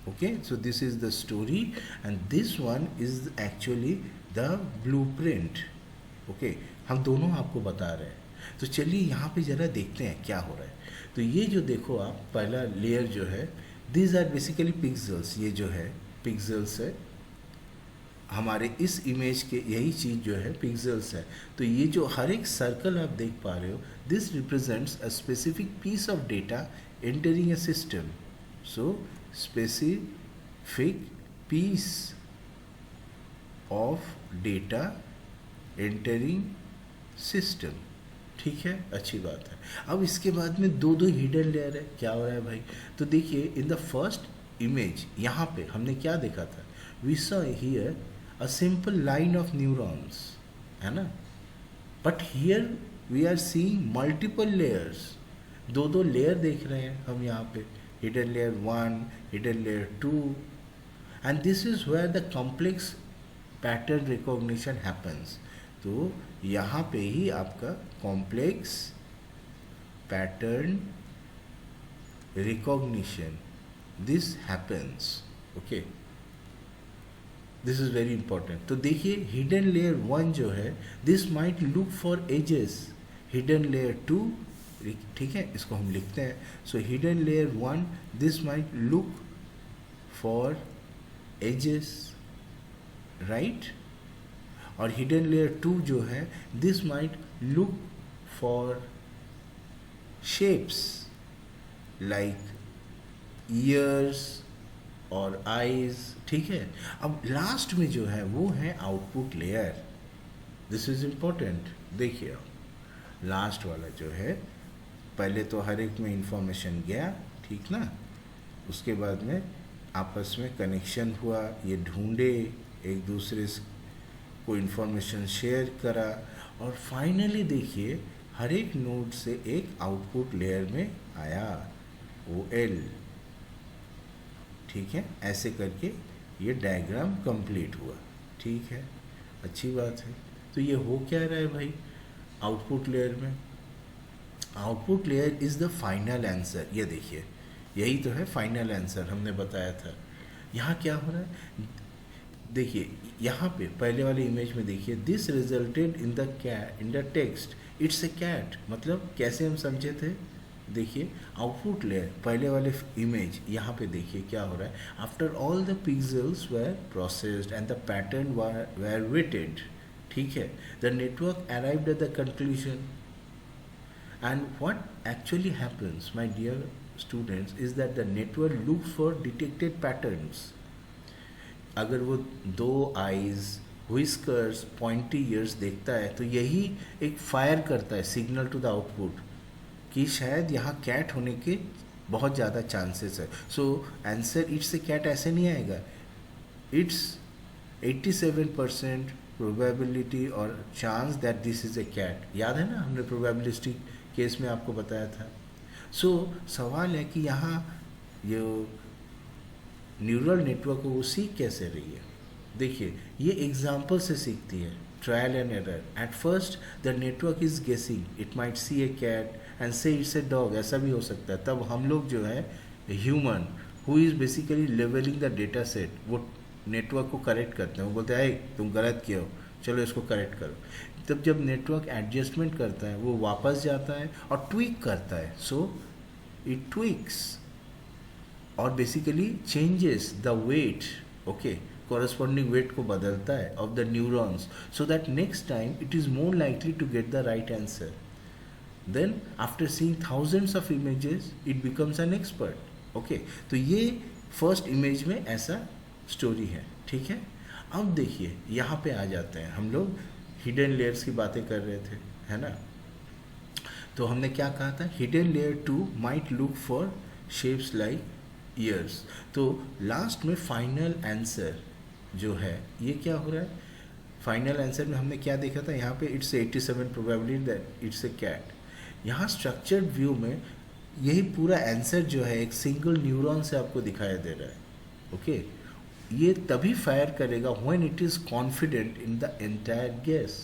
Okay, so this is the story and this one is actually the blueprint. Okay, हम दोनों आपको बता रहे हैं। तो चलिए यहाँ पे ज़रा देखते हैं क्या हो रहा है। तो ये जो देखो आप, पहला लेयर जो है, दीज आर बेसिकली पिक्सल्स। ये जो है पिक्सल्स है, हमारे इस इमेज के यही चीज़ जो है पिक्सल्स है। तो ये जो हर एक सर्कल आप देख पा रहे हो, this represents a specific piece of data entering a system. So specific piece of data entering system, ठीक है, अच्छी बात है। अब इसके बाद में दो दो हिडन लेयर है। क्या हो रहा है भाई? तो देखिए, इन द फर्स्ट इमेज यहाँ पे हमने क्या देखा था, we saw here a simple line of neurons, है ना, but here we are seeing multiple layers. दो दो लेयर देख रहे हैं हम यहाँ पे, hidden layer 1, hidden layer 2, and this is where the complex pattern recognition happens. तो यहाँ पे ही आपका complex pattern recognition this happens. Okay, this is very important. तो देखिए, हिडन लेयर 1 जो है, this might look for edges. Hidden layer 2, ठीक है, इसको हम लिखते हैं। So hidden layer 1, this might look for edges, right. और हिडन लेयर 2 जो है, this might look for shapes like ears और आईज, ठीक है। अब लास्ट में जो है वो है output layer. This is important. देखिए, अब लास्ट वाला जो है, पहले तो हर एक में इंफॉर्मेशन गया, ठीक ना, उसके बाद में आपस में कनेक्शन हुआ, ये ढूंढे एक दूसरे को, इंफॉर्मेशन शेयर करा, और फाइनली देखिए हर एक नोड से एक आउटपुट लेयर में आया, OL, ठीक है। ऐसे करके ये डायग्राम कंप्लीट हुआ, ठीक है, अच्छी बात है। तो ये हो क्या रहा है भाई आउटपुट लेयर में? Output layer is the final answer. ये देखिए, यही तो है फाइनल आंसर, हमने बताया था। यहाँ क्या हो रहा है, देखिए यहाँ पे पहले वाले इमेज में देखिए, this resulted in the text it's a cat. मतलब कैसे हम समझे थे, देखिए आउटपुट लेयर पहले वाले इमेज, यहाँ पे देखिए क्या हो रहा है, after all the pixels were processed and the pattern were weighted, ठीक है, the network arrived at the conclusion. And what actually happens my dear students is that the network looks for detected patterns. अगर वो 2 eyes, whiskers, pointy years देखता है, तो यही एक fire करता है सिग्नल टू द आउटपुट कि शायद यहाँ कैट होने के बहुत ज़्यादा चांसेस है। So answer it's a cat ऐसे नहीं आएगा, इट्स 87% प्रोबेबिलिटी और chance that this is a cat. याद है ना, हमने प्रोबेबिलिस्टिक केस में आपको बताया था। सो सवाल है कि यहाँ ये न्यूरल नेटवर्क को वो सीख कैसे रही है? देखिए, ये एग्जाम्पल से सीखती है, trial and error. At first the network is guessing, it might see a cat and say it's a dog, ऐसा भी हो सकता है। तब हम लोग जो है human who is basically labelling the data set, वो नेटवर्क को करेक्ट करते हैं। वो बोलते हैं तुम गलत किए हो, चलो इसको करेक्ट करो। तब जब नेटवर्क एडजस्टमेंट करता है, वो वापस जाता है और ट्वीक करता है। सो इट ट्वीक्स और basically changes the weight, okay, corresponding weight को बदलता है of the neurons, so that next time it is more likely to get the right answer. Then after seeing thousands of images it becomes an expert. Okay, तो ये first image में ऐसा story है, ठीक है। अब देखिए यहाँ पे आ जाते हैं हम लोग, हिडन लेयर्स की बातें कर रहे थे, है ना। तो हमने क्या कहा था, hidden layer 2 might look for shapes like years. तो लास्ट में फाइनल आंसर जो है, ये क्या हो रहा है, फाइनल आंसर में हमने क्या देखा था, यहाँ पे it's 87 probability that it's a cat. यहाँ स्ट्रक्चर्ड व्यू में यही पूरा आंसर जो है एक सिंगल न्यूरॉन से आपको दिखाई दे रहा है। ओके, ये तभी फायर करेगा when it is confident in the entire guess.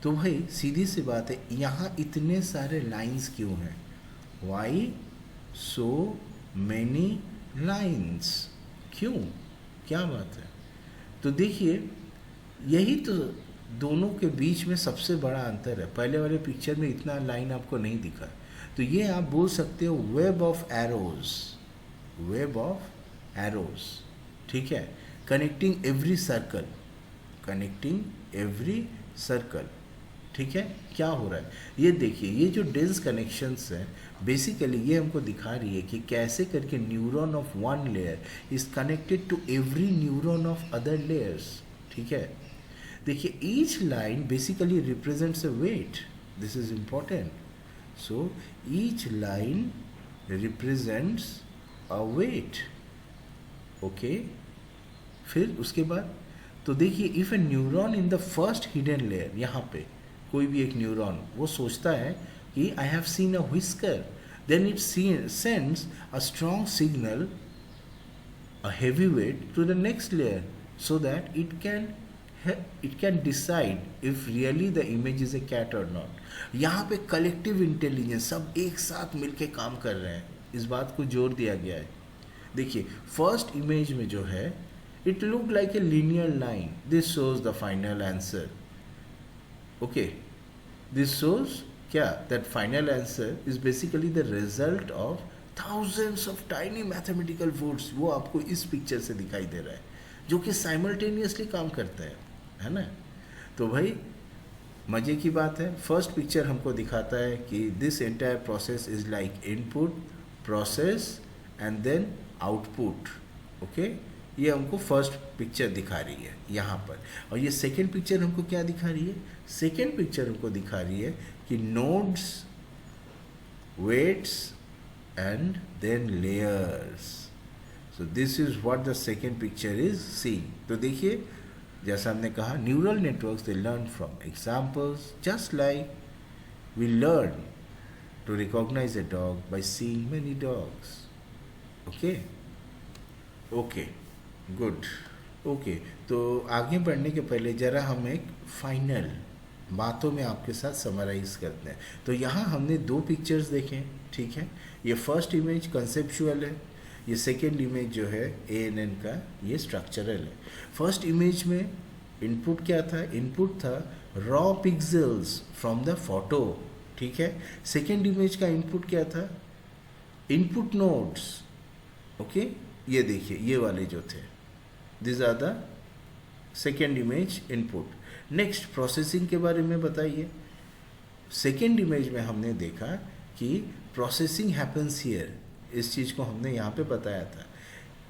तो भाई सीधी सी बात है, यहाँ इतने सारे लाइंस क्यों हैं? वाई सो मैनी लाइंस, क्यों, क्या बात है? तो देखिए यही तो दोनों के बीच में सबसे बड़ा अंतर है। पहले वाले पिक्चर में इतना लाइन आपको नहीं दिखा, तो ये आप बोल सकते हो web of arrows, web of arrows, ठीक है, connecting every circle, connecting every circle, ठीक है। क्या हो रहा है ये देखिए, ये जो डेंस कनेक्शंस हैं बेसिकली ये हमको दिखा रही है कि कैसे करके neuron of one layer is connected to every neuron of other layers, ठीक है। देखिए each line basically represents a weight, this is important. So each line represents a weight, okay. फिर उसके बाद तो देखिए if a neuron in the first hidden layer, यहाँ पे कोई भी एक न्यूरॉन वो सोचता है कि I have seen a whisker, then it sends a strong signal, a heavy weight to the next layer so that it can decide if really the image is a cat or not। यहाँ पे collective intelligence सब एक साथ मिलके काम कर रहे हैं, इस बात को जोर दिया गया है। देखिए फर्स्ट इमेज में जो है it looked like a linear line, this shows the final answer, okay, this shows क्या, that final answer is basically the result of thousands of tiny mathematical votes, वो आपको इस पिक्चर से दिखाई दे रहा है जो कि साइमल्टेनियसली काम करता है ना। तो भाई मज़े की बात है, फर्स्ट पिक्चर हमको दिखाता है कि this entire process is like input, process and then output, okay. ये हमको फर्स्ट पिक्चर दिखा रही है यहाँ पर। और ये सेकेंड पिक्चर हमको क्या दिखा रही है? सेकेंड पिक्चर हमको दिखा रही है कि nodes, weights and then layers. So this is what the second picture is seeing. तो देखिए जैसा हमने कहा, neural networks they learn from examples, just like we learn to recognise a dog by seeing many dogs, okay okay good, okay. तो आगे बढ़ने के पहले ज़रा हम एक फाइनल बातों में आपके साथ समराइज करते हैं। तो यहाँ हमने दो पिक्चर्स देखे, ठीक है। ये फर्स्ट इमेज कंसेप्चुअल है, ये सेकेंड इमेज जो है ANN का, ये स्ट्रक्चरल है। फर्स्ट इमेज में इनपुट क्या था? इनपुट था raw pixels from the photo, ठीक है। सेकेंड इमेज का इनपुट क्या था? Input nodes, okay. ये देखिए ये वाले जो थे, this are the second image input. Next processing के बारे में बताइए। सेकेंड इमेज में हमने देखा कि प्रोसेसिंग हैपन्स हियर, इस चीज़ को हमने यहाँ पे बताया था।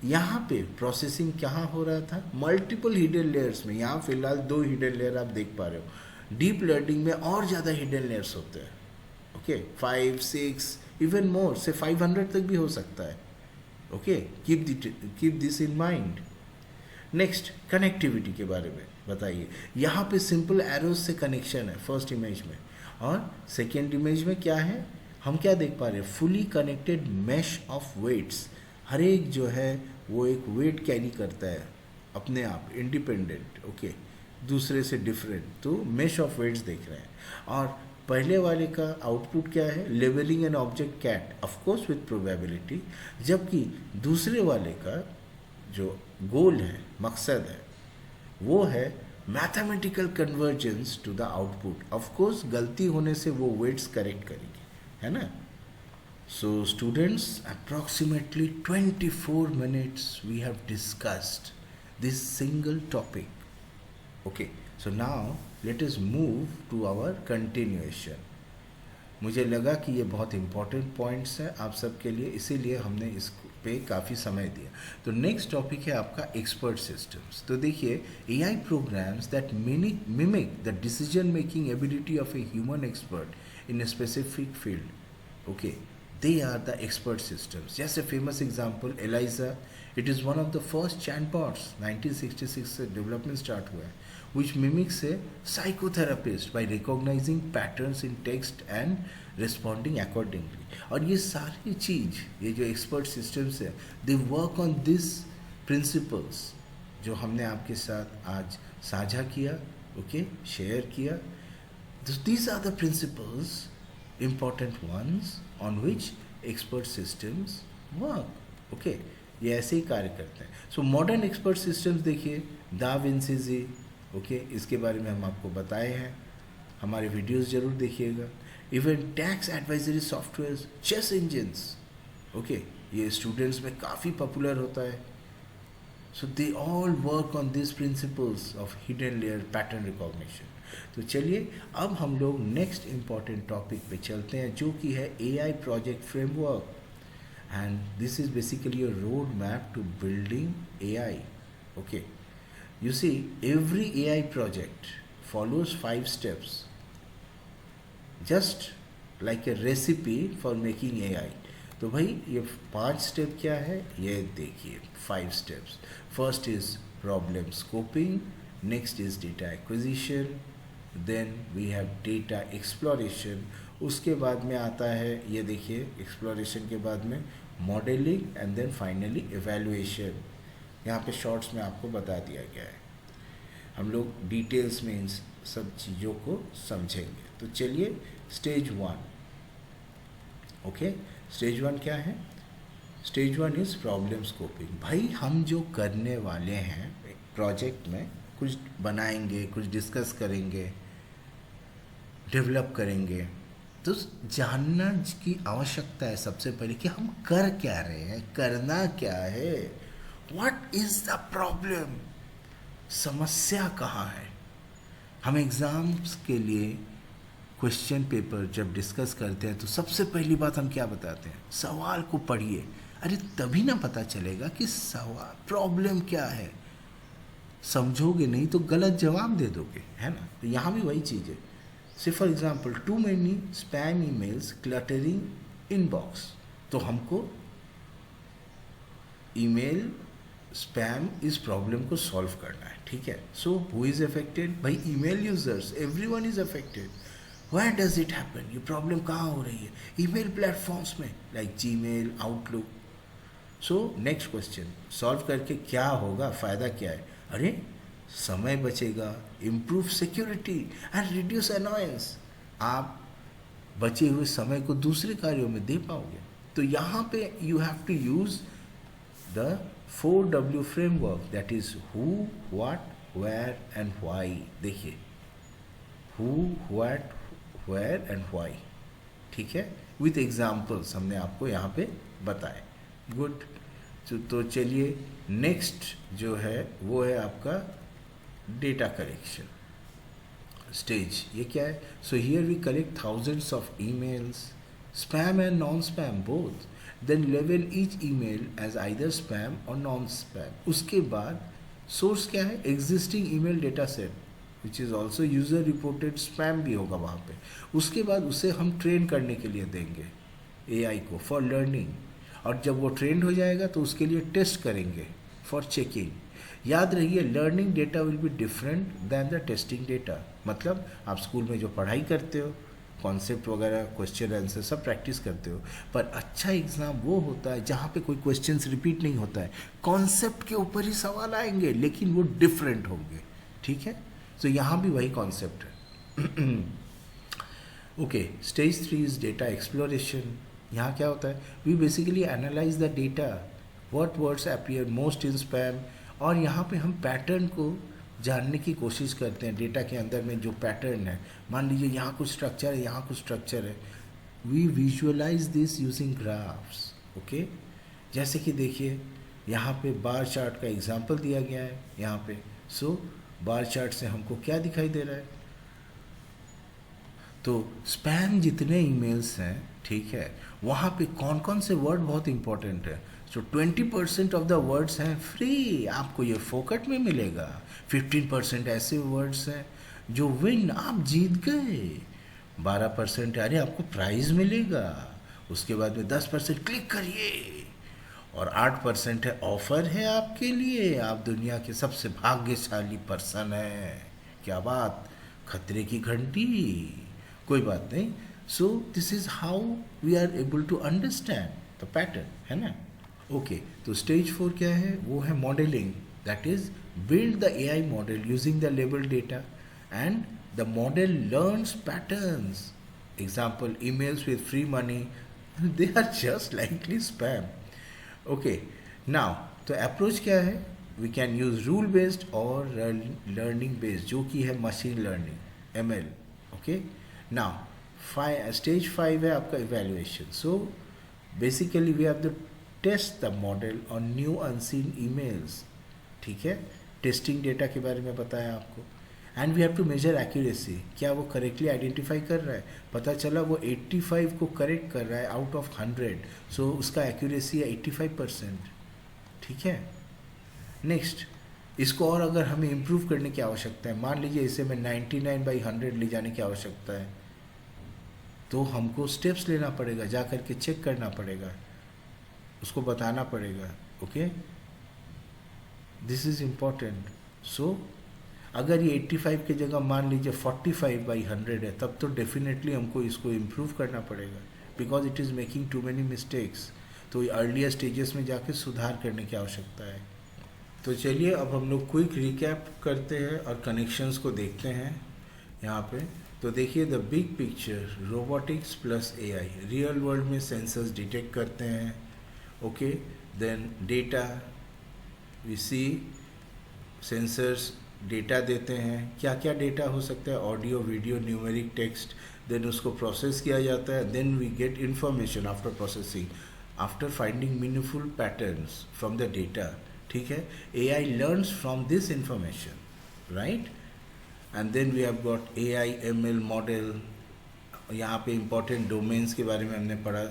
यहाँ पे प्रोसेसिंग कहाँ हो रहा था? मल्टीपल हिडन लेयर्स में। यहाँ फिलहाल 2 हिडन लेयर आप देख पा रहे हो। डीप लर्निंग में और ज़्यादा हिडन लेयर्स होते हैं, ओके, 5, 6 इवन मोर, से 500 तक भी हो सकता है, okay. Keep this in mind. Next connectivity के बारे में बताइए। यहाँ पे सिंपल एरोज से कनेक्शन है फर्स्ट इमेज में, और सेकेंड इमेज में क्या है? हम क्या देख पा रहे हैं? Fully connected mesh of weights. हर एक जो है वो एक वेट कैरी करता है अपने आप, इंडिपेंडेंट, ओके, दूसरे से डिफरेंट। तो मैश ऑफ वेट्स देख रहे हैं। और पहले वाले का आउटपुट क्या है? Labelling an object cat, of course with probability. जबकि दूसरे वाले का जो गोल है, मकसद है, वो है mathematical convergence to the output. Of course गलती होने से वो वेट्स करेक्ट करेंगे, है ना। So students, approximately 24 minutes we have discussed this single topic, okay। So now let us move to our continuation। मुझे लगा कि ये बहुत इंपॉर्टेंट पॉइंट्स हैं आप सबके लिए, इसीलिए हमने इस पे काफ़ी समय दिया। तो नेक्स्ट टॉपिक है आपका एक्सपर्ट सिस्टम्स। तो देखिए AI programs that mimic the decision making ability of a human expert in a specific field, okay, they are the expert systems. जैसे famous example Eliza, it is one of the first chatbots, 1966 से development start हुआ है। which mimics a psychotherapist by recognizing patterns in text and responding accordingly. और ये सारी चीज़, ये जो expert systems है, they work on this principles जो हमने आपके साथ आज साझा किया, ओके, शेयर किया. These are the principles, important ones, on which expert systems work. Okay, ये ऐसे ही कार्य करते हैं. सो मॉडर्न एक्सपर्ट सिस्टम्स देखिए, दा विंसी जी, ओके, इसके बारे में हम आपको बताए हैं, हमारे वीडियोस जरूर देखिएगा. Even tax advisory software, chess engines, okay, ये स्टूडेंट्स में काफ़ी पॉपुलर होता है. So they all work on this principles of hidden layer pattern recognition. तो चलिए अब हम लोग नेक्स्ट इम्पॉर्टेंट टॉपिक पे चलते हैं, जो कि है AI project framework. And this is basically a roadmap to building AI. Okay, you see, every AI project follows 5 steps, just like a recipe for making AI. तो भाई ये 5 स्टेप क्या है, ये देखिए 5 steps. First is problem scoping, next is data acquisition, then we have data exploration. उसके बाद में आता है, ये देखिए, एक्सप्लोरेशन के बाद में modelling and then finally evaluation. यहाँ पे शॉर्ट्स में आपको बता दिया गया है. हम लोग डिटेल्स में इन सब चीज़ों को समझेंगे. तो चलिए स्टेज 1. ओके, स्टेज 1 क्या है? Stage 1 is problem scoping. भाई हम जो करने वाले हैं प्रोजेक्ट में, कुछ बनाएंगे, कुछ डिस्कस करेंगे, डेवलप करेंगे, तो जानना की आवश्यकता है सबसे पहले कि हम कर क्या रहे हैं, करना क्या है. व्हाट इज द प्रॉब्लम, समस्या कहाँ है. हम एग्ज़ाम्स के लिए क्वेश्चन पेपर जब डिस्कस करते हैं तो सबसे पहली बात हम क्या बताते हैं, सवाल को पढ़िए. अरे तभी ना पता चलेगा कि सवाल प्रॉब्लम क्या है. समझोगे नहीं तो गलत जवाब दे दोगे, है ना. तो यहाँ भी वही चीज़ है. Say for example, too many spam emails cluttering inbox. तो हमको ईमेल स्पैम इस प्रॉब्लम को सॉल्व करना है, ठीक है. So who is affected? भाई email users, everyone is affected. Why does it happen? ये प्रॉब्लम कहाँ हो रही है? ईमेल प्लेटफॉर्म्स में, like Gmail, Outlook. So next question, solve करके क्या होगा, फ़ायदा क्या है? अरे समय बचेगा, improve security and reduce annoyance. आप बचे हुए समय को दूसरे कार्यों में दे पाओगे. तो यहाँ पे you have to use the 4W framework, that is who, what, where and why. देखिए, who, what, where and why, ठीक है, विथ एग्जाम्पल्स हमने आपको यहाँ पे बताए. गुड. तो चलिए नेक्स्ट जो है वो है आपका डेटा कलेक्शन स्टेज. ये क्या है? So here we collect thousands of emails, spam and non spam both, then लेवल each email as either spam और नॉन स्पैम. उसके बाद सोर्स क्या है? Existing email data set which is also user reported spam भी होगा वहाँ पे. उसके बाद उसे हम ट्रेन करने के लिए देंगे AI को फॉर लर्निंग. और जब वो ट्रेंड हो जाएगा तो उसके लिए टेस्ट करेंगे फॉर चेकिंग. याद रहिए, learning data will be different than the testing data. मतलब आप स्कूल में जो पढ़ाई करते हो, कॉन्सेप्ट वगैरह, क्वेश्चन आंसर सब प्रैक्टिस करते हो, पर अच्छा एग्ज़ाम वो होता है जहाँ पे कोई क्वेश्चंस रिपीट नहीं होता है. कॉन्सेप्ट के ऊपर ही सवाल आएंगे लेकिन वो डिफरेंट होंगे, ठीक है. तो यहाँ भी वही कॉन्सेप्ट है. Okay, stage 3 is data exploration. यहाँ क्या होता है? We basically analyse the data, what words appear most in spam. और यहाँ पे हम पैटर्न को जानने की कोशिश करते हैं. डेटा के अंदर में जो पैटर्न है, मान लीजिए यहाँ कुछ स्ट्रक्चर है, यहाँ कुछ स्ट्रक्चर है, we visualise this using graphs. Okay, जैसे कि देखिए यहाँ पे बार चार्ट का एग्जांपल दिया गया है यहाँ पे. सो बार चार्ट से हमको क्या दिखाई दे रहा है? तो स्पैम जितने ईमेल्स हैं, ठीक है, वहाँ पे कौन कौन से वर्ड बहुत इंपॉर्टेंट है. सो 20% ऑफ द वर्ड्स हैं फ्री, आपको ये फोकट में मिलेगा. 15% ऐसे वर्ड्स हैं जो विन, आप जीत गए. 12% अरे आपको प्राइज मिलेगा. उसके बाद में 10% क्लिक करिए. और 8% है ऑफर है आपके लिए, आप दुनिया के सबसे भाग्यशाली पर्सन हैं. क्या बात, खतरे की घंटी, कोई बात नहीं. So this is how we are able to understand the pattern, है ना. ओके, तो स्टेज 4 क्या है, वो है modelling. That is build the AI model using the label data and the model learns patterns. Example, emails with free money, they are just likely spam. Okay, now तो approach क्या है, we can use rule based और learning based, जो कि है machine learning, ML. Okay, now stage 5 है आपका evaluation. So basically we have to test the model on new unseen emails. ठीक है, टेस्टिंग डेटा के बारे में बताया आपको. And we have to measure accuracy, क्या वो करेक्टली आइडेंटिफाई कर रहा है. पता चला वो 85 को करेक्ट कर रहा है आउट ऑफ 100, सो उसका एक्यूरेसी है 85%. ठीक है. नेक्स्ट, इसको और अगर हमें इम्प्रूव करने की आवश्यकता है, मान लीजिए इसे मैं 99/100 ले जाने की आवश्यकता है, तो हमको स्टेप्स लेना पड़ेगा, जा कर के चेक करना पड़ेगा, उसको बताना पड़ेगा. Okay, this is important. So अगर ये 85 की जगह मान लीजिए 45/100 है, तब तो डेफिनेटली हमको इसको इम्प्रूव करना पड़ेगा, because it is making too many mistakes. तो अर्लियर स्टेजेस में जाके सुधार करने की आवश्यकता है. तो चलिए अब हम लोग क्विक रिकैप करते हैं और कनेक्शंस को देखते हैं यहाँ पे. तो देखिए, the big picture, robotics plus AI. Real world में सेंसर्स डिटेक्ट करते हैं. Okay, then data, we see sensors data देते हैं. क्या क्या डेटा हो सकता है, audio, video, numeric, text. Then उसको प्रोसेस किया जाता है. Then we get information after processing, after finding meaningful patterns from the data. ठीक है, AI learns from this information, right. And then we have got AI ML model. यहाँ पे important domains के बारे में हमने पढ़ा,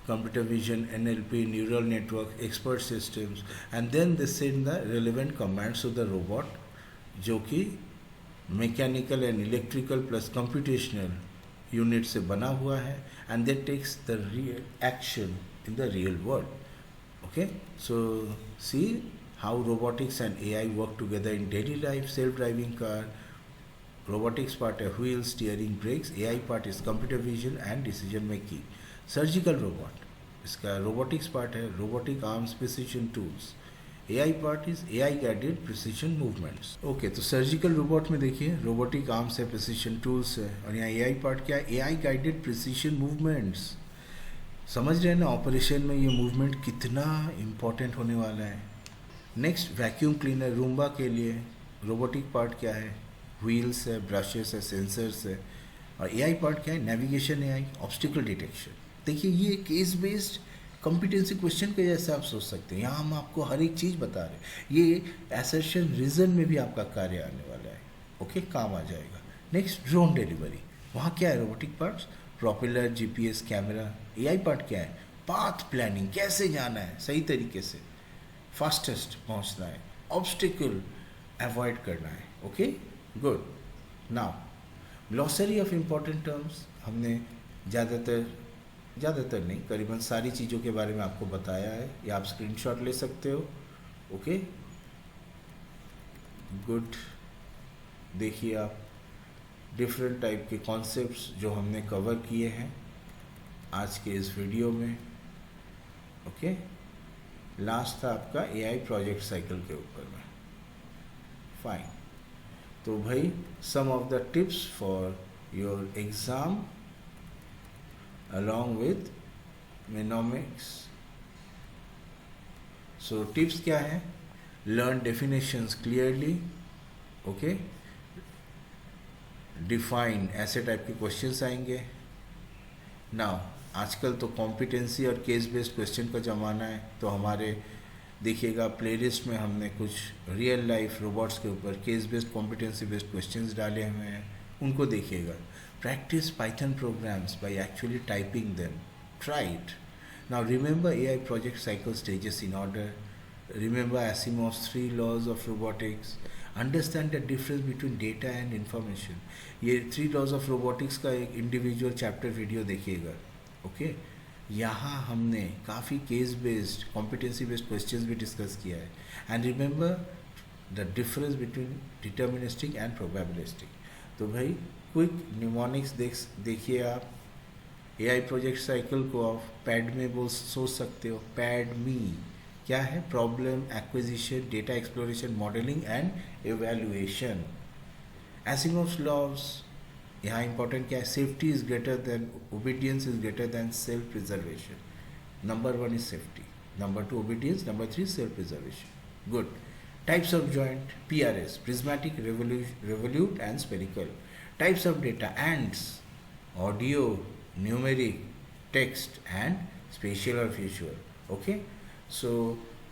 computer vision, NLP, neural network, expert systems. And then they send the relevant commands to the robot, जो कि mechanical and electrical plus computational unit से बना हुआ है. And that takes the real action in the real world. Okay, so see how robotics and AI work together in daily life. Self driving car, robotics part है wheel, steering, breaks. AI part is computer vision and decision making. Surgical robot, इसका robotics part है robotic arms, precision tools. AI part is AI guided precision movements. Okay, तो surgical robot में देखिए robotic arms है, precision tools है, और यहाँ AI part क्या है, AI गाइडेड प्रिसिशन मूवमेंट्स. समझ रहे हैं ना ऑपरेशन में ये मूवमेंट कितना इम्पोर्टेंट होने वाला है. नेक्स्ट, वैक्यूम क्लीनर, रूम्बा के लिए रोबोटिक पार्ट क्या है, व्हील्स है, ब्रशेस है, सेंसर्स है. और AI पार्ट क्या है, नेविगेशन AI, ऑब्स्टिकल डिटेक्शन. देखिए, ये केस बेस्ड कॉम्पिटेंसी क्वेश्चन के जैसे आप सोच सकते हैं. यहाँ हम आपको हर एक चीज़ बता रहे हैं. ये असर्शन रीजन में भी आपका कार्य आने वाला है. ओके, काम आ जाएगा. Next, drone delivery. वहाँ क्या है, robotic parts, propeller, GPS, camera. AI part क्या है, पाथ प्लानिंग, कैसे जाना है सही तरीके से, फास्टेस्ट पहुँचना है, ऑब्स्टिकल अवॉइड करना है. Okay, good. Now glossary of important terms. हमने ज़्यादातर नहीं, करीबन सारी चीज़ों के बारे में आपको बताया है. या आप स्क्रीनशॉट ले सकते हो. Okay, good. देखिए आप डिफरेंट टाइप के कॉन्सेप्ट्स जो हमने कवर किए हैं आज के इस वीडियो में. ओके, लास्ट था आपका AI प्रोजेक्ट साइकिल के ऊपर में. फाइन. तो भाई, some of the tips for your exam along with mnemonics. So tips क्या है, learn definitions clearly. Okay, define, ऐसे टाइप के क्वेश्चंस आएंगे. नाउ आजकल तो कॉम्पिटेंसी और केस बेस्ड क्वेश्चन का ज़माना है, तो हमारे देखिएगा प्लेलिस्ट में हमने कुछ रियल लाइफ रोबोट्स के ऊपर case based competency based questions डाले हुए हैं, उनको देखिएगा. Practice Python programs by actually typing them. Try it. Now remember AI project cycle stages in order. Remember Asimov's 3 laws of robotics. Understand the difference between data and information. ये 3 laws of robotics का एक individual chapter video देखिएगा. Okay? यहाँ हमने काफ़ी case based competency based questions भी discuss किया है. And remember the difference between deterministic and probabilistic. तो भाई क्विक निमोनिक्स देखिए आप, एआई प्रोजेक्ट साइकिल को आप पैड में बोल सोच सकते हो। पैड मी क्या है? Problem acquisition, data exploration, modelling and evaluation. Asimov's laws, यहाँ इंपॉर्टेंट क्या है? Safety is greater than obedience is greater than self preservation. Number one is safety, number two obedience, number three self preservation. Good. Types of joint: PRS, prismatic, revolute and spherical. Types of data: ANDs, audio, numeric, text and spatial or visual. Okay, so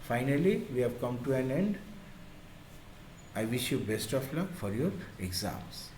finally we have come to an end. I wish you best of luck for your exams.